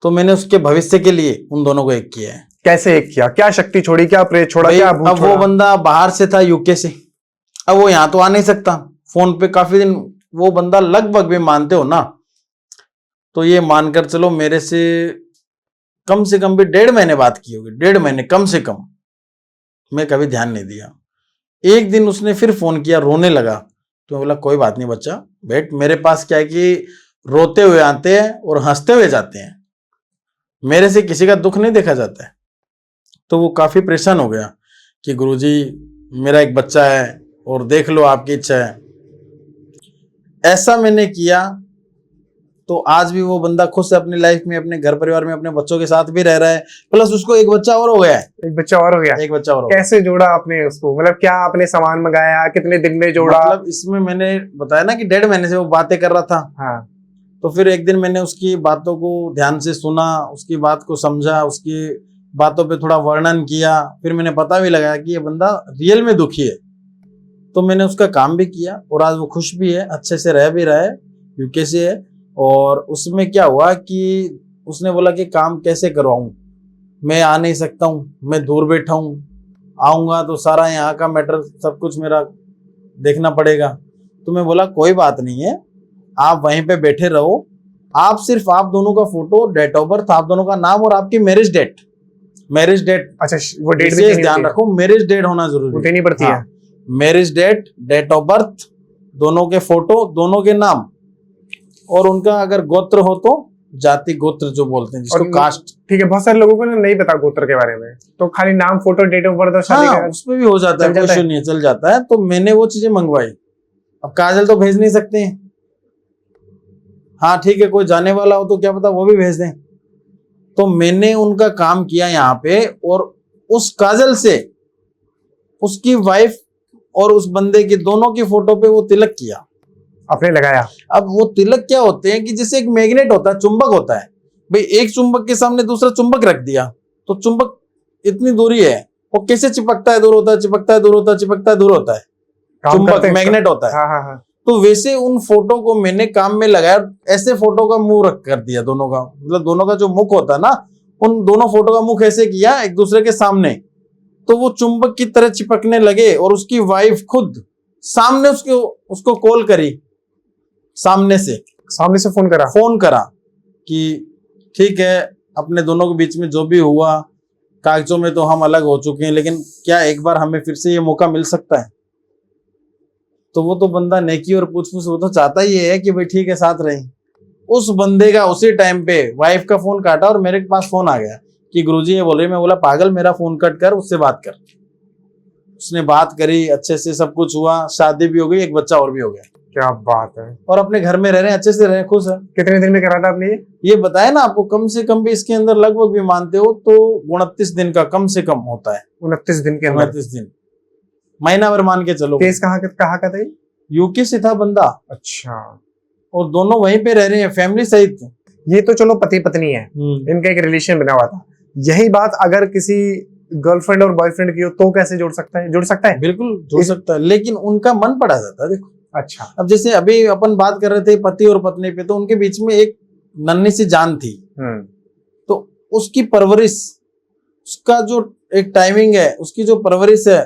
[SPEAKER 2] तो मैंने उसके भविष्य के लिए उन दोनों को एक किया है।
[SPEAKER 1] कैसे एक किया? क्या शक्ति छोड़ी, क्या प्रेत छोड़ा, क्या भूत
[SPEAKER 2] अब
[SPEAKER 1] छोड़ा?
[SPEAKER 2] वो बंदा बाहर से था, यूके से, अब वो यहाँ तो आ नहीं सकता। फोन पे काफी दिन वो बंदा, लगभग भी मानते हो ना, तो ये मानकर चलो मेरे से कम भी 1.5 महीने बात की होगी, 1.5 महीने कम से कम। मैं कभी ध्यान नहीं दिया। एक दिन उसने फिर फोन किया, रोने लगा, तो मैं बोला कोई बात नहीं बच्चा, बैठ। मेरे पास क्या है कि रोते हुए आते हैं और हंसते हुए जाते हैं, मेरे से किसी का दुख नहीं देखा जाता है। तो वो काफी परेशान हो गया कि गुरुजी मेरा एक बच्चा है और देख लो आपकी इच्छा है। ऐसा मैंने किया तो आज भी वो बंदा खुश है अपनी लाइफ में, अपने घर परिवार में, अपने बच्चों के साथ भी रह रहा है, प्लस उसको एक बच्चा और हो गया है।
[SPEAKER 1] एक बच्चा और हो गया?
[SPEAKER 2] एक बच्चा और हो गया।
[SPEAKER 1] कैसे जोड़ा आपने उसको? मतलब क्या आपने सामान मंगाया, कितने दिन में जोड़ा?
[SPEAKER 2] मतलब इसमें मैंने बताया ना कि 1.5 महीने से वो बातें कर रहा था।
[SPEAKER 1] हाँ।
[SPEAKER 2] तो फिर एक दिन मैंने उसकी बातों को ध्यान से सुना, उसकी बात को समझा, उसकी बातों पे थोड़ा वर्णन किया, फिर मैंने पता भी लगाया कि ये बंदा रियल में दुखी है। तो मैंने उसका काम भी किया और आज वो खुश भी है, अच्छे से रह भी रहा है, यूके से है। और उसमें क्या हुआ कि उसने बोला कि काम कैसे करवाऊं, मैं आ नहीं सकता हूँ, मैं दूर बैठा हूँ, आऊँगा तो सारा यहाँ का मैटर सब कुछ मेरा देखना पड़ेगा। तो मैं बोला कोई बात नहीं है, आप वहीं पे बैठे रहो, आप सिर्फ आप दोनों का फोटो, डेट ऑफ बर्थ, आप दोनों का नाम और आपकी मैरिज डेट।
[SPEAKER 1] अच्छा, वो डेट भी
[SPEAKER 2] ध्यान रखो, मैरिज डेट होना जरूरी
[SPEAKER 1] देनी पड़ती है।
[SPEAKER 2] Marriage date, date of birth, दोनों के फोटो, दोनों के नाम, और उनका अगर गोत्र हो तो जाति गोत्र जो बोलते हैं जिसको कास्ट।
[SPEAKER 1] ठीक है, बहुत सारे लोगों को ना नहीं पता गोत्र के बारे में, तो खाली नाम, फोटो, डेट ऑफ बर्थ और शादी का
[SPEAKER 2] उसमें भी हो जाता है, कोई इशू नहीं है, चल जाता है। तो मैंने वो चीजें मंगवाई। अब काजल तो भेज नहीं सकते हैं, हाँ ठीक है, कोई जाने वाला हो तो क्या पता वो भी भेज दें। तो मैंने उनका काम किया यहाँ पे, और उस काजल से उसकी वाइफ और उस बंदे की दोनों की फोटो पे वो तिलक किया,
[SPEAKER 1] आपने लगाया।
[SPEAKER 2] अब वो तिलक क्या होते हैं कि जैसे एक मैग्नेट होता है, चुंबक होता है भाई, एक चुंबक के सामने दूसरा चुंबक रख दिया तो चुंबक इतनी दूरी है, वो कैसे चिपकता है, दूर होता है, चिपकता है, दूर होता है, चिपकता है, दूर होता है, चुंबक मैग्नेट होता है।
[SPEAKER 1] हाँ।
[SPEAKER 2] तो वैसे उन फोटो को मैंने काम में लगाया, ऐसे फोटो का मुंह रख कर दिया, दोनों का, मतलब दोनों का जो मुख होता है ना, उन दोनों फोटो का मुख ऐसे किया एक दूसरे के सामने, तो वो चुंबक की तरह चिपकने लगे। और उसकी वाइफ खुद सामने उसको कॉल करी, सामने से फोन करा कि ठीक है, अपने दोनों के बीच में जो भी हुआ, कागजों में तो हम अलग हो चुके हैं, लेकिन क्या एक बार हमें फिर से ये मौका मिल सकता है? तो वो तो बंदा नेकी और पूछ-पूछ, वो तो चाहता ही है कि भाई ठीक है साथ रहें। उस बंदे का उसी टाइम पे वाइफ का फोन काटा और मेरे पास फोन आ गया कि गुरुजी ये बोल रही। मैं बोला पागल, मेरा फोन कट कर, उससे बात कर। उसने बात करी, अच्छे से सब कुछ हुआ, शादी भी हो गई, एक बच्चा और भी हो गया।
[SPEAKER 1] क्या बात है।
[SPEAKER 2] और अपने घर में रह रहे हैं, अच्छे से रह रहे हैं, खुश है।
[SPEAKER 1] कितने दिन में करा था आपने
[SPEAKER 2] ये बताया ना आपको, कम से कम भी इसके अंदर लगभग भी मानते हो तो 29 दिन का कम से कम होता है।
[SPEAKER 1] 29 दिन के अंदर?
[SPEAKER 2] 29 दिन, महीना भर मान के चलो।
[SPEAKER 1] केस कहाँ का था?
[SPEAKER 2] यूके से था बंदा।
[SPEAKER 1] अच्छा।
[SPEAKER 2] और दोनों वहीं पे रह रहे हैं फैमिली सहित।
[SPEAKER 1] ये तो चलो पति पत्नी है, इनका एक रिलेशन बना हुआ था। यही बात अगर किसी गर्लफ्रेंड और बॉयफ्रेंड की हो तो कैसे जोड़ सकता है? जोड़ सकता है,
[SPEAKER 2] बिल्कुल जोड़ सकता है, लेकिन उनका मन पड़ा जाता है। देखो
[SPEAKER 1] अच्छा,
[SPEAKER 2] अब जैसे अभी अपन बात कर रहे थे पति और पत्नी पे, तो उनके बीच में एक नन्ही सी जान थी, तो उसकी परवरिश, उसका जो एक टाइमिंग है, उसकी जो परवरिश है,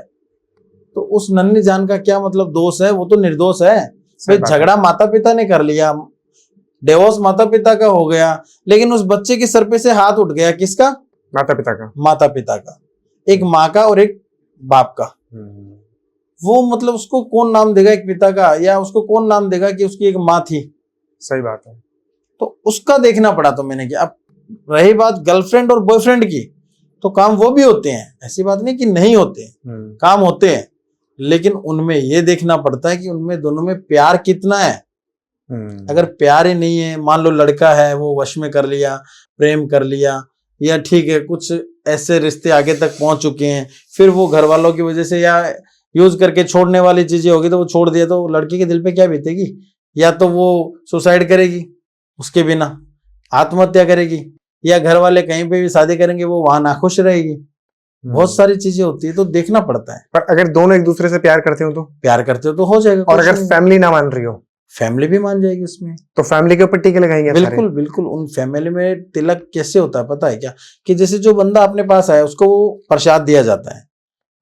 [SPEAKER 2] तो उस नन्ही जान का क्या मतलब दोष है? वो तो निर्दोष है। भाई झगड़ा माता पिता ने कर लिया, डिवोर्स माता पिता का हो गया, लेकिन उस बच्चे के सर पे से हाथ उठ गया, किसका?
[SPEAKER 1] माता पिता का।
[SPEAKER 2] माता पिता का, एक माँ का और एक बाप का। वो मतलब उसको कौन नाम देगा एक पिता का, या उसको कौन नाम देगा कि उसकी एक माँ थी?
[SPEAKER 1] सही बात है।
[SPEAKER 2] तो उसका देखना पड़ा तो मैंने किया। अब रही बात गर्लफ्रेंड और बॉयफ्रेंड की, तो काम वो भी होते हैं, ऐसी बात नहीं कि नहीं होते, काम होते हैं, लेकिन उनमें ये देखना पड़ता है कि उनमें दोनों में प्यार कितना है। अगर प्यार ही नहीं है, मान लो लड़का है वो वश में कर लिया, प्रेम कर लिया, या ठीक है कुछ ऐसे रिश्ते आगे तक पहुंच चुके हैं, फिर वो घर वालों की वजह से या यूज करके छोड़ने वाली चीजें होगी, तो वो छोड़ दिया, तो लड़की के दिल पे क्या बीतेगी? या तो वो सुसाइड करेगी उसके बिना, आत्महत्या करेगी, या घर वाले कहीं पे भी शादी करेंगे वो वहां नाखुश रहेगी। बहुत सारी चीजें होती है, तो देखना पड़ता है।
[SPEAKER 1] पर अगर दोनों एक दूसरे से प्यार करते हो तो?
[SPEAKER 2] प्यार करते हो तो हो जाएगा।
[SPEAKER 1] और अगर फैमिली ना मान रही हो?
[SPEAKER 2] फैमिली भी मान जाएगी उसमें।
[SPEAKER 1] तो फैमिली के ऊपर टीके लगाएंगे?
[SPEAKER 2] बिल्कुल बिल्कुल। उन फैमिली में तिलक कैसे होता है पता है क्या? कि जैसे जो बंदा अपने पास आया उसको वो प्रसाद दिया जाता है,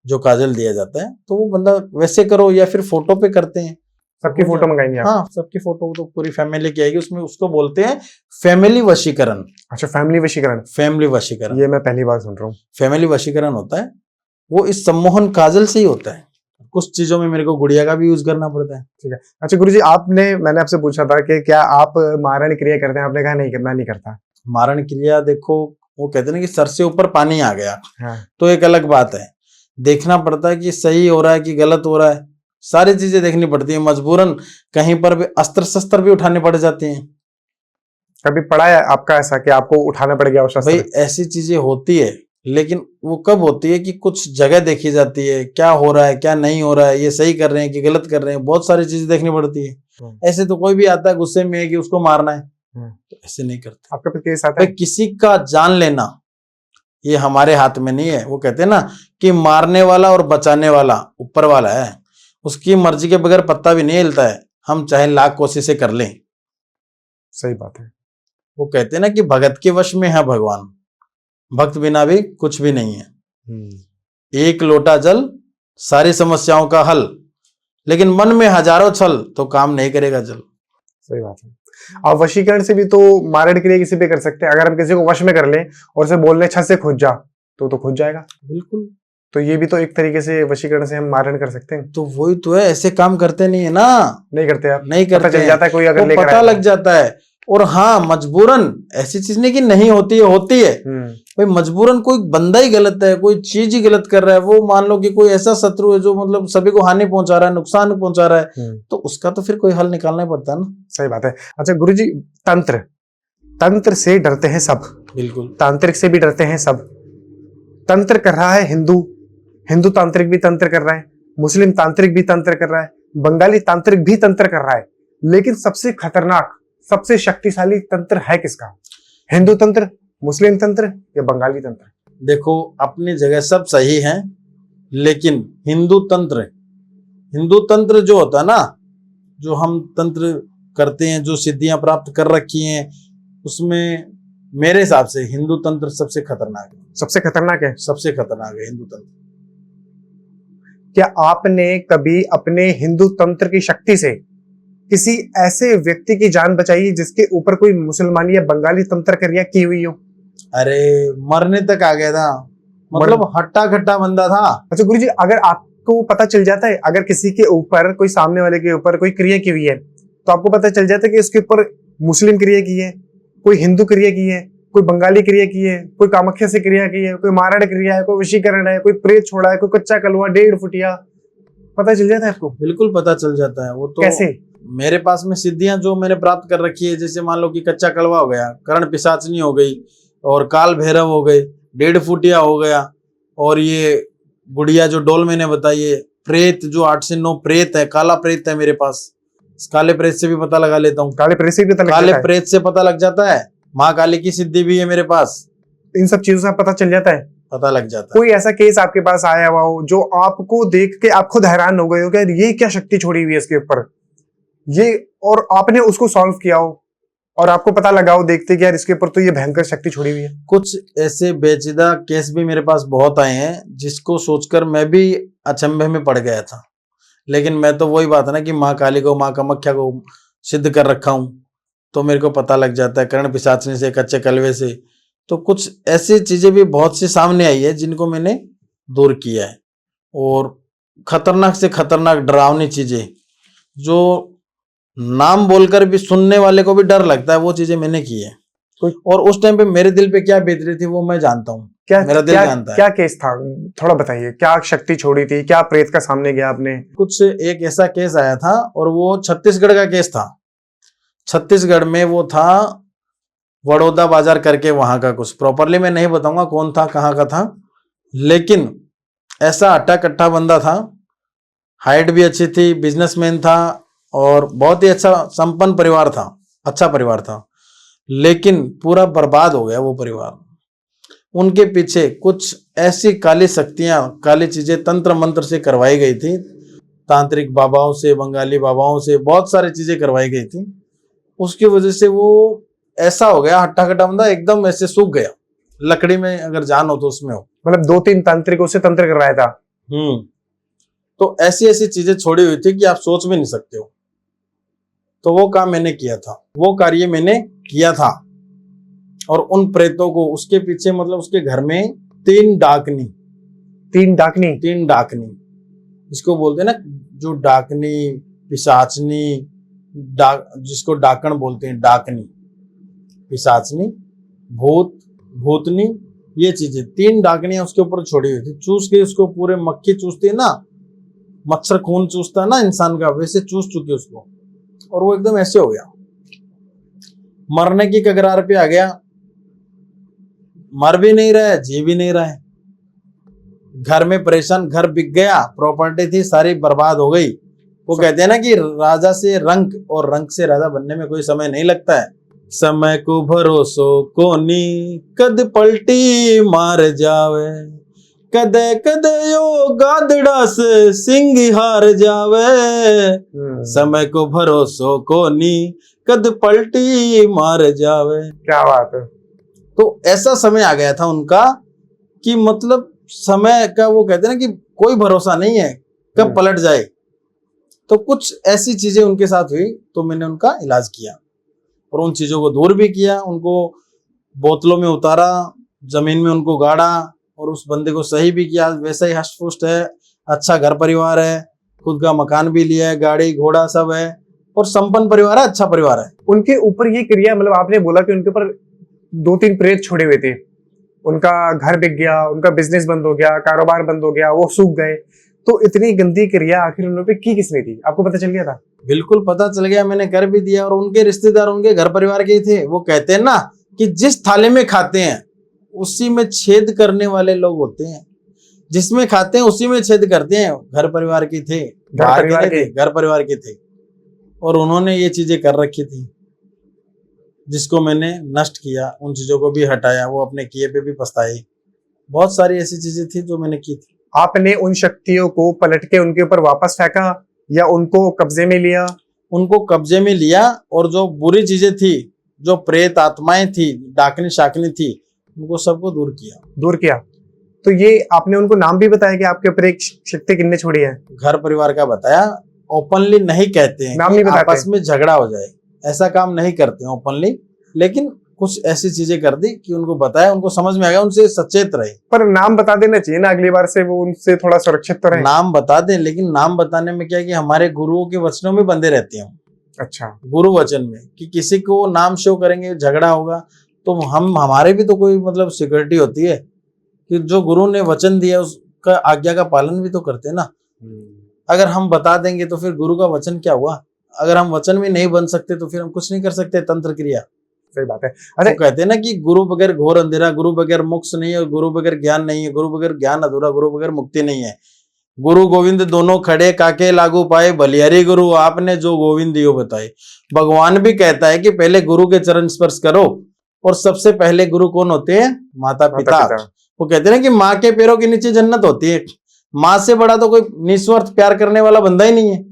[SPEAKER 2] जो काजल दिया जाता है, तो वो बंदा वैसे करो, या फिर फोटो पे करते हैं।
[SPEAKER 1] सबकी फोटो मंगाएंगे आप?
[SPEAKER 2] हाँ, सबकी फोटो तो पूरी फैमिली की आएगी, उसमें उसको बोलते हैं फैमिली वशीकरण।
[SPEAKER 1] अच्छा, फैमिली वशीकरण।
[SPEAKER 2] फैमिली वशीकरण,
[SPEAKER 1] ये मैं पहली बार सुन रहा हूँ।
[SPEAKER 2] फैमिली वशीकरण होता है, वो इस सम्मोहन काजल से ही होता है। कुछ चीजों में मेरे को गुड़िया का भी यूज करना पड़ता है।
[SPEAKER 1] ठीक है। अच्छा गुरुजी, मैंने आपसे पूछा था कि क्या आप मारण क्रिया करते हैं? आपने कहा नहीं, मैं नहीं करता।
[SPEAKER 2] मारण क्रिया देखो, वो कहते हैं कि सर से ऊपर पानी आ गया,
[SPEAKER 1] हाँ।
[SPEAKER 2] तो एक अलग बात है। देखना पड़ता है कि सही हो रहा है कि गलत हो रहा है, सारी चीजें देखनी पड़ती है। मजबूरन कहीं पर भी अस्त्र शस्त्र भी उठाने पड़ जाते हैं।
[SPEAKER 1] कभी पड़ा है आपका ऐसा कि आपको उठाना पड़ गया शस्त्र?
[SPEAKER 2] भाई ऐसी चीजें होती है, लेकिन वो कब होती है कि कुछ जगह देखी जाती है, क्या हो रहा है क्या नहीं हो रहा है, ये सही कर रहे हैं कि गलत कर रहे हैं, बहुत सारी चीजें देखनी पड़ती है। ऐसे तो कोई भी आता है गुस्से में है कि उसको मारना है, तो ऐसे नहीं करते।
[SPEAKER 1] आपका भी केस आता है?
[SPEAKER 2] किसी का जान लेना ये हमारे हाथ में नहीं है। वो कहते हैं ना कि मारने वाला और बचाने वाला ऊपर वाला है, उसकी मर्जी के बगैर पत्ता भी नहीं हिलता है, हम चाहे लाख कोशिशें कर लें।
[SPEAKER 1] सही बात है।
[SPEAKER 2] वो कहते हैं ना कि भगत के वश में है भगवान, भक्त बिना भी कुछ भी नहीं है। एक लोटा जल सारी समस्याओं का हल, लेकिन मन में हजारों छल तो काम नहीं करेगा जल।
[SPEAKER 1] सही बात है। और वशीकरण से भी तो मारण के लिए किसी पे कर सकते हैं। अगर हम किसी को वश में कर लें और उसे बोल लें छत से कूद जा, तो कूद जाएगा।
[SPEAKER 2] बिल्कुल।
[SPEAKER 1] तो ये भी तो एक तरीके से वशीकरण से हम मारण कर सकते हैं।
[SPEAKER 2] तो वही तो है, ऐसे काम करते नहीं है ना।
[SPEAKER 1] नहीं करते आप?
[SPEAKER 2] नहीं करते।
[SPEAKER 1] पता चल जाता है कोई अगर लेकर
[SPEAKER 2] पता लग जाता है। और हाँ, मजबूरन ऐसी चीज नहीं कि नहीं होती है, होती है भाई। मजबूरन कोई बंदा ही गलत है, कोई चीज ही गलत कर रहा है, वो मान लो कि कोई ऐसा शत्रु है जो मतलब सभी को हानि पहुंचा रहा है, नुकसान पहुंचा रहा है, तो उसका तो फिर कोई हल निकालना ही पड़ता है ना।
[SPEAKER 1] सही बात है। अच्छा गुरुजी, तंत्र से डरते हैं सब।
[SPEAKER 2] बिल्कुल।
[SPEAKER 1] तांत्रिक से भी डरते हैं सब। तंत्र कर रहा है हिंदू तांत्रिक भी तंत्र कर रहा है, मुस्लिम तांत्रिक भी तंत्र कर रहा है, बंगाली तांत्रिक भी तंत्र कर रहा है, लेकिन सबसे खतरनाक, सबसे शक्तिशाली तंत्र है किसका? हिंदू तंत्र, मुस्लिम तंत्र या बंगाली तंत्र?
[SPEAKER 2] देखो अपनी जगह सब सही है, लेकिन हिंदू तंत्र जो होता है ना, जो हम तंत्र करते हैं, जो सिद्धियां प्राप्त कर रखी हैं, उसमें मेरे हिसाब से हिंदू तंत्र सबसे खतरनाक है।
[SPEAKER 1] सबसे खतरनाक है?
[SPEAKER 2] सबसे खतरनाक है हिंदू तंत्र।
[SPEAKER 1] क्या आपने कभी अपने हिंदू तंत्र की शक्ति से किसी ऐसे व्यक्ति की जान बचाई जिसके ऊपर कोई मुसलमानी या बंगाली तंत्र क्रिया की हुई हो?
[SPEAKER 2] अरे मरने तक आ गया था, मतलब हट्टा खट्टा बंदा था।
[SPEAKER 1] अच्छा गुरुजी, अगर आपको पता चल जाता है, अगर किसी के ऊपर, कोई सामने वाले के ऊपर कोई क्रिया की हुई है, तो आपको पता चल जाता है कि इसके ऊपर मुस्लिम क्रिया की है, कोई हिंदू क्रिया की है, कोई बंगाली क्रिया की है, कोई कामाख्या से क्रिया की है, कोई मारण क्रिया है, कोई वशीकरण है, कोई प्रेत छोड़ा है, कोई कच्चा कलवा, 1.5 फुटिया, पता चल जाता है आपको?
[SPEAKER 2] बिल्कुल पता चल जाता है। वो तो
[SPEAKER 1] कैसे?
[SPEAKER 2] मेरे पास में सिद्धियां जो मैंने प्राप्त कर रखी है, जैसे मान लो कि कच्चा कलवा हो गया, कर्ण पिशाचनी हो गई, और काल भैरव हो गए, 1.5 फुटिया हो गया, और ये गुड़िया जो डोल मैंने बताई है, प्रेत जो 8 से 9 प्रेत है, काला प्रेत है मेरे पास, काले प्रेत से भी पता लगा लेता हूँ।
[SPEAKER 1] काले प्रेत से भी पता लग
[SPEAKER 2] काले
[SPEAKER 1] जाता है?
[SPEAKER 2] प्रेत से पता लग जाता है। माँ काली की सिद्धि भी है मेरे पास,
[SPEAKER 1] इन सब चीजों से पता चल जाता है।
[SPEAKER 2] पता लग जाता है।
[SPEAKER 1] कोई ऐसा केस आपके पास आया हुआ हो जो आपको देख के आप खुद हैरान हो गए हो कि यार ये क्या शक्ति छोड़ी हुई है इसके ऊपर, ये, और आपने उसको सॉल्व किया हो और आपको पता लगा हो देखते कि यार इसके ऊपर तो ये भयंकर शक्ति छोड़ी हुई है?
[SPEAKER 2] कुछ ऐसे पेचीदा केस भी मेरे पास बहुत आए हैं जिसको सोचकर मैं भी अचंभे में पड़ गया था, लेकिन मैं तो वही बात है ना कि माँ काली को, माँ कामाख्या को सिद्ध कर रखा हूं, तो मेरे को पता लग जाता है, कर्ण पिशाचनी से, कच्चे कलवे से। तो कुछ ऐसी चीजें भी बहुत सी सामने आई है जिनको मैंने दूर किया है, और खतरनाक से खतरनाक डरावनी चीजें जो नाम बोलकर भी सुनने वाले को भी डर लगता है, वो चीजें मैंने की है। और उस टाइम पे मेरे दिल पे क्या बीत रही थी वो मैं जानता हूँ, मेरा दिल जानता है।
[SPEAKER 1] क्या केस था, थोड़ा बताइए, क्या शक्ति छोड़ी थी, क्या प्रेत का सामने गया आपने?
[SPEAKER 2] कुछ एक ऐसा केस आया था और वो छत्तीसगढ़ का केस था। छत्तीसगढ़ में वो था, बड़ौदा बाजार करके वहां का, कुछ प्रॉपरली मैं नहीं बताऊंगा कौन था, कहाँ का था, लेकिन ऐसा अट्टा कट्टा बंदा था, हाइट भी अच्छी थी, बिजनेसमैन था और बहुत ही अच्छा संपन्न परिवार था, अच्छा परिवार था, लेकिन पूरा बर्बाद हो गया वो परिवार। उनके पीछे कुछ ऐसी काली शक्तियां, काली चीजें तंत्र मंत्र से करवाई गई थी, तांत्रिक बाबाओं से, बंगाली बाबाओं से बहुत सारी चीजें करवाई गई थी। उसकी वजह से वो ऐसा हो गया, हट्टा कट्टा बंदा एकदम ऐसे सूख गया, लकड़ी में अगर जान हो तो उसमें हो।
[SPEAKER 1] मतलब 2-3 तांत्रिकों से तंत्र करवाया था?
[SPEAKER 2] तो ऐसी ऐसी चीजें छोड़ी हुई थी कि आप सोच भी नहीं सकते हो। तो वो काम मैंने किया था, वो कार्य मैंने किया था। और उन प्रेतों को, उसके पीछे मतलब उसके घर में 3 डाकनी,
[SPEAKER 1] 3 डाकनी,
[SPEAKER 2] 3 डाकनी जिसको बोलते हैं ना, जो डाकनी, पिशाचनी, जिसको डाकण बोलते हैं, डाकनी, पिशाचनी, भूत, भूतनी, ये चीजें 3 डाकनियां उसके ऊपर छोड़ी हुई थी। चूस के उसको पूरे, मक्खी चूसती है ना, मच्छर खून चूसता है ना इंसान का, वैसे चूस चुके उसको, और वो एकदम ऐसे हो गया, मरने की कगार पे आ गया, मर भी नहीं रहा है, जी भी नहीं रहा है, घर में परेशान, घर बिक गया, प्रॉपर्टी थी सारी बर्बाद हो गई। वो कहते हैं ना कि राजा से रंक और रंक से राजा बनने में कोई समय नहीं लगता है। समय को भरोसो कोनी, कद पलटी मार जावे, कदे कदे यो गादड़ा से सिंह हार जावे, समय को भरोसो कोनी, कद पलटी मार जावे।
[SPEAKER 1] क्या बात है।
[SPEAKER 2] तो ऐसा समय आ गया था उनका कि मतलब समय का, वो कहते हैं ना कि कोई भरोसा नहीं है कब पलट जाए। तो कुछ ऐसी चीजें उनके साथ हुई, तो मैंने उनका इलाज किया और उन चीजों को दूर भी किया, उनको बोतलों में उतारा, जमीन में उनको गाड़ा और उस बंदे को सही भी किया। वैसा ही हष्ट पुष्ट है, अच्छा घर परिवार है, खुद का मकान भी लिया है, गाड़ी घोड़ा सब है, और संपन्न परिवार है, अच्छा परिवार है।
[SPEAKER 1] उनके ऊपर ये क्रिया, मतलब आपने बोला कि उनके ऊपर 2-3 प्रेत छोड़े हुए थे, उनका घर बिक गया, उनका बिजनेस बंद हो गया, कारोबार बंद हो गया, वो सूख गए, तो इतनी गंदी क्रिया आखिर उन पे की किसने थी? आपको पता चल गया था?
[SPEAKER 2] बिल्कुल पता चल गया, मैंने कर भी दिया। और उनके रिश्तेदार उनके घर परिवार के ही थे। वो कहते हैं ना कि जिस थाली में खाते हैं उसी में छेद करने वाले लोग होते हैं, जिसमें खाते हैं उसी में छेद करते हैं। घर परिवार के थे, घर परिवार के थे, और उन्होंने ये चीजें कर रखी थी, जिसको मैंने नष्ट किया, उन चीजों को भी हटाया। वो अपने किए पे भी पछताए। बहुत सारी ऐसी चीजें थी जो मैंने की थी।
[SPEAKER 1] आपने उन शक्तियों को पलट के उनके ऊपर वापस फेंका या उनको कब्जे में लिया?
[SPEAKER 2] उनको कब्जे में लिया, और जो बुरी चीजें थी, जो प्रेत आत्माएं थी, डाकनी शाकनी थी, उनको सबको दूर किया। तो ये आपने उनको नाम भी बताया कि आपके ऊपर एक शक्ति किन्ने छोड़ी है? घर परिवार का बताया। ओपनली नहीं कहते हैं,
[SPEAKER 1] नाम नहीं बताते,
[SPEAKER 2] आपस में झगड़ा हो जाए, ऐसा काम नहीं करते हैं ओपनली, लेकिन कुछ ऐसी चीजें कर दी कि उनको बताया, उनको समझ में आ गया, उनसे सचेत रहे।
[SPEAKER 1] पर नाम बता देना चाहिए ना, अगली बार से वो उनसे थोड़ा सुरक्षित तो रहे।
[SPEAKER 2] नाम बता दें, लेकिन नाम बताने में क्या है कि हमारे गुरुओं के वचनों में बंधे रहते हैं।
[SPEAKER 1] अच्छा,
[SPEAKER 2] गुरु वचन में कि किसी को नाम शो करेंगे झगड़ा होगा, तो हमारे भी तो कोई मतलब सिक्योरिटी होती है कि जो गुरु ने वचन दिया उसका आज्ञा का पालन भी तो करते हैं ना। अगर हम बता देंगे तो फिर गुरु का वचन क्या हुआ? अगर हम वचन में नहीं बन सकते तो फिर हम कुछ नहीं कर सकते तंत्र क्रिया।
[SPEAKER 1] सही बात है। अरे
[SPEAKER 2] तो कहते हैं ना कि गुरु बगैर घोर अंधेरा, गुरु बगैर मोक्ष नहीं है, गुरु बगैर ज्ञान नहीं है, गुरु बगैर ज्ञान अधूरा, गुरु बगैर मुक्ति नहीं है। गुरु गोविंद दोनों खड़े, काके लागू पाए, बलिहारी गुरु आपने जो गोविंद दियो बताए। भगवान भी कहता है कि पहले गुरु के चरण स्पर्श करो और सबसे पहले गुरु कौन होते हैं? माता पिता।
[SPEAKER 1] माता-पिता।
[SPEAKER 2] वो कहते हैं ना कि माँ के पैरों के नीचे जन्नत होती है। माँ से बड़ा तो कोई निस्वार्थ प्यार करने वाला बंदा ही नहीं है।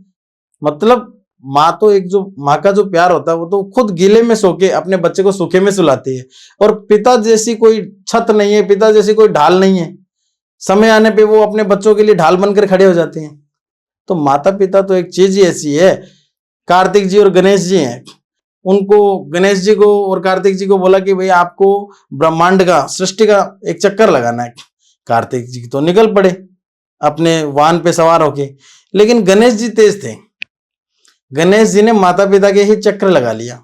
[SPEAKER 2] मतलब माँ तो एक जो माँ का जो प्यार होता है वो तो खुद गीले में सो के अपने बच्चे को सूखे में सुलाती है। और पिता जैसी कोई छत नहीं है, पिता जैसी कोई ढाल नहीं है। समय आने पे वो अपने बच्चों के लिए ढाल बनकर खड़े हो जाते हैं। तो माता पिता तो एक चीज ही ऐसी है। कार्तिक जी और गणेश जी हैं, उनको गणेश जी को और कार्तिक जी को बोला कि भाई आपको ब्रह्मांड का, सृष्टि का एक चक्कर लगाना है। कार्तिक जी तो निकल पड़े अपने वाहन पे सवार होके, लेकिन गणेश जी तेज थे। गणेश जी ने माता पिता के ही चक्कर लगा लिया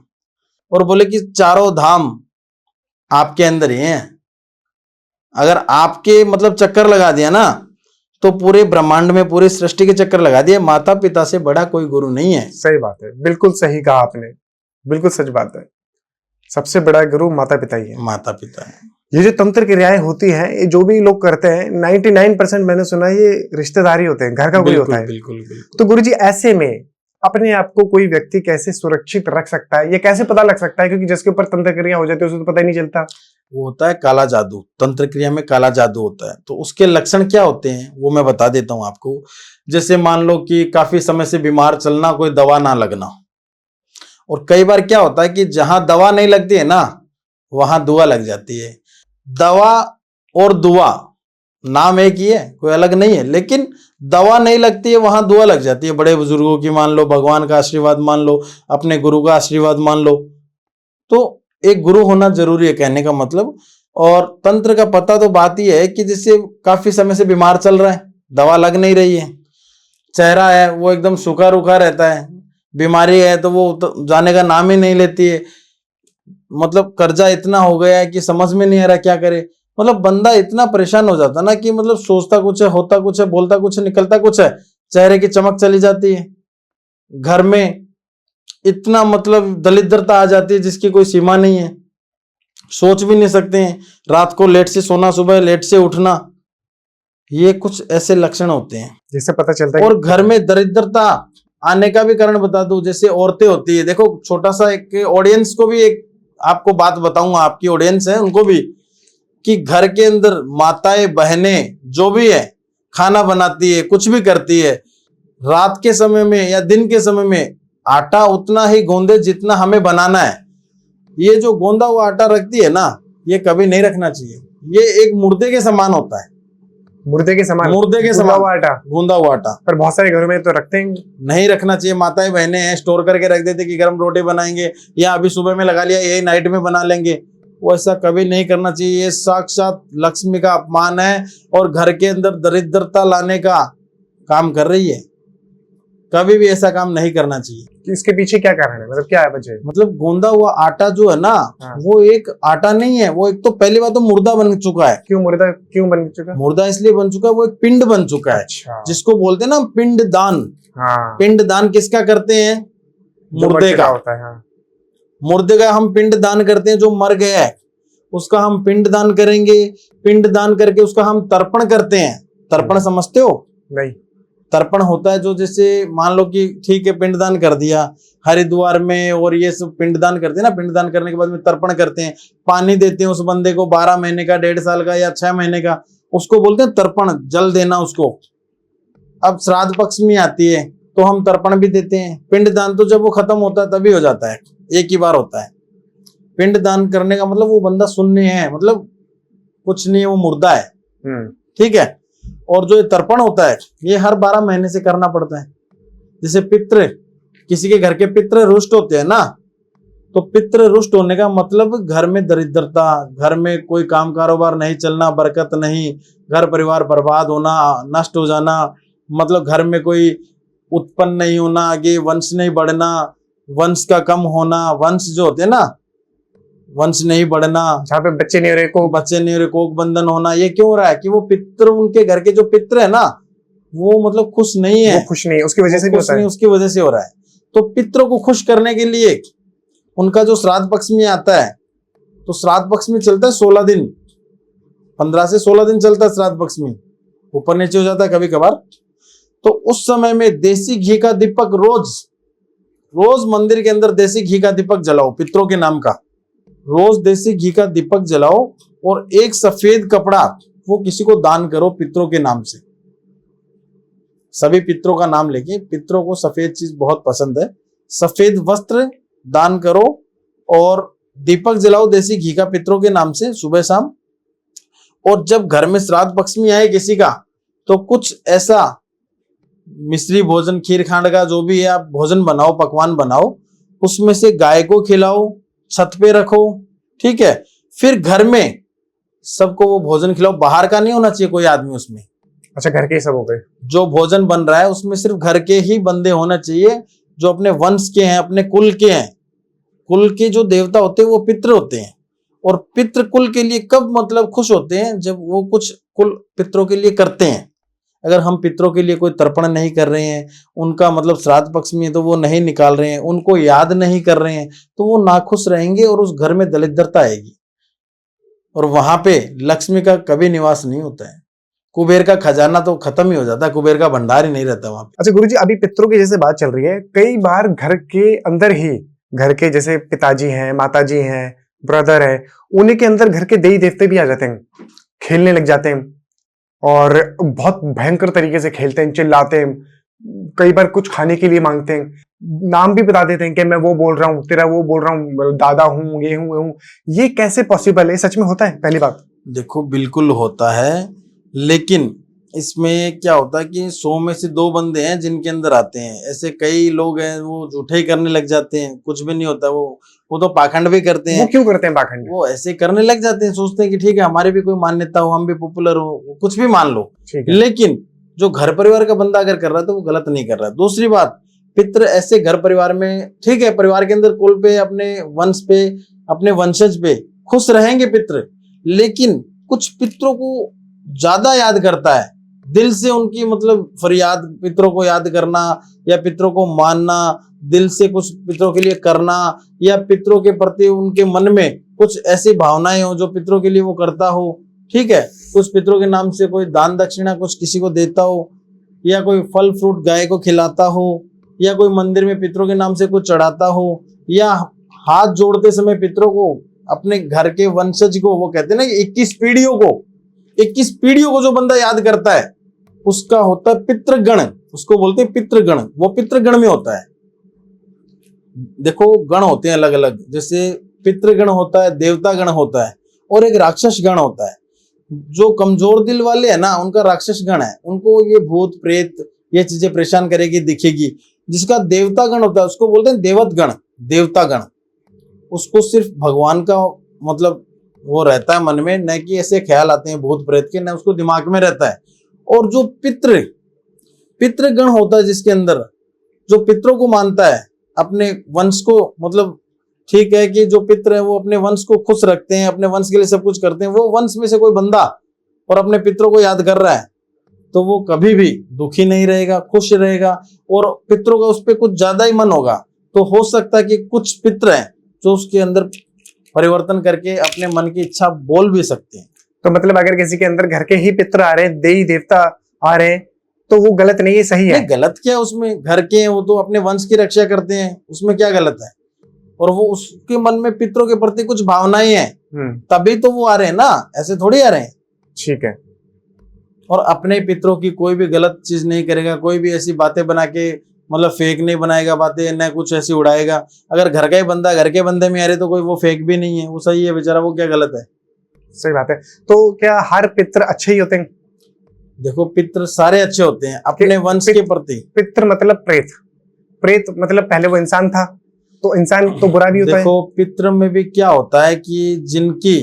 [SPEAKER 2] और बोले कि चारों धाम आपके अंदर ही हैं। अगर आपके मतलब चक्कर लगा दिया ना तो पूरे ब्रह्मांड में, पूरी सृष्टि के चक्कर लगा दिए। माता पिता से बड़ा कोई गुरु नहीं है।
[SPEAKER 1] सही बात है, बिल्कुल सही कहा आपने, बिल्कुल सच बात है। सबसे बड़ा गुरु माता पिता ही है।
[SPEAKER 2] माता पिता है।
[SPEAKER 1] ये जो तंत्र क्रियाएं होती हैं, ये जो भी लोग करते हैं 99% मैंने सुना है ये रिश्तेदारी होते हैं, घर का कोई होता है।
[SPEAKER 2] बिल्कुल बिल्कुल।
[SPEAKER 1] तो गुरुजी ऐसे में अपने आप को कोई व्यक्ति कैसे सुरक्षित रख सकता है, ये कैसे पता लग सकता है? क्योंकि जिसके ऊपर तंत्र क्रिया हो जाती है उसे तो पता ही नहीं चलता।
[SPEAKER 2] वो होता है काला जादू। तंत्र क्रिया में काला जादू होता है। तो उसके लक्षण क्या होते हैं वो मैं बता देता हूं आपको। जैसे मान लो कि काफी समय से बीमार चलना, कोई दवा ना लगना। और कई बार क्या होता है कि जहां दवा नहीं लगती है ना वहां दुआ लग जाती है। दवा और दुआ नाम एक ही है, कोई अलग नहीं है, लेकिन दवा नहीं लगती है वहां दुआ लग जाती है। बड़े बुजुर्गों की मान लो, भगवान का आशीर्वाद मान लो, अपने गुरु का आशीर्वाद मान लो। तो एक गुरु होना जरूरी है कहने का मतलब। और तंत्र का पता तो बात ही है कि जिससे काफी समय से बीमार चल रहा है, दवा लग नहीं रही है, चेहरा है वो एकदम सूखा रूखा रहता है, बीमारी है तो वो जाने का नाम ही नहीं लेती है। मतलब कर्जा इतना हो गया है कि समझ में नहीं आ रहा क्या करे। मतलब बंदा इतना परेशान हो जाता ना कि मतलब सोचता कुछ है, होता कुछ है, बोलता कुछ है, निकलता कुछ है, चेहरे की चमक चली जाती है, घर में इतना मतलब दरिद्रता आ जाती है जिसकी कोई सीमा नहीं है। सोच भी नहीं सकते हैं, रात को लेट से सोना, सुबह लेट से उठना, ये कुछ ऐसे लक्षण होते हैं
[SPEAKER 1] जिससे पता चलता है।
[SPEAKER 2] और घर में दरिद्रता आने का भी कारण बता दूं। जैसे औरतें होती है, देखो छोटा सा एक ऑडियंस को भी एक आपको बात बताऊंगा, आपकी ऑडियंस है उनको भी, कि घर के अंदर माताएं बहनें जो भी है खाना बनाती है, कुछ भी करती है, रात के समय में या दिन के समय में आटा उतना ही गूंदे जितना हमें बनाना है। ये जो गूंदा हुआ आटा रखती है ना, ये कभी नहीं रखना चाहिए। ये एक मुर्दे के समान होता है।
[SPEAKER 1] मुर्दे के समान,
[SPEAKER 2] मुर्दे के समान
[SPEAKER 1] आटा,
[SPEAKER 2] गूंदा हुआ आटा।
[SPEAKER 1] पर बहुत सारे घरों में तो रखते हैं।
[SPEAKER 2] नहीं रखना चाहिए। माताएं बहनें हैं स्टोर करके रख देते कि गर्म रोटी बनाएंगे या अभी सुबह में लगा लिया, यही नाइट में बना लेंगे। वो ऐसा कभी नहीं करना चाहिए। ये साक्षात लक्ष्मी का अपमान है और घर के अंदर दरिद्रता लाने का काम कर रही है। कभी भी ऐसा काम नहीं करना चाहिए।
[SPEAKER 1] कि इसके पीछे क्या कारण है, मतलब क्या है वजह?
[SPEAKER 2] मतलब गूंदा हुआ आटा जो है ना, वो एक आटा नहीं है, वो एक तो पहली बात तो मुर्दा बन चुका है।
[SPEAKER 1] क्यों मुर्दा क्यों बन चुका?
[SPEAKER 2] मुर्दा इसलिए बन चुका है, वो एक पिंड बन चुका है।
[SPEAKER 1] अच्छा।
[SPEAKER 2] जिसको बोलते हैं ना पिंड दान।
[SPEAKER 1] हाँ।
[SPEAKER 2] पिंड दान किसका करते हैं? मुर्दे का
[SPEAKER 1] होता है। हाँ।
[SPEAKER 2] मुर्दे का हम पिंड दान करते हैं। जो मर गया है उसका हम पिंड दान करेंगे। पिंड दान करके उसका हम तर्पण करते हैं। तर्पण समझते हो?
[SPEAKER 1] नहीं।
[SPEAKER 2] तर्पण होता है जो, जैसे मान लो कि ठीक है पिंडदान कर दिया हरिद्वार में और ये सब पिंडदान करते हैं ना, पिंडदान करने के बाद में तर्पण करते हैं, पानी देते हैं उस बंदे को 12 महीने का, 1.5 साल का या 6 महीने का, उसको बोलते हैं तर्पण, जल देना उसको। अब श्राद्ध पक्ष में आती है तो हम तर्पण भी देते हैं। पिंडदान तो जब वो खत्म होता है तभी हो जाता है, एक ही बार होता है। पिंडदान करने का मतलब वो बंदा शून्य है, मतलब कुछ नहीं है, वो मुर्दा है। ठीक है। और जो ये तर्पण होता है ये हर 12 महीने से करना पड़ता है। जैसे पितृ, किसी के घर के पितृ रुष्ट होते हैं ना, तो पितृ रुष्ट होने का मतलब घर में दरिद्रता, घर में कोई काम कारोबार नहीं चलना, बरकत नहीं, घर परिवार बर्बाद होना, नष्ट हो जाना, मतलब घर में कोई उत्पन्न नहीं होना, आगे वंश नहीं बढ़ना, वंश का कम होना, वंश जो होते हैं ना, वंश नहीं बढ़ना,
[SPEAKER 1] जहाँ पे बच्चे नहीं हो रहे,
[SPEAKER 2] बच्चे नहीं हो रहे, कोख बंधन होना। ये क्यों हो रहा है कि वो पितृ, उनके घर के जो पितृ है ना, वो मतलब खुश नहीं है,
[SPEAKER 1] वो खुश नहीं है, उसकी वजह से
[SPEAKER 2] खुश नहीं, उसकी वजह से हो रहा है। तो पितरों को खुश करने के लिए उनका जो श्राद्ध पक्ष में आता है, तो श्राद्ध पक्ष में चलता है 16 दिन, 15 से 16 दिन चलता है श्राद्ध पक्ष में, ऊपर नीचे हो जाता है कभी कभार। तो उस समय में देसी घी का दीपक रोज मंदिर के अंदर देसी घी का दीपक जलाओ पितरों के नाम का, रोज देसी घी का दीपक जलाओ और एक सफेद कपड़ा वो किसी को दान करो पितरों के नाम से। सभी पितरों का नाम लेके, पितरों को सफेद चीज बहुत पसंद है, सफेद वस्त्र दान करो और दीपक जलाओ देसी घी का पितरों के नाम से सुबह शाम। और जब घर में श्राद्ध पक्ष में आए किसी का तो कुछ ऐसा मिश्री भोजन, खीर खांड का जो भी है आप भोजन बनाओ, पकवान बनाओ, उसमें से गाय को खिलाओ, छत पे रखो, ठीक है। फिर घर में सबको वो भोजन खिलाओ, बाहर का नहीं होना चाहिए कोई आदमी उसमें।
[SPEAKER 1] अच्छा, घर के ही सब हो गए।
[SPEAKER 2] जो भोजन बन रहा है उसमें सिर्फ घर के ही बंदे होना चाहिए, जो अपने वंश के हैं, अपने कुल के हैं। कुल के जो देवता होते हैं वो पितृ होते हैं। और पितृ कुल के लिए कब मतलब खुश होते हैं, जब वो कुछ कुल पितरों के लिए करते हैं। अगर हम पितरों के लिए कोई तर्पण नहीं कर रहे हैं, उनका मतलब श्राद्ध पक्ष में तो वो नहीं निकाल रहे हैं, उनको याद नहीं कर रहे हैं, तो वो नाखुश रहेंगे और उस घर में दरिद्रता आएगी और वहां पे लक्ष्मी का कभी निवास नहीं होता है। कुबेर का खजाना तो खत्म ही हो जाता है, कुबेर का भंडार ही नहीं रहता वहां पे।
[SPEAKER 1] अच्छा गुरुजी, अभी पितरों की जैसे बात चल रही है, कई बार घर के अंदर ही, घर के जैसे पिताजी हैं, माताजी हैं, ब्रदर है, उन्हीं के अंदर घर के देवी देवते भी आ जाते हैं, खेलने लग जाते हैं और बहुत भयंकर तरीके से खेलते हैं, चिल्लाते हैं, कई बार कुछ खाने के लिए मांगते हैं, नाम भी बता देते हैं कि मैं वो बोल रहा हूँ, तेरा वो बोल रहा हूँ, दादा हूँ, ये हूँ। ये कैसे पॉसिबल है? सच में होता है? पहली बात
[SPEAKER 2] देखो, बिल्कुल होता है, लेकिन इसमें क्या होता है कि 100 में से 2 बंदे हैं जिनके अंदर आते हैं। ऐसे कई लोग हैं वो झूठे ही करने लग जाते हैं, कुछ भी नहीं होता। वो तो पाखंड भी करते हैं।
[SPEAKER 1] वो क्यों करते हैं पाखंड?
[SPEAKER 2] वो ऐसे करने लग जाते हैं, सोचते हैं कि ठीक है हमारी भी कोई मान्यता हो, हम भी पॉपुलर हो, कुछ भी मान लो। लेकिन जो घर परिवार का बंदा अगर कर रहा है तो वो गलत नहीं कर रहा है। दूसरी बात, पितृ ऐसे घर परिवार में, ठीक है, परिवार के अंदर कुल पे, अपने वंश पे, अपने वंशज पे खुश रहेंगे पितृ, लेकिन कुछ पितरों को ज्यादा याद करता है, दिल से उनकी मतलब फरियाद, पितरों को याद करना या पितरों को मानना, दिल से कुछ पितरों के लिए करना, या पितरों के प्रति उनके मन में कुछ ऐसी भावनाएं हो जो पितरों के लिए वो करता हो, ठीक है। कुछ पितरों के नाम से कोई दान दक्षिणा कुछ किसी को देता हो, या कोई फल फ्रूट गाय को खिलाता हो, या कोई मंदिर में पितरों के नाम से कुछ चढ़ाता हो, या हाथ जोड़ते समय पितरों को, अपने घर के वंशज को, वो कहते हैं ना 21 पीढ़ियों को जो बंदा याद करता है उसका होता है पितृगण, उसको बोलते हैं पितृगण। वो पितृगण में होता है। देखो, गण होते हैं अलग अलग, जैसे पितृगण होता है, देवता गण होता है, और एक राक्षस गण होता है। जो कमजोर दिल वाले हैं ना, उनका राक्षस गण है, उनको ये भूत प्रेत ये चीजें परेशान करेगी, दिखेगी। जिसका देवता गण होता है उसको बोलते हैं देवत गण, देवता गण। उसको सिर्फ भगवान का मतलब वो रहता है मन में, न कि ऐसे ख्याल आते हैं भूत प्रेत के, न उसको दिमाग में रहता है। और जो पितृगण होता है, जिसके अंदर जो पितरों को मानता है, अपने वंश को, मतलब ठीक है कि जो पितर है वो अपने वंश को खुश रखते हैं, अपने वंश के लिए सब कुछ करते हैं, वो वंश में से कोई बंदा और अपने पितरों को याद कर रहा है तो वो कभी भी दुखी नहीं रहेगा, खुश रहेगा, और पितरों का उस पर कुछ ज्यादा ही मन होगा। तो हो सकता है कि कुछ पितर हैं जो उसके अंदर परिवर्तन करके अपने मन की इच्छा बोल भी सकते हैं।
[SPEAKER 1] तो मतलब अगर किसी के अंदर घर के ही पितर आ रहे हैं, देवी देवता आ रहे हैं, तो वो गलत नहीं है, सही है?
[SPEAKER 2] गलत क्या उसमें, घर के हैं वो तो अपने वंश की रक्षा करते हैं, उसमें क्या गलत है? और वो उसके मन में पितरों के प्रति कुछ भावनाएं हैं, तभी तो वो आ रहे हैं ना, ऐसे थोड़ी आ रहे हैं।
[SPEAKER 1] ठीक है।
[SPEAKER 2] और अपने पितरों की कोई भी गलत चीज नहीं करेगा, कोई भी ऐसी बातें बना के मतलब फेक नहीं बनाएगा बातें, न कुछ ऐसी उड़ाएगा। अगर घर का ही बंदा घर के बंदे में आ रहे तो कोई वो फेक भी नहीं है, वो सही है बेचारा, वो क्या गलत है?
[SPEAKER 1] सही बात है। तो क्या हर पितर अच्छे ही होते हैं?
[SPEAKER 2] देखो, पितर सारे अच्छे होते हैं अपने वंश के प्रति।
[SPEAKER 1] पितर मतलब प्रेत, प्रेत मतलब पहले वो इंसान था, तो इंसान तो बुरा भी होता है।
[SPEAKER 2] देखो, पितर में भी क्या होता है कि जिनकी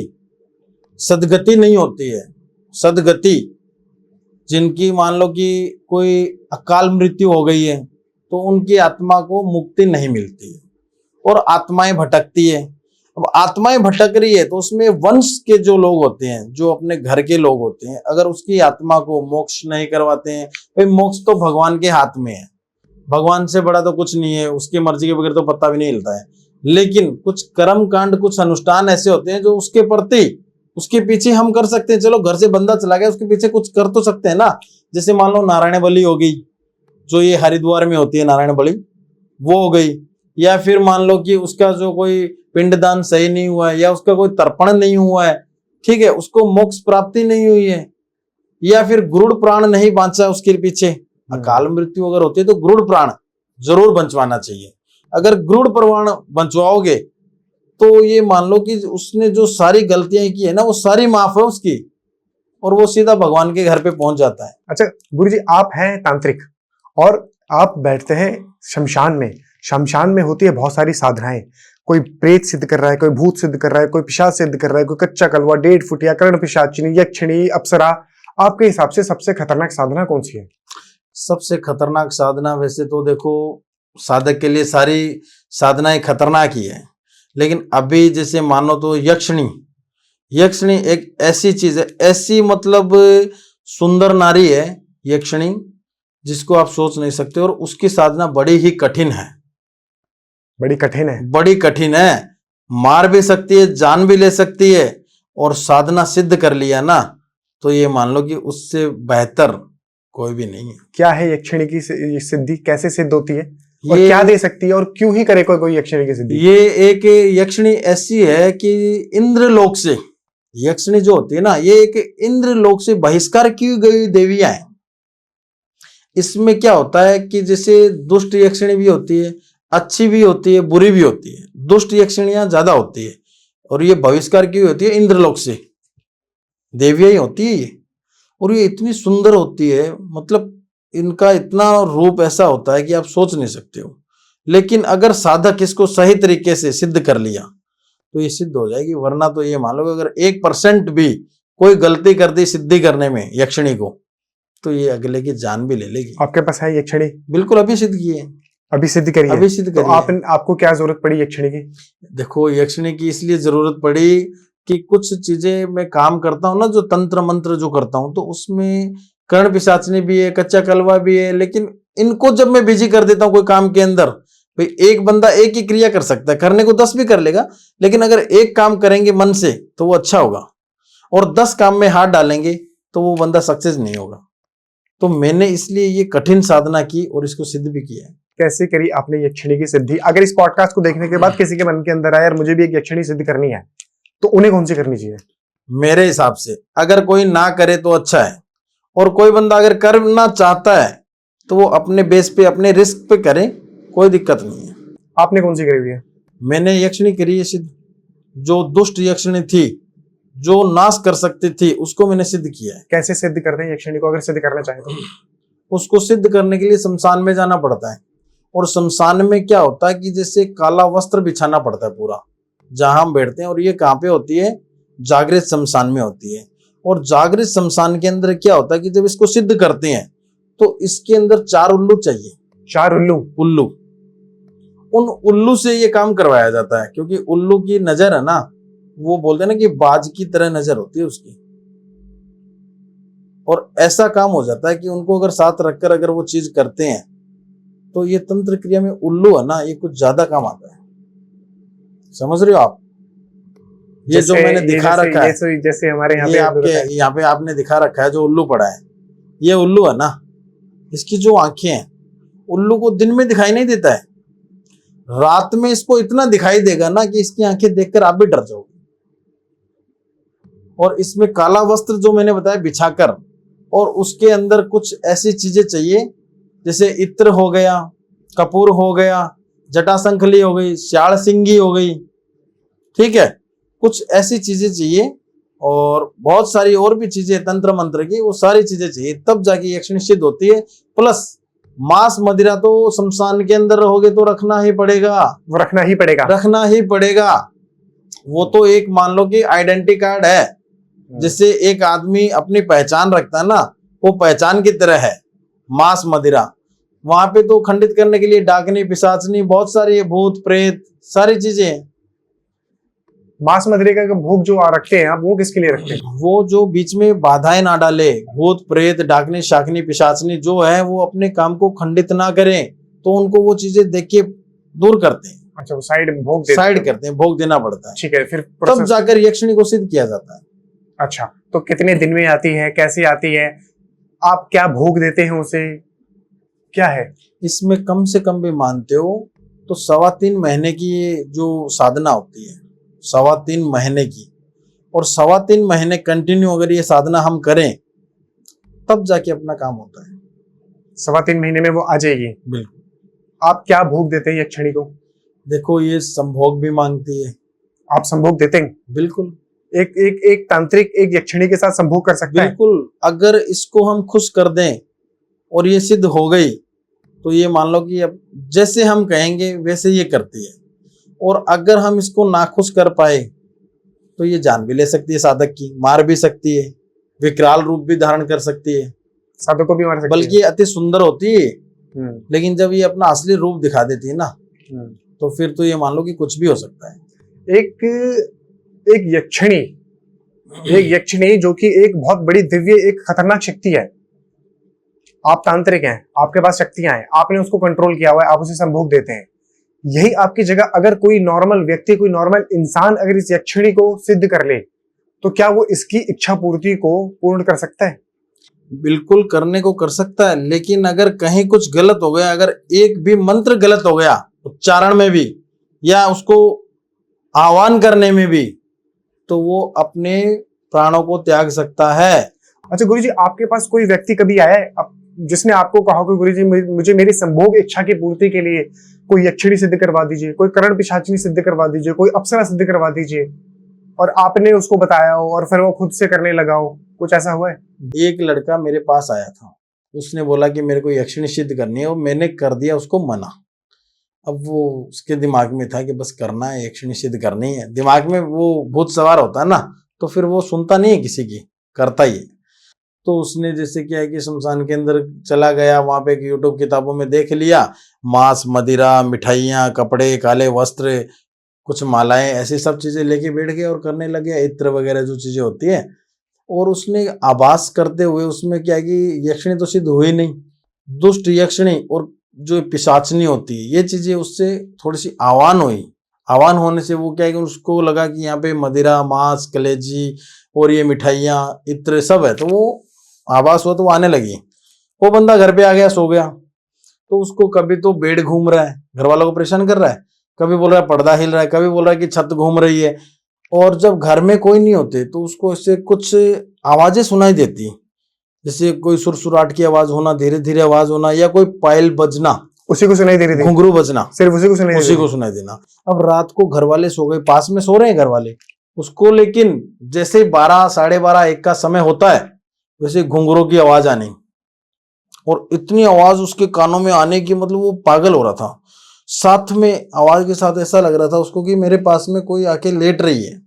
[SPEAKER 2] सदगति नहीं होती है, सदगति, जिनकी मान लो कि कोई अकाल मृत्यु हो गई है, तो उनकी आत्मा को मुक्ति नहीं मिलती है और आत्माएं भटकती है। अब आत्माएं भटक रही है तो उसमें वंश के जो लोग होते हैं, जो अपने घर के लोग होते हैं, अगर उसकी आत्मा को मोक्ष नहीं करवाते हैं, भाई मोक्ष तो भगवान के हाथ में है, भगवान से बड़ा तो कुछ नहीं है, उसकी मर्जी के बगैर तो पत्ता भी नहीं हिलता है। लेकिन कुछ कर्म कांड, कुछ अनुष्ठान ऐसे होते हैं जो उसके प्रति, उसके पीछे हम कर सकते हैं। चलो, घर से बंदा चला गया, उसके पीछे कुछ कर तो सकते हैं ना। जैसे मान लो नारायण बलि हो गई, जो ये हरिद्वार में होती है नारायण बलि, वो हो गई। या फिर मान लो कि उसका जो कोई पिंडदान सही नहीं हुआ है, या उसका कोई तर्पण नहीं हुआ है, ठीक है, उसको मोक्ष प्राप्ति नहीं हुई है, या फिर गुरुड़ प्राण नहीं बांचा उसके पीछे, अकाल मृत्यु अगर होती है तो गुरुड़ प्राण जरूर बंचवाना चाहिए। अगर गुरुड़ प्राण बंचवाओगे तो ये मान लो कि उसने जो सारी गलतियां की है ना वो सारी माफ है उसकी, और वो सीधा भगवान के घर पे पहुंच जाता है।
[SPEAKER 1] अच्छा गुरुजी, आप हैं तांत्रिक और आप बैठते हैं शमशान में। शमशान में होती है बहुत सारी साधनाएं, कोई प्रेत सिद्ध कर रहा है, कोई भूत सिद्ध कर रहा है, कोई पिशाच सिद्ध कर रहा है, कोई कच्चा कलवा, 1.5 फुटिया, कर्ण पिशाचिनी, यक्षिणी, अप्सरा। आपके हिसाब से सबसे खतरनाक साधना कौन सी है?
[SPEAKER 2] सबसे खतरनाक साधना वैसे तो देखो साधक के लिए सारी साधनाएं खतरनाक ही है, लेकिन अभी जैसे मानो तो यक्षिणी एक ऐसी चीज है, ऐसी मतलब सुंदर नारी है यक्षिणी जिसको आप सोच नहीं सकते, और उसकी साधना बड़ी ही कठिन है।
[SPEAKER 1] बड़ी कठिन है?
[SPEAKER 2] बड़ी कठिन है, मार भी सकती है, जान भी ले सकती है, और साधना सिद्ध कर लिया ना तो ये मान लो कि उससे बेहतर कोई भी नहीं है।
[SPEAKER 1] क्या है यक्षिणी की सिद्धि, कैसे सिद्ध होती है और क्या दे सकती है, और क्यों ही करे कोई यक्षिणी की सिद्धि?
[SPEAKER 2] ये एक यक्षिणी ऐसी है कि इंद्रलोक से, यक्षिणी जो होती है ना ये एक इंद्रलोक से बहिष्कार की गई देवियां हैं। इसमें क्या होता है कि जैसे दुष्ट यक्षिणी भी होती है, अच्छी भी होती है, बुरी भी होती है। दुष्ट यक्षिणियां ज्यादा होती है, और ये बहिष्कार की होती है इंद्रलोक से, देवियां ही होती है ये, और ये इतनी सुंदर होती है, मतलब इनका इतना रूप ऐसा होता है कि आप सोच नहीं सकते हो। लेकिन अगर साधक इसको सही तरीके से सिद्ध कर लिया तो ये सिद्ध हो जाएगी, वरना तो ये मान लो अगर 1% भी कोई गलती कर दी सिद्धि करने में यक्षिणी को तो ये अगले की जान भी ले लेगी।
[SPEAKER 1] आपके पास है यक्षिणी?
[SPEAKER 2] बिल्कुल, अभी सिद्ध की है।
[SPEAKER 1] अभी सिद्ध करी है?
[SPEAKER 2] अभी सिद्ध करी
[SPEAKER 1] तो आपको क्या जरूरत पड़ी यक्षिणी की?
[SPEAKER 2] देखो यक्षिणी की इसलिए जरूरत पड़ी कि कुछ चीजें मैं काम करता हूँ ना, जो तंत्र मंत्र जो करता हूँ, तो उसमें कर्ण पिशाचनी भी है, कच्चा कलवा भी है, लेकिन इनको जब मैं बिजी कर देता हूँ कोई काम के अंदर, भाई एक बंदा एक ही क्रिया कर सकता है, करने को 10 भी कर लेगा, लेकिन अगर एक काम करेंगे मन से तो वो अच्छा होगा, और 10 काम में हाथ डालेंगे तो वो बंदा सक्सेस नहीं होगा। तो मैंने इसलिए ये कठिन साधना की और इसको सिद्ध भी किया है।
[SPEAKER 1] कैसे करी आपने यक्षिणी की सिद्धि? अगर इस पॉडकास्ट को देखने के बाद किसी के मन के अंदर आया यार मुझे भी एक यक्षिणी सिद्ध करनी है, तो उन्हें कौन सी करनी चाहिए?
[SPEAKER 2] मेरे हिसाब से अगर कोई ना करे तो अच्छा है, और कोई बंदा अगर करना चाहता है तो वो अपने बेस पे अपने रिस्क पे करे, कोई दिक्कत नहीं है।
[SPEAKER 1] आपने कौन सी करी हुई है?
[SPEAKER 2] मैंने यक्षिणी करी है सिद्ध, जो दुष्ट यक्षिणी थी, जो नाश कर सकती थी, उसको मैंने सिद्ध किया है।
[SPEAKER 1] कैसे सिद्ध करते हैं यक्षिणी को, अगर सिद्ध करना चाहे तो?
[SPEAKER 2] उसको सिद्ध करने के लिए शमशान में जाना पड़ता है, और शमशान में क्या होता है कि जैसे काला वस्त्र बिछाना पड़ता है पूरा, जहां हम बैठते हैं, और ये कहाँ पे होती है? जागृत शमशान में होती है। और जागृत शमशान के अंदर क्या होता है कि जब इसको सिद्ध करते हैं तो इसके अंदर 4 उल्लू चाहिए।
[SPEAKER 1] 4 उल्लू?
[SPEAKER 2] उल्लू, उन उल्लू से ये काम करवाया जाता है, क्योंकि उल्लू की नजर है ना, वो बोलते हैं ना कि बाज की तरह नजर होती है उसकी, और ऐसा काम हो जाता है कि उनको अगर साथ रखकर अगर वो चीज करते हैं तो ये तंत्र क्रिया में उल्लू है ना, ये कुछ ज्यादा काम आता है। समझ रहे हो आप? ये जो मैंने दिखा रखा है,
[SPEAKER 1] जैसे हमारे यहाँ
[SPEAKER 2] ये आपके यहाँ पे आपने दिखा रखा है जो उल्लू पड़ा है, ये उल्लू है ना, इसकी जो आंखें हैं, उल्लू को दिन में दिखाई नहीं देता है, रात में इसको इतना दिखाई देगा ना कि इसकी आंखें देखकर आप भी डर जाओगे। और इसमें काला वस्त्र जो मैंने बताया बिछाकर, और उसके अंदर कुछ ऐसी चीजें चाहिए जैसे इत्र हो गया, कपूर हो गया, जटाशंखली हो गई, श्याल सिंगी हो गई, ठीक है, कुछ ऐसी चीजें चाहिए, और बहुत सारी और भी चीजें तंत्र मंत्र की, वो सारी चीजें चाहिए, तब जाके यक्षिणी सिद्ध होती है। प्लस मांस मदिरा तो शमशान के अंदर रहोगे तो रखना ही पड़ेगा,
[SPEAKER 1] वो रखना ही पड़ेगा,
[SPEAKER 2] रखना ही पड़ेगा। वो तो एक मान लो कि आइडेंटिटी कार्ड है, जिससे एक आदमी अपनी पहचान रखता है ना, वो पहचान की तरह है मांस मदिरा। वहां पे तो खंडित करने के लिए डाकनी, पिशाचनी, बहुत सारी भूत प्रेत सारी चीजें हैं।
[SPEAKER 1] मांस मदिरे का भोग जो रखते हैं आप, वो किसके लिए रखते हैं?
[SPEAKER 2] वो जो बीच में बाधाएं ना डाले, भूत प्रेत डाकनी शाकनी पिशाचनी जो है, वो अपने काम को खंडित ना करें, तो उनको वो चीजें देख के दूर करते हैं।
[SPEAKER 1] अच्छा, वो साइड करते हैं,
[SPEAKER 2] भोग देना पड़ता है,
[SPEAKER 1] ठीक है, फिर
[SPEAKER 2] तब जाकर यक्षिणी को सिद्ध किया जाता है।
[SPEAKER 1] अच्छा, तो कितने दिन में आती है, कैसे आती है, आप क्या भोग देते हैं उसे, क्या है
[SPEAKER 2] इसमें? कम से कम भी मानते हो तो 3.25 महीने की ये जो साधना होती है, 3.25 महीने की, और 3.25 महीने कंटिन्यू अगर ये साधना हम करें तब जाके अपना काम होता है।
[SPEAKER 1] 3.25 महीने में वो आ जाएगी।
[SPEAKER 2] बिल्कुल।
[SPEAKER 1] आप क्या भोग देते हैं यक्षिणी को?
[SPEAKER 2] देखो ये संभोग भी मांगती है।
[SPEAKER 1] आप संभोग देते हैं?
[SPEAKER 2] बिल्कुल
[SPEAKER 1] एक एक एक तांत्रिक एक यक्षिणी के साथ संभोग कर सकता है?
[SPEAKER 2] बिल्कुल। अगर इसको हम खुश कर दें और ये सिद्ध हो गई तो ये मान लो कि अब जैसे हम कहेंगे वैसे ये करती है। और अगर हम इसको नाखुश कर पाए तो ये जान भी ले सकती है साधक की, मार भी सकती है, विकराल रूप भी धारण कर सकती है,
[SPEAKER 1] साधक को भी मार सकती
[SPEAKER 2] बल्कि अति सुंदर होती है।
[SPEAKER 1] है।
[SPEAKER 2] लेकिन जब ये अपना असली रूप दिखा देती है ना, तो फिर तो ये मान लो कि कुछ भी हो सकता है।
[SPEAKER 1] एक एक यक्षिणी जो कि एक बहुत बड़ी दिव्य एक खतरनाक शक्ति है। आप तांत्रिक हैं, आपके पास शक्तियां हैं, आपने उसको कंट्रोल किया हुआ है, आप उसे संभोग देते हैं। यही आपकी जगह अगर कोई नॉर्मल व्यक्ति, कोई नॉर्मल इंसान अगर इस यक्षिणी को सिद्ध कर ले तो क्या वो इसकी इच्छा पूर्ति को पूर्ण कर सकता है?
[SPEAKER 2] बिल्कुल करने को कर सकता है, लेकिन अगर कहीं कुछ गलत हो गया, अगर एक भी मंत्र गलत हो गया उच्चारण में भी या उसको आह्वान करने में भी, तो वो अपने प्राणों को त्याग सकता है।
[SPEAKER 1] अच्छा गुरुजी, आपके पास कोई व्यक्ति कभी आया है जिसने आपको कहा कि गुरुजी मुझे मेरी संभोग इच्छा की पूर्ति के लिए कोई यक्षिणी सिद्ध करवा दीजिए, कोई करण पिशाचिनी सिद्ध करवा दीजिए, कोई अप्सरा सिद्ध करवा दीजिए, और आपने उसको बताया हो और फिर वो खुद से करने लगा हो? कुछ ऐसा हुआ है?
[SPEAKER 2] एक लड़का मेरे पास आया था, उसने बोला कि मेरे को यक्षिणी सिद्ध करनी है, और मैंने कर दिया उसको मना। अब वो उसके दिमाग में था कि बस करना है, यक्षिणी सिद्ध करनी है, दिमाग में वो भूत सवार होता है ना, तो फिर वो सुनता नहीं है किसी की, करता ही है। तो उसने जैसे क्या है कि शमशान के अंदर चला गया, वहां पे यूट्यूब किताबों में देख लिया, मांस, मदिरा, मिठाइयाँ, कपड़े, काले वस्त्र, कुछ मालाएं, ऐसी सब चीजें लेके बैठ गया और करने लगे, इत्र वगैरह जो चीजें होती है। और उसने आभास करते हुए उसमें क्या है कि यक्षिणी तो सिद्ध हुई नहीं, दुष्ट यक्षिणी और जो पिशाचनी होती है, ये चीजें उससे थोड़ी सी आह्वान हुई। आह्वान होने से वो क्या है कि उसको लगा कि यहाँ पे मदिरा, मांस, कलेजी और ये मिठाइयाँ, इत्र सब है, तो वो आभास हुआ तो वो आने लगी। वो बंदा घर पे आ गया, सो गया, तो उसको कभी तो बेड घूम रहा है, घर वालों को परेशान कर रहा है, कभी बोल रहा है पर्दा हिल रहा है, कभी बोल रहा है कि छत घूम रही है। और जब घर में कोई नहीं होते तो उसको इससे कुछ आवाजें सुनाई देती, जैसे कोई सुरसुराट की आवाज होना, धीरे धीरे आवाज होना, या कोई पायल बजना,
[SPEAKER 1] उसी को सुनाई दे रही थी,
[SPEAKER 2] घुंघरू बजना,
[SPEAKER 1] सिर्फ उसी को
[SPEAKER 2] सुनाई देना। अब रात को घर वाले सो गए, पास में सो रहे हैं घर वाले उसको, लेकिन जैसे 12, 12:30, 1 का समय होता है वैसे घुंघरू की आवाज आनी, और इतनी आवाज उसके कानों में आने की, मतलब वो पागल हो रहा था। साथ में आवाज के साथ ऐसा लग रहा था उसको कि मेरे पास में कोई आके लेट रही है,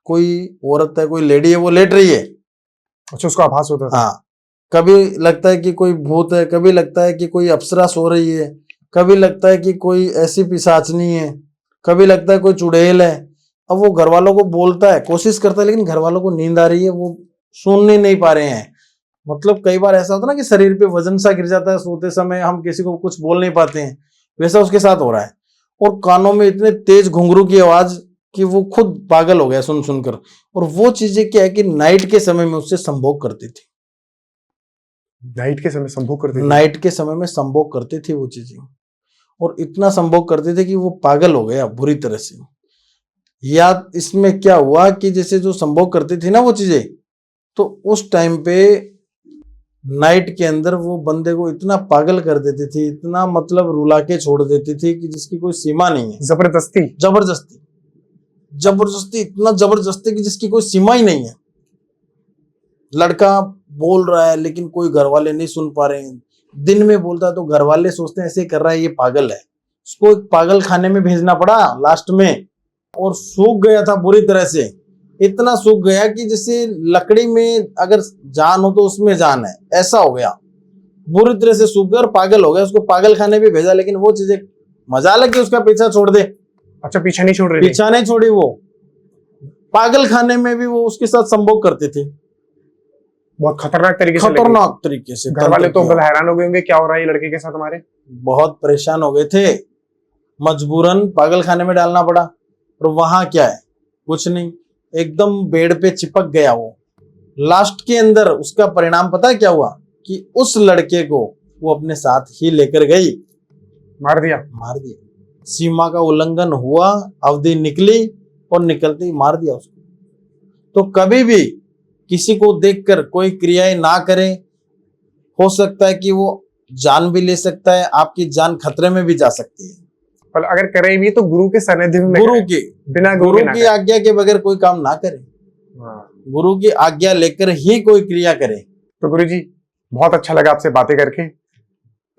[SPEAKER 2] कोई औरत है, कोई लेडी है, वो लेट रही है।
[SPEAKER 1] अच्छा, उसको आभास होता था?
[SPEAKER 2] हाँ, कभी लगता है कि कोई भूत है, कभी लगता है कि कोई अप्सरा सो रही है, कभी लगता है कि कोई ऐसी पिशाचनी है, कभी लगता है कोई चुड़ैल है। अब वो घर वालों को बोलता है, कोशिश करता है, लेकिन घर वालों को नींद आ रही है, वो सुनने नहीं पा रहे हैं। मतलब कई बार ऐसा होता है ना कि शरीर पे वजन सा गिर जाता है सोते समय, हम किसी को कुछ बोल नहीं पाते हैं, वैसा उसके साथ हो रहा है। और कानों में इतने तेज घुंघरू की आवाज कि वो खुद पागल हो गया सुन सुनकर। और वो चीजें क्या है कि नाइट के समय में उससे संभोग करती थी,
[SPEAKER 1] नाइट के समय संभोग करती थी?
[SPEAKER 2] नाइट के समय में संभोग करती थी वो चीजें, और इतना संभोग करते थे कि वो पागल हो गया बुरी तरह से। या इसमें क्या हुआ कि जैसे जो संभोग करती थी ना वो चीजें, तो उस टाइम पे नाइट के अंदर वो बंदे को इतना पागल कर देती थी, इतना मतलब रुला के छोड़ देती थी कि जिसकी कोई सीमा नहीं है।
[SPEAKER 1] जबरदस्ती
[SPEAKER 2] जबरदस्ती जबरदस्ती, इतना जबरदस्ती कि जिसकी कोई सीमा ही नहीं है। लड़का बोल रहा है लेकिन कोई घर वाले नहीं सुन पा रहे हैं, दिन में बोलता है तो घर वाले सोचते हैं ऐसे कर रहा है, ये पागल है। उसको एक पागल खाने में भेजना पड़ा लास्ट में, और सूख गया था बुरी तरह से, इतना सूख गया कि जैसे लकड़ी में अगर जान हो तो उसमें जान है, ऐसा हो गया, बुरी तरह से सूख गया और पागल हो गया। उसको पागल खाने भी भेजा, लेकिन वो चीजें मजा लगी उसका पीछा छोड़ दे।
[SPEAKER 1] अच्छा, पीछा नहीं छोड़ रही?
[SPEAKER 2] पीछा नहीं छोड़ी, वो पागल खाने में भी वो उसके साथ संभोग करती थी,
[SPEAKER 1] बहुत खतरनाक तरीके से।
[SPEAKER 2] खतरनाक तरीके से।
[SPEAKER 1] घर वाले तो हैरान हो गए होंगे, क्या हो रहा है ये लड़के के साथ हमारे?
[SPEAKER 2] बहुत परेशान हो गए थे, मजबूरन पागल खाने में डालना पड़ा। और वहां क्या है, कुछ नहीं, एकदम बेड पे चिपक गया वो। लास्ट के अंदर उसका परिणाम पता है क्या हुआ, कि उस लड़के को वो अपने साथ ही लेकर गई,
[SPEAKER 1] मार दिया?
[SPEAKER 2] मार दिया। सीमा का उल्लंघन हुआ, अवधि निकली और निकलते ही मार दिया उसको। तो कभी भी किसी को देखकर कोई क्रियाएं ना करें। हो सकता है कि वो जान भी ले सकता है, आपकी जान खतरे में भी जा सकती है।
[SPEAKER 1] और अगर करें भी तो गुरु के सानिध्य में
[SPEAKER 2] गुरु
[SPEAKER 1] करें,
[SPEAKER 2] की
[SPEAKER 1] बिना
[SPEAKER 2] गुरु
[SPEAKER 1] ना
[SPEAKER 2] की
[SPEAKER 1] करें।
[SPEAKER 2] आज्ञा के बगैर कोई काम ना करे।
[SPEAKER 1] हाँ।
[SPEAKER 2] गुरु की आज्ञा लेकर ही कोई क्रिया करे।
[SPEAKER 1] तो गुरु जी बहुत अच्छा लगा आपसे बातें करके।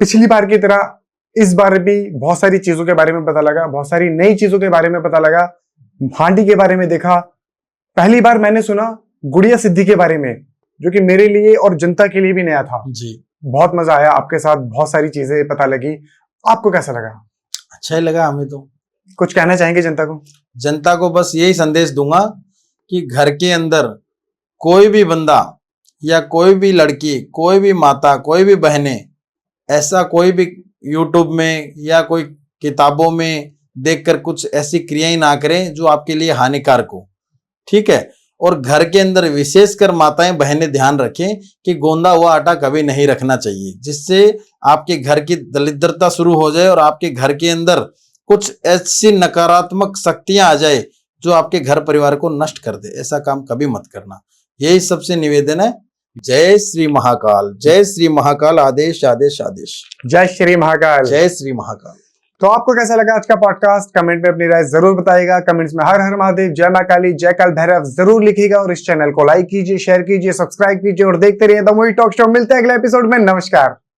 [SPEAKER 1] पिछली बार की तरह इस बार भी बहुत सारी चीजों के बारे में पता लगा, बहुत सारी नई चीजों के बारे में पता लगा, भांडी के बारे में देखा। पहली बार मैंने सुना गुड़िया सिद्धि के बारे में, जो कि मेरे लिए और जनता के लिए भी नया था।
[SPEAKER 2] जी,
[SPEAKER 1] बहुत मजा आया आपके साथ, बहुत सारी चीजें पता लगी। आपको कैसा लगा?
[SPEAKER 2] अच्छा ही लगा हमें तो।
[SPEAKER 1] कुछ कहना चाहेंगे जनता को?
[SPEAKER 2] जनता को बस यही संदेश दूंगा कि घर के अंदर कोई भी बंदा या कोई भी लड़की, कोई भी माता, कोई भी बहनें ऐसा कोई भी यूट्यूब में या कोई किताबों में देखकर कुछ ऐसी क्रियाएं ना करें जो आपके लिए हानिकारक हो। ठीक है। और घर के अंदर विशेषकर माताएं बहनें ध्यान रखें कि गोंदा हुआ आटा कभी नहीं रखना चाहिए, जिससे आपके घर की दरिद्रता शुरू हो जाए और आपके घर के अंदर कुछ ऐसी नकारात्मक शक्तियां आ जाए जो आपके घर परिवार को नष्ट कर दे। ऐसा काम कभी मत करना। यही सबसे निवेदन है। जय श्री महाकाल, जय श्री महाकाल। आदेश आदेश आदेश।
[SPEAKER 1] जय श्री महाकाल।
[SPEAKER 2] जय श्री महाकाल।
[SPEAKER 1] तो आपको कैसा लगा आज का पॉडकास्ट? कमेंट में अपनी राय जरूर बताइएगा। कमेंट्स में हर हर महादेव, जय मां काली, जय काल भैरव जरूर लिखिएगा और इस चैनल को लाइक कीजिए, शेयर कीजिए, सब्सक्राइब कीजिए और देखते रहिए द मूवी टॉक शो। मिलते हैं अगले एपिसोड में। नमस्कार।